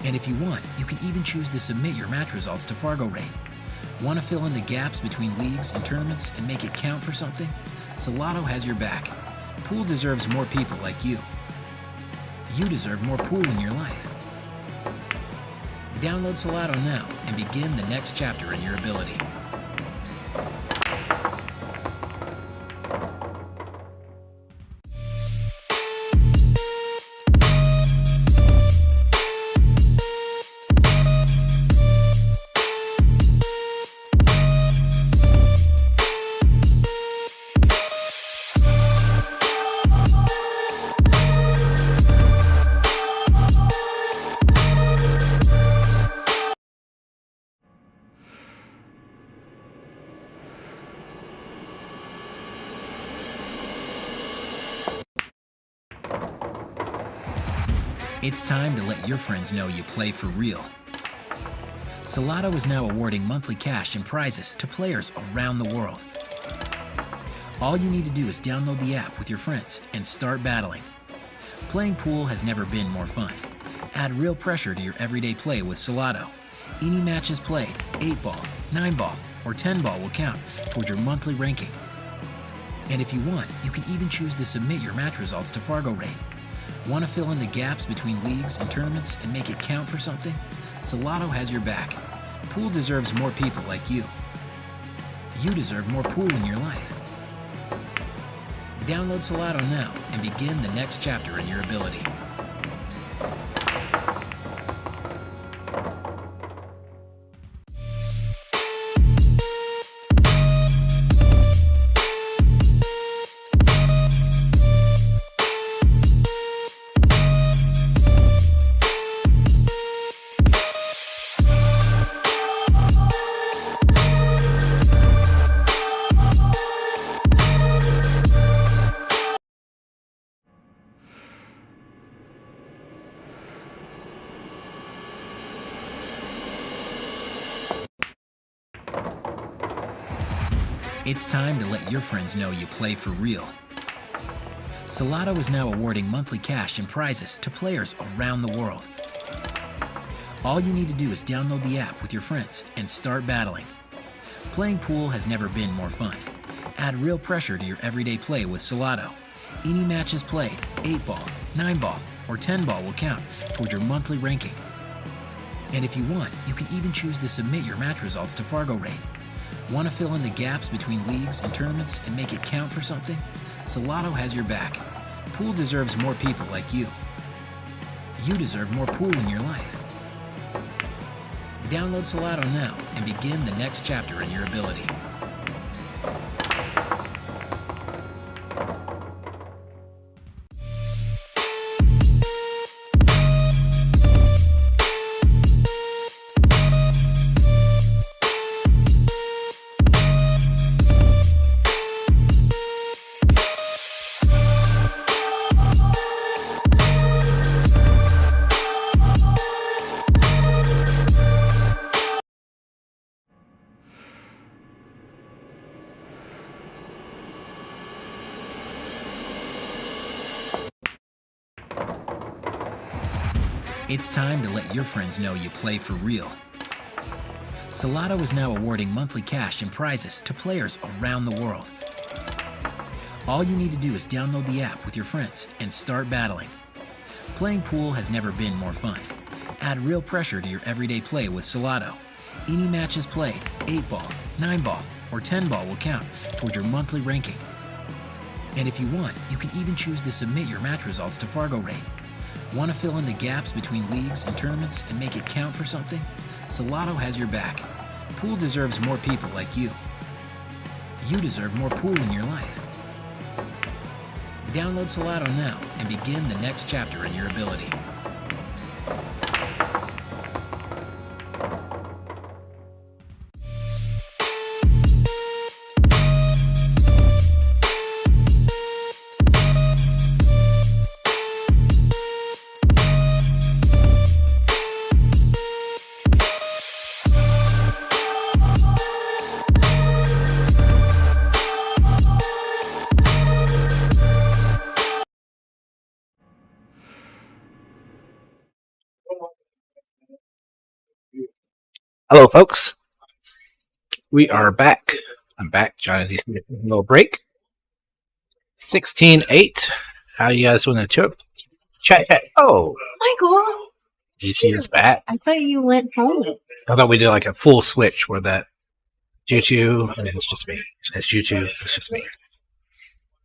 And if you want, you can even choose to submit your match results to Fargo Rate. Want to fill in the gaps between leagues and tournaments and make it count for something? Salado has your back. Pool deserves more people like you. You deserve more pool in your life. Download Salado now and begin the next chapter in your ability. It's time to let your friends know you play for real. Salado is now awarding monthly cash and prizes to players around the world. All you need to do is download the app with your friends and start battling. Playing pool has never been more fun. Add real pressure to your everyday play with Salado. Any matches played, 8-ball, 9-ball, or 10-ball will count toward your monthly ranking. And if you want, you can even choose to submit your match results to Fargo Rate. Want to fill in the gaps between leagues and tournaments and make it count for something? Salado has your back. Pool deserves more people like you. You deserve more pool in your life. Download Salado now and begin the next chapter in your ability. It's time to let your friends know you play for real. Salado is now awarding monthly cash and prizes to players around the world. All you need to do is download the app with your friends and start battling. Playing pool has never been more fun. Add real pressure to your everyday play with Salado. Any matches played, 8-ball, 9-ball, or 10-ball will count toward your monthly ranking. And if you want, you can even choose to submit your match results to Fargo Rate. Want to fill in the gaps between leagues and tournaments and make it count for something? Salado has your back. Pool deserves more people like you. You deserve more pool in your life. Download Salado now and begin the next chapter in your ability. It's time to let your friends know you play for real. Salado is now awarding monthly cash and prizes to players around the world. All you need to do is download the app with your friends and start battling. Playing pool has never been more fun. Add real pressure to your everyday play with Salado. Any matches played, 8-ball, 9-ball, or 10-ball will count toward your monthly ranking. And if you want, you can even choose to submit your match results to Fargo Rate. Want to fill in the gaps between leagues and tournaments and make it count for something? Salado has your back. Pool deserves more people like you. You deserve more pool in your life. Download Salado now and begin the next chapter in your ability. Hello, folks. We are back. I'm back. Johnny D. Smith. A little break. 16-8. How you guys doing the trip? Chat. Oh, Michael, DC is back. I thought you went home. I thought we did like a full switch where that Choo-choo, and it's just me. It's Choo-choo, it's just me.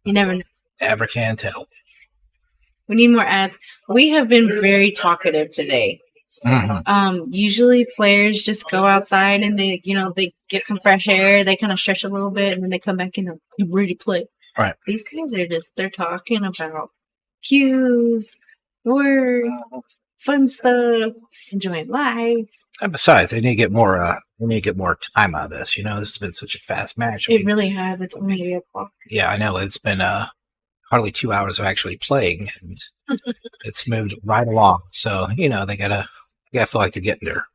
You never know. Never can tell. We need more ads. We have been very talkative today. Usually players just go outside and they get some fresh air. They kind of stretch a little bit and then they come back and they're ready to play. Right. These guys are they're talking about cues, work, fun stuff, enjoying life. And besides, they need to get more. They need to get more time out of this. This has been such a fast match. It really has. It's only 8 o'clock. Yeah, I know. It's been hardly 2 hours of actually playing, and it's moved right along. So they gotta feel like they're getting their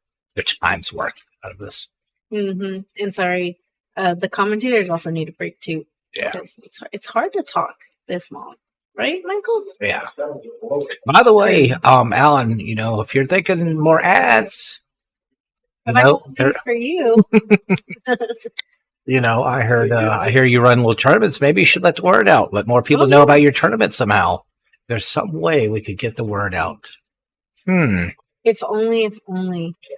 time's worth out of this. Mm-hmm. And sorry, the commentators also need a break too. Yeah, because it's hard to talk this long, right, Michael? Yeah. By the way, Alan, if you're thinking more ads, Thanks for you. I hear you run little tournaments. Maybe you should let the word out. Let more people know about your tournament somehow. There's some way we could get the word out. If only.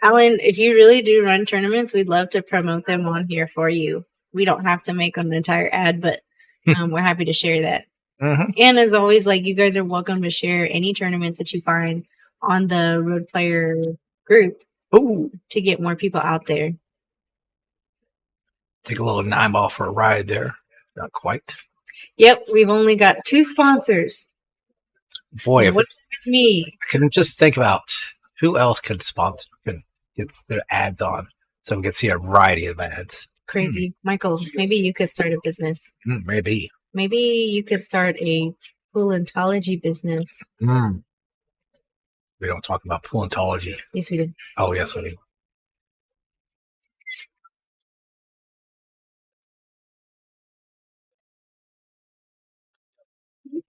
Alan, if you really do run tournaments, we'd love to promote them on here for you. We don't have to make an entire ad, but we're happy to share that. Mm-hmm. And as always, you guys are welcome to share any tournaments that you find on the Road Player group. Ooh. To get more people out there. Take a little 9-ball for a ride there. Not quite. Yep, we've only got 2 sponsors. Boy, if it's me. I can just think about who else could sponsor, could get their ads on, so we can see a variety of ads. Crazy. Michael, maybe you could start a business. Maybe. Maybe you could start a paleontology business. We don't talk about paleontology. Yes, we do. Oh, yes, we do.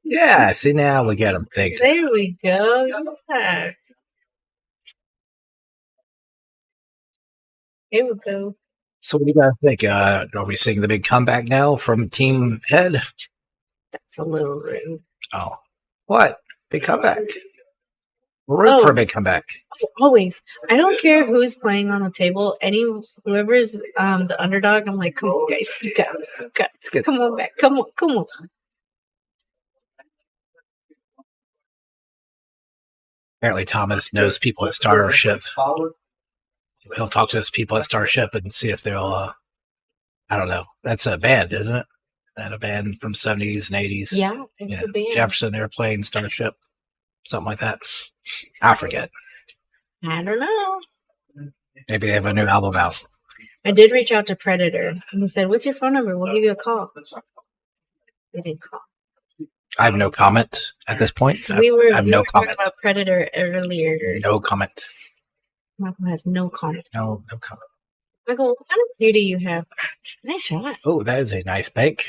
Yeah, see, now we get them thinking. There we go. Yeah. Here we go. So what do you guys think? Are we seeing the big comeback now from Team Head? That's a little rude. Oh. What? Big comeback. We're rooting for a big comeback. Always. I don't care who's playing on the table. Whoever's the underdog, I'm like, come on, guys. You got it. Come on back. Come on. Apparently Thomas knows people at Starship. He'll talk to those people at Starship and see if they'll, I don't know. That's a band, isn't it? That a band from 70s and 80s. Yeah, it's a band. Jefferson Airplane, Starship, something like that. I forget. I don't know. Maybe they have a new album out. I did reach out to Predator and he said, "What's your phone number? We'll give you a call." They didn't call. I have no comment at this point. We were comment about Predator earlier. No comment. Michael has no comment. No comment. Michael, what kind of cue do you have? Nice shot. Oh, that is a nice bank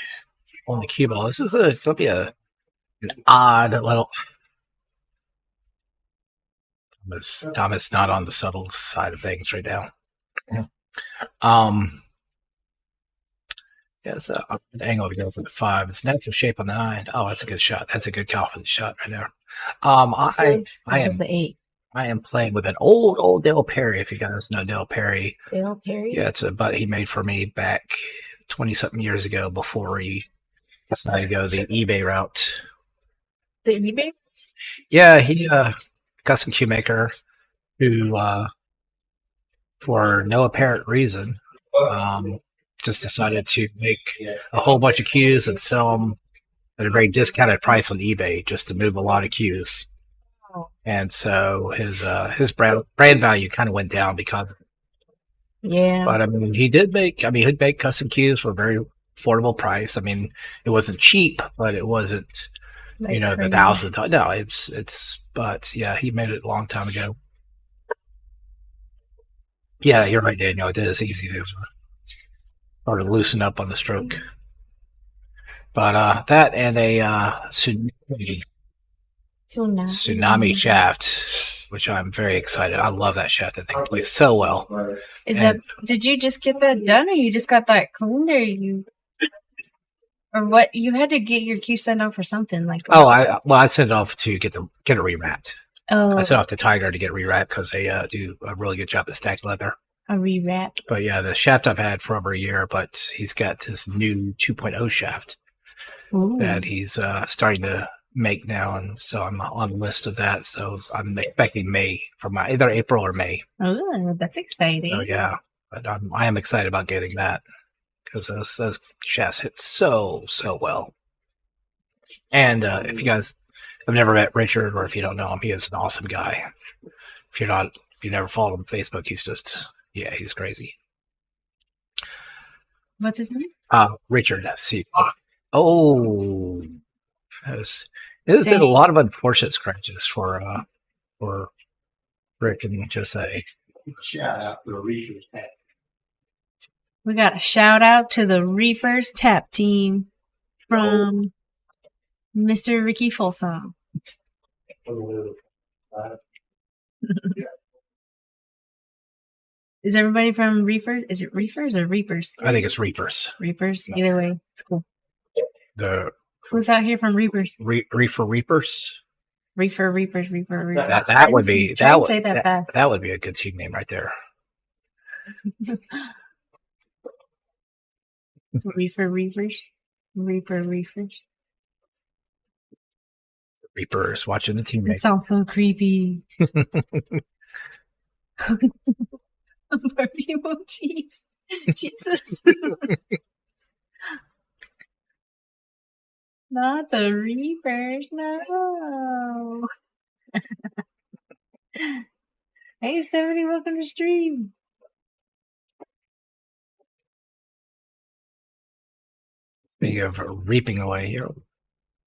on the cue ball. This is it'll be an odd little. Thomas not on the subtle side of things right now. Yes, an angle to go for the 5. It's natural shape on the 9. Oh, that's a good shot. That's a good confident shot right there. I am the 8. I am playing with an old Dale Perry. If you guys know Dale Perry, Dale Perry. Yeah, it's a butt he made for me back 20-something years ago before he decided to go the eBay route. The eBay? Yeah, he custom cue maker who, for no apparent reason, just decided to make a whole bunch of cues and sell them at a very discounted price on eBay just to move a lot of cues. And so his brand value kind of went down because of it. Yeah. But I mean, he'd make custom cues for a very affordable price. I mean, it wasn't cheap, but it wasn't, Like the crazy. $1,000. No, but yeah, he made it a long time ago. Yeah, you're right, Daniel. It is easy to sort of loosen up on the stroke. But that and a tsunami shaft. which I'm very excited. I love that shaft. That thing plays so well. Did you just get that done, or you just got that cleaned, or what? You had to get your Q sent off for something like. I sent it off to get it rewrapped. Oh, I sent off to Tiger to get rewrapped because they do a really good job at stacked leather. A rewrap. But yeah, the shaft I've had for over a year, but he's got this new 2.0 shaft that he's starting to make now, and so I'm on the list of that. So I'm expecting May for either April or May. Oh, that's exciting. So yeah, but I am excited about getting that because those shafts hit so well. And if you guys have never met Richard, or if you don't know him, he is an awesome guy. If you never followed him on Facebook, he's crazy. What's his name? Richard. See. Oh, there's been a lot of unfortunate scratches for Rick and Jose. Shout out to the Reefers Tap. We got a shout out to the Reefers Tap team from Mr. Ricky Folsom. Is everybody from Reefers? Is it Reefers or Reapers? I think it's Reapers. Reapers. Either way, it's cool. Who's out here from Reapers? Reefers. Reefer, Reapers. That would be say that fast. That would be a good team name right there. Reefers. Reapers watching the team. It sounds so creepy. Party emojis. Jesus. Not the Reapers, no. Hey, 70, welcome to stream. Speaking of reaping away here,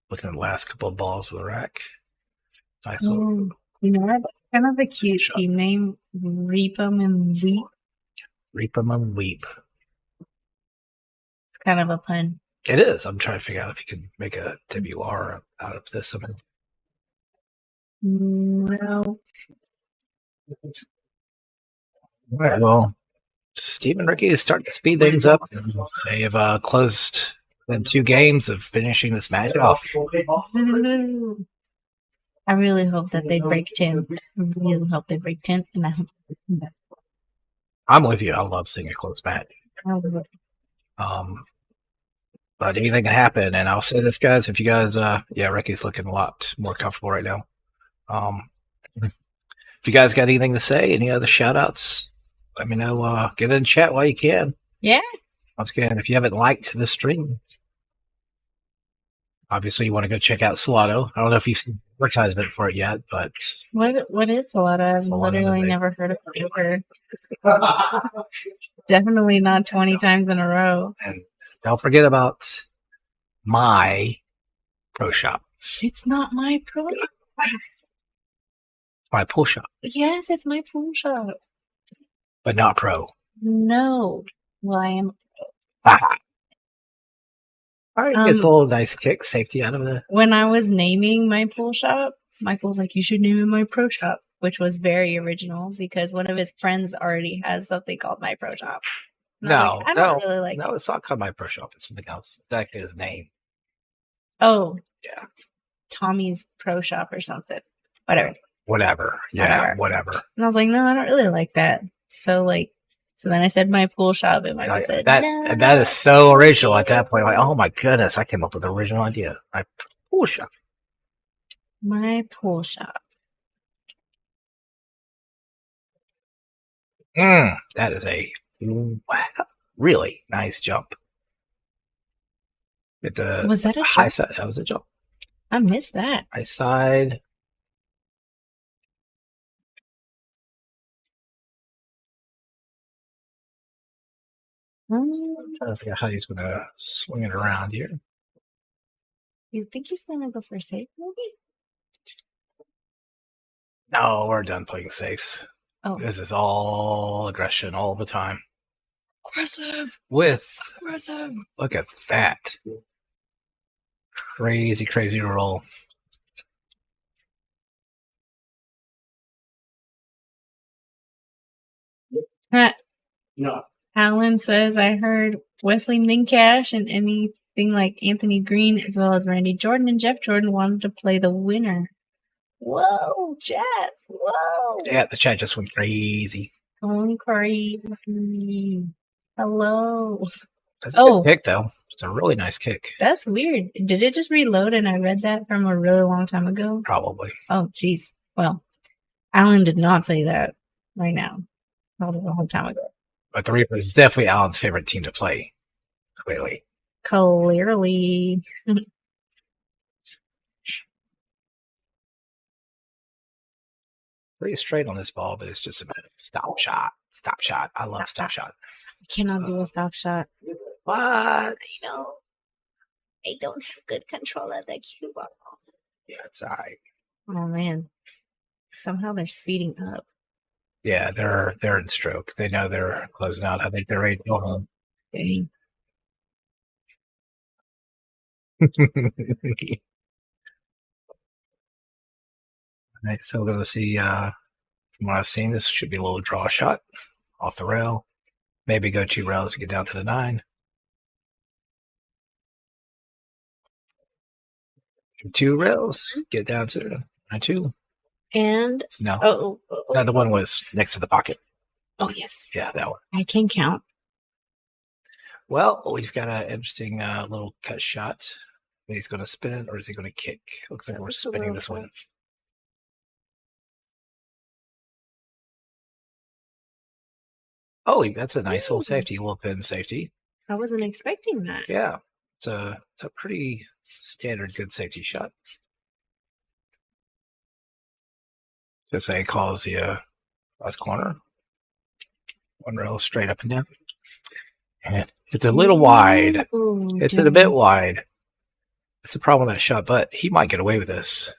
looking at the last couple of balls of the rack. Nice one. You know, that's kind of a cute team name. Reap 'em and weep. Reap 'em and weep. It's kind of a pun. It is. I'm trying to figure out if you can make a WR out of this. No. All right, well, Steve and Ricky is starting to speed things up. They have closed in 2 games of finishing this match off. I really hope that they break 10. I really hope they break 10. And I hope I'm with you. I love seeing a close match. But anything can happen. And I'll say this, guys, if you guys, Ricky's looking a lot more comfortable right now. If you guys got anything to say, any other shout outs, let me know. Get in chat while you can. Yeah. Once again, if you haven't liked the stream, obviously you want to go check out Salado. I don't know if you've seen advertisement for it yet, but what is Salado? I've literally never heard of it ever. Definitely not 20 times in a row. And don't forget about my pro shop. It's not my pro. My pool shop. Yes, it's my pool shop. But not pro. No. Well, I am. All right, gets a little nice kick, safety out of it. When I was naming my pool shop, Michael's like, you should name it my pro shop, which was very original because one of his friends already has something called my pro shop. No, I don't really like it. It's not called my pro shop. It's something else. It's actually his name. Oh. Yeah. Tommy's pro shop or something. Whatever. Yeah, whatever. And I was like, no, I don't really like that. So then I said my pool shop, and Michael said no. That is so original at that point. Like, oh my goodness, I came up with the original idea. My pool shop. My pool shop. That is a really nice jump. Was that a high jump? side? That was a jump. I missed that. High side. I'm trying to figure out how he's going to swing it around here. You think he's going to go for a safe, maybe? No, we're done playing safes. Oh. This is all aggression all the time. Aggressive. Look at that. Crazy roll. No. Alan says, I heard Wesley Mincash and anything like Anthony Green, as well as Randy Jordan and Jeff Jordan, wanted to play the winner. Whoa, chat. Whoa. Yeah, the chat just went crazy. Going crazy. Hello. That's a good kick, though. It's a really nice kick. That's weird. Did it just reload and I read that from a really long time ago? Probably. Oh, jeez. Well, Alan did not say that right now. That was a long time ago. But the Reapers is definitely Alan's favorite team to play. Clearly. Clearly. Pretty straight on this ball, but it's just a bit of stop shot. Stop shot. I love stop shot. I cannot do a stop shot. What? I don't have good control of that cue ball. Yeah, it's all right. Oh, man. Somehow they're speeding up. Yeah, they're in stroke. They know they're closing out. I think they're ready to go home. Dang. All right, so we're going to see, from what I've seen, this should be a little draw shot off the rail. Maybe go 2 rails to get down to the 9. 2 rails, get down to 2. And No. The other one was next to the pocket. Oh, yes. Yeah, that one. I can count. Well, we've got an interesting little cut shot. He's going to spin it, or is he going to kick? Looks like we're spinning this one. Oh, that's a nice little safety, little pin safety. I wasn't expecting that. Yeah, it's a pretty standard good safety shot. Just say calls the last corner. 1 rail straight up and down. And it's a little wide. It's a bit wide. That's the problem with that shot, but he might get away with this.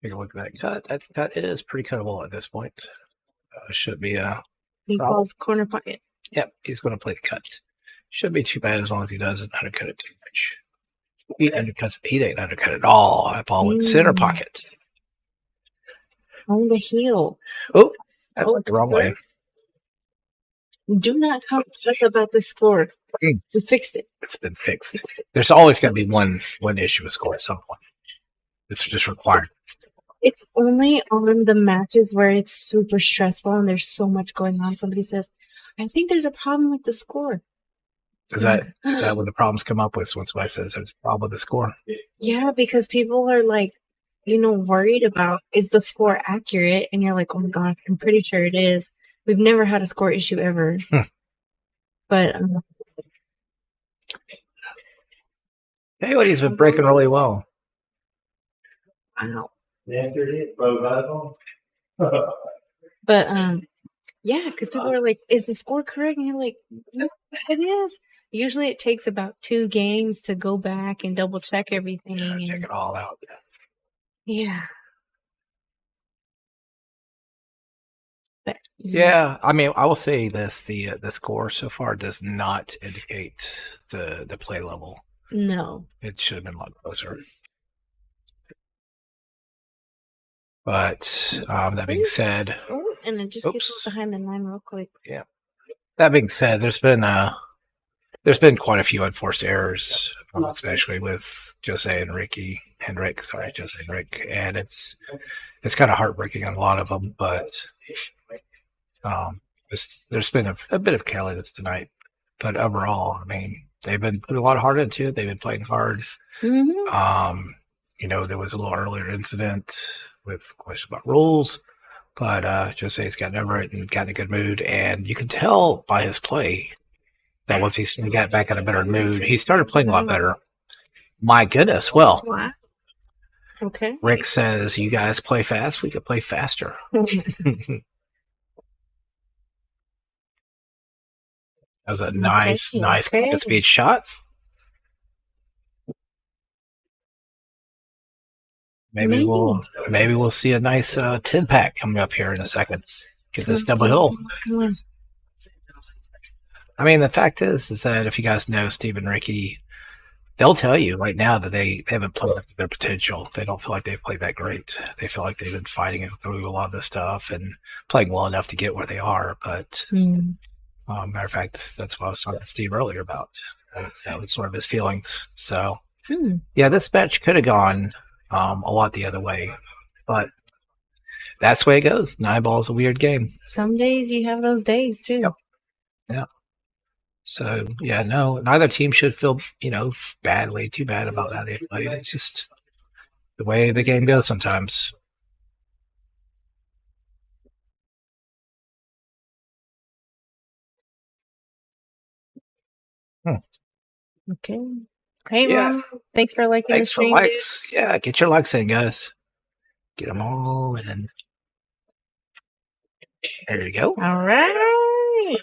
Take a look at that cut. That cut is pretty cuttable at this point. Should be a... He calls corner pocket. Yep, he's going to play the cut. Shouldn't be too bad as long as he doesn't undercut it too much. He didn't undercut at all. That ball went center pocket. On the heel. Oh, that went the wrong way. Do not come to us about this score. We fixed it. It's been fixed. There's always going to be one issue with score at some point. It's just required. It's only on the matches where it's super stressful and there's so much going on. Somebody says, I think there's a problem with the score. Is that when the problems come up with when somebody says there's a problem with the score? Yeah, because people are like, worried about, is the score accurate? And you're like, oh my God, I'm pretty sure it is. We've never had a score issue ever. But Coyote's been breaking really well. Wow. But yeah, because people are like, is the score correct? And you're like, no, it is. Usually it takes about 2 games to go back and double check everything. Check it all out. Yeah. But, yeah, I mean, I will say this: the score so far does not indicate the play level. No, it should have been a lot closer. But that being said, and it just gets behind the 9 real quick. Yeah. That being said, there's been quite a few unforced errors, especially with Jose and Rick, and it's kind of heartbreaking on a lot of them. But there's been a bit of carelessness tonight. But overall, I mean, they've been putting a lot of heart into it. They've been playing hard. Mm-hmm. There was a little earlier incident with questions about rules, but Jose's gotten over it and got in a good mood. And you can tell by his play that once he got back in a better mood, he started playing a lot better. My goodness. Well, okay. Rick says, you guys play fast, we could play faster. That was a nice pocket speed shot. Maybe we'll see a nice 10-pack coming up here in a second. Get this double hill. I mean, the fact is that if you guys know Steve and Ricky, they'll tell you right now that they haven't played up to their potential. They don't feel like they've played that great. They feel like they've been fighting it through a lot of this stuff and playing well enough to get where they are. But matter of fact, that's what I was talking to Steve earlier about. That was sort of his feelings. So, yeah, this match could have gone a lot the other way, but that's the way it goes. 9-ball is a weird game. Some days you have those days too. Yep. Yeah. So, yeah, no, neither team should feel, too bad about how they played. It's just the way the game goes sometimes. Okay. Hey, Yeah. Ron. Thanks for liking the Thanks for stream. likes. Yeah, get your likes in, guys. Get them all in. There you go. All right.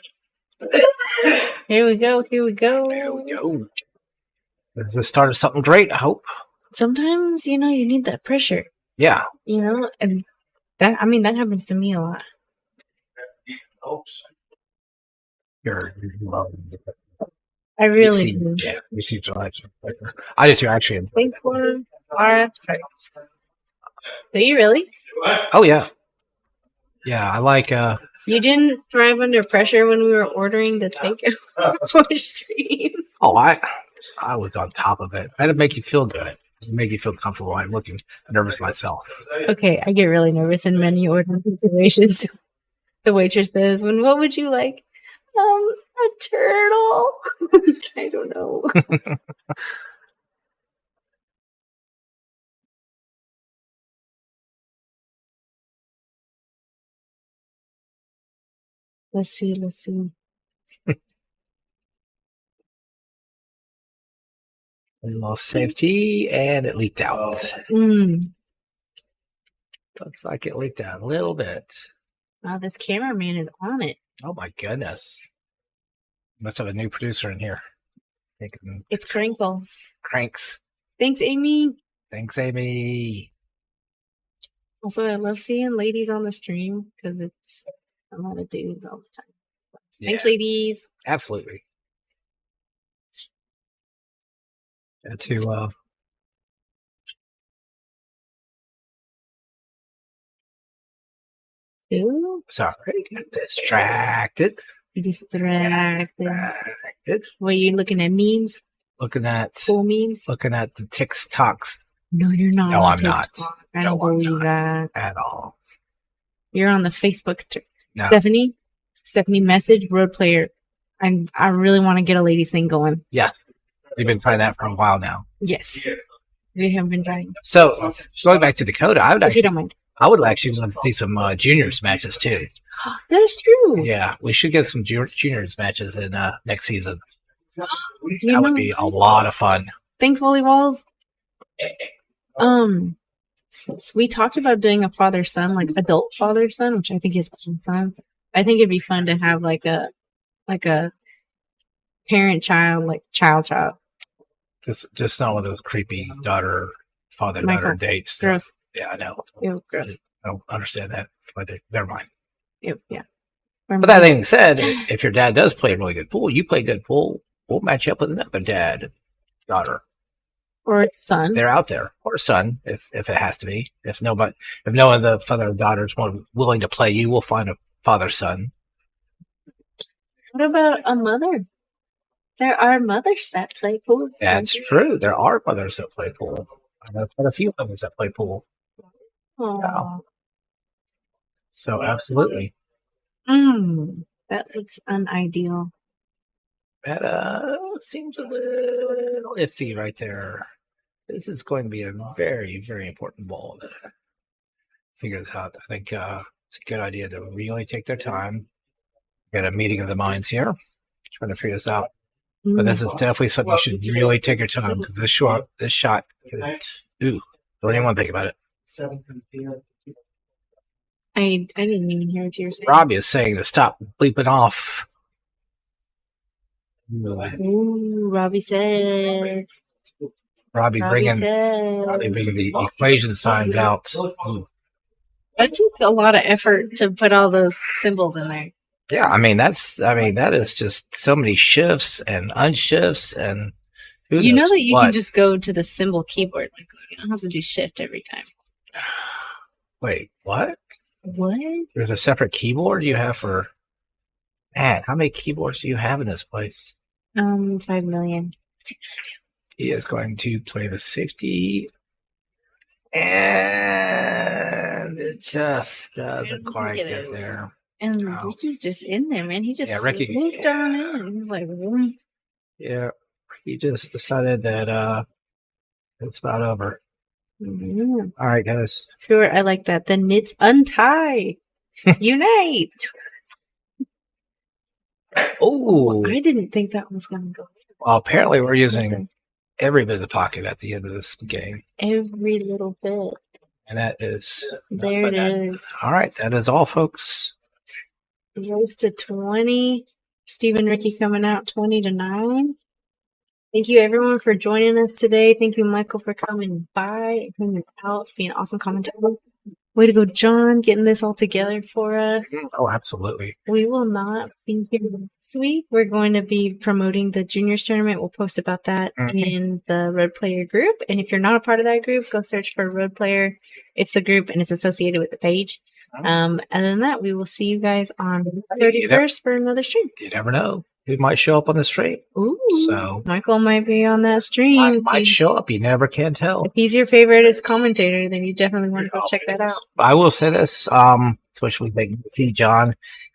Here we go. There we go. This is the start of something great, I hope. Sometimes, you need that pressure, Yeah. and that happens to me a lot. You're I really do. Yeah, you see July. I just actually. Thanks, Lauren. Laura. Sorry. Do you really? Oh, yeah. Yeah, I like. You didn't thrive under pressure when we were ordering the takeout for stream. Oh, I was on top of it. That'd make you feel good. It'd make you feel comfortable. I'm looking nervous myself. Okay, I get really nervous in menu ordering situations. The waitress says, what would you like? A turtle. I don't know. Let's see. We lost safety, and it leaked out. Looks like it leaked out a little bit. Wow, this cameraman is on it. Oh, my goodness. Must have a new producer in here. It's Crinkle. Cranks. Thanks, Amy. Thanks, Amy. Also, I love seeing ladies on the stream because it's a lot of dudes all the time. Thanks, ladies. Absolutely. Got to Ooh, sorry, got distracted. What are you looking at? Memes? Looking at Cool memes? Looking at the TikToks. No, you're not. No, on I'm not. TikTok. I don't believe that At all. You're on the Facebook. No. Stephanie message road player. I really want to get a ladies thing going. Yeah, we've been trying that for a while now. Yes, we have been trying. So going back to Dakota, If you don't mind. I would actually want to see some juniors matches too. That is true. Yeah, we should get some juniors matches in next season. You That would know, be a lot of fun. Thanks, Volleyballs. So we talked about doing a father-son, like adult father-son, which I think is son. I think it'd be fun to have like a parent-child, like child. Just not one of those creepy father-daughter Michael, dates. gross. Yeah, I know. Ew, gross. I don't understand that. But never mind. Ew, yeah. But that being said, if your dad does play really good pool, you play good pool, we'll match you up with another daughter. Or son. They're out there. Or son, if it has to be. If no one of the father or daughter is more willing to play you, we'll find a father-son. What about a mother? There are mothers that play pool. That's true. There are mothers that play pool. I know quite a few mothers that play pool. Aww. So absolutely. That looks unideal. That seems a little iffy right there. This is going to be a very, very important ball to figure this out. I think it's a good idea to really take their time. Get a meeting of the minds here, trying to figure this out. But this is definitely something you should really take your time because this shot. Ooh, don't even want to think about it. I didn't even hear what you were saying. Robbie is saying to stop bleeping off. Ooh, Robbie says. Robbie bringing the equation signs out. Ooh. That took a lot of effort to put all those symbols in there. Yeah, that is just so many shifts and unshifts, and You know knows that you what? can just go to the symbol keyboard, Michael. You don't have to do shift every time. Wait, what? What? There's a separate keyboard you have for. Man, how many keyboards do you have in this place? 5 million. He is going to play the safety. And it just doesn't quite get there. And Oh. Ricky's just in there, man. He just Ricky- swooped on in. He's like, "Vroom." Yeah, he just decided that it's about over. Mhm. All right, guys. Stuart, I like that. The knits untie. Unite. Oh, I didn't think that was going to go. well, apparently we're using every bit of the pocket at the end of this game. Every little bit. And that is... There it is. All right, that is all, folks. Race to 20. Steve and Ricky coming out 20-9. Thank you, everyone, for joining us today. Thank you, Michael, for coming by, coming out, being an awesome commentator. Way to go, John, getting this all together for us. Oh, absolutely. We will not be here next week. We're going to be promoting the juniors tournament. We'll post about that in the Road Player group. And if you're not a part of that group, go search for Road Player. It's the group and it's associated with the page. Other than that, we will see you guys on the 31st for another stream. You never know. Who might show up on the stream? Ooh, So Michael might be on that stream. I might show up. You never can tell. If he's your favorite as commentator, then you definitely want to go check that out. I will say this, especially they can see John,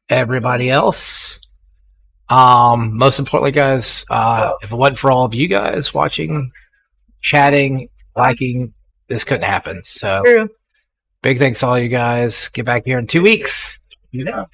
everybody else. Most importantly, guys, if it wasn't for all of you guys watching, chatting, liking, this couldn't happen. So True. big thanks to all you guys. Get back here in 2 weeks. You know.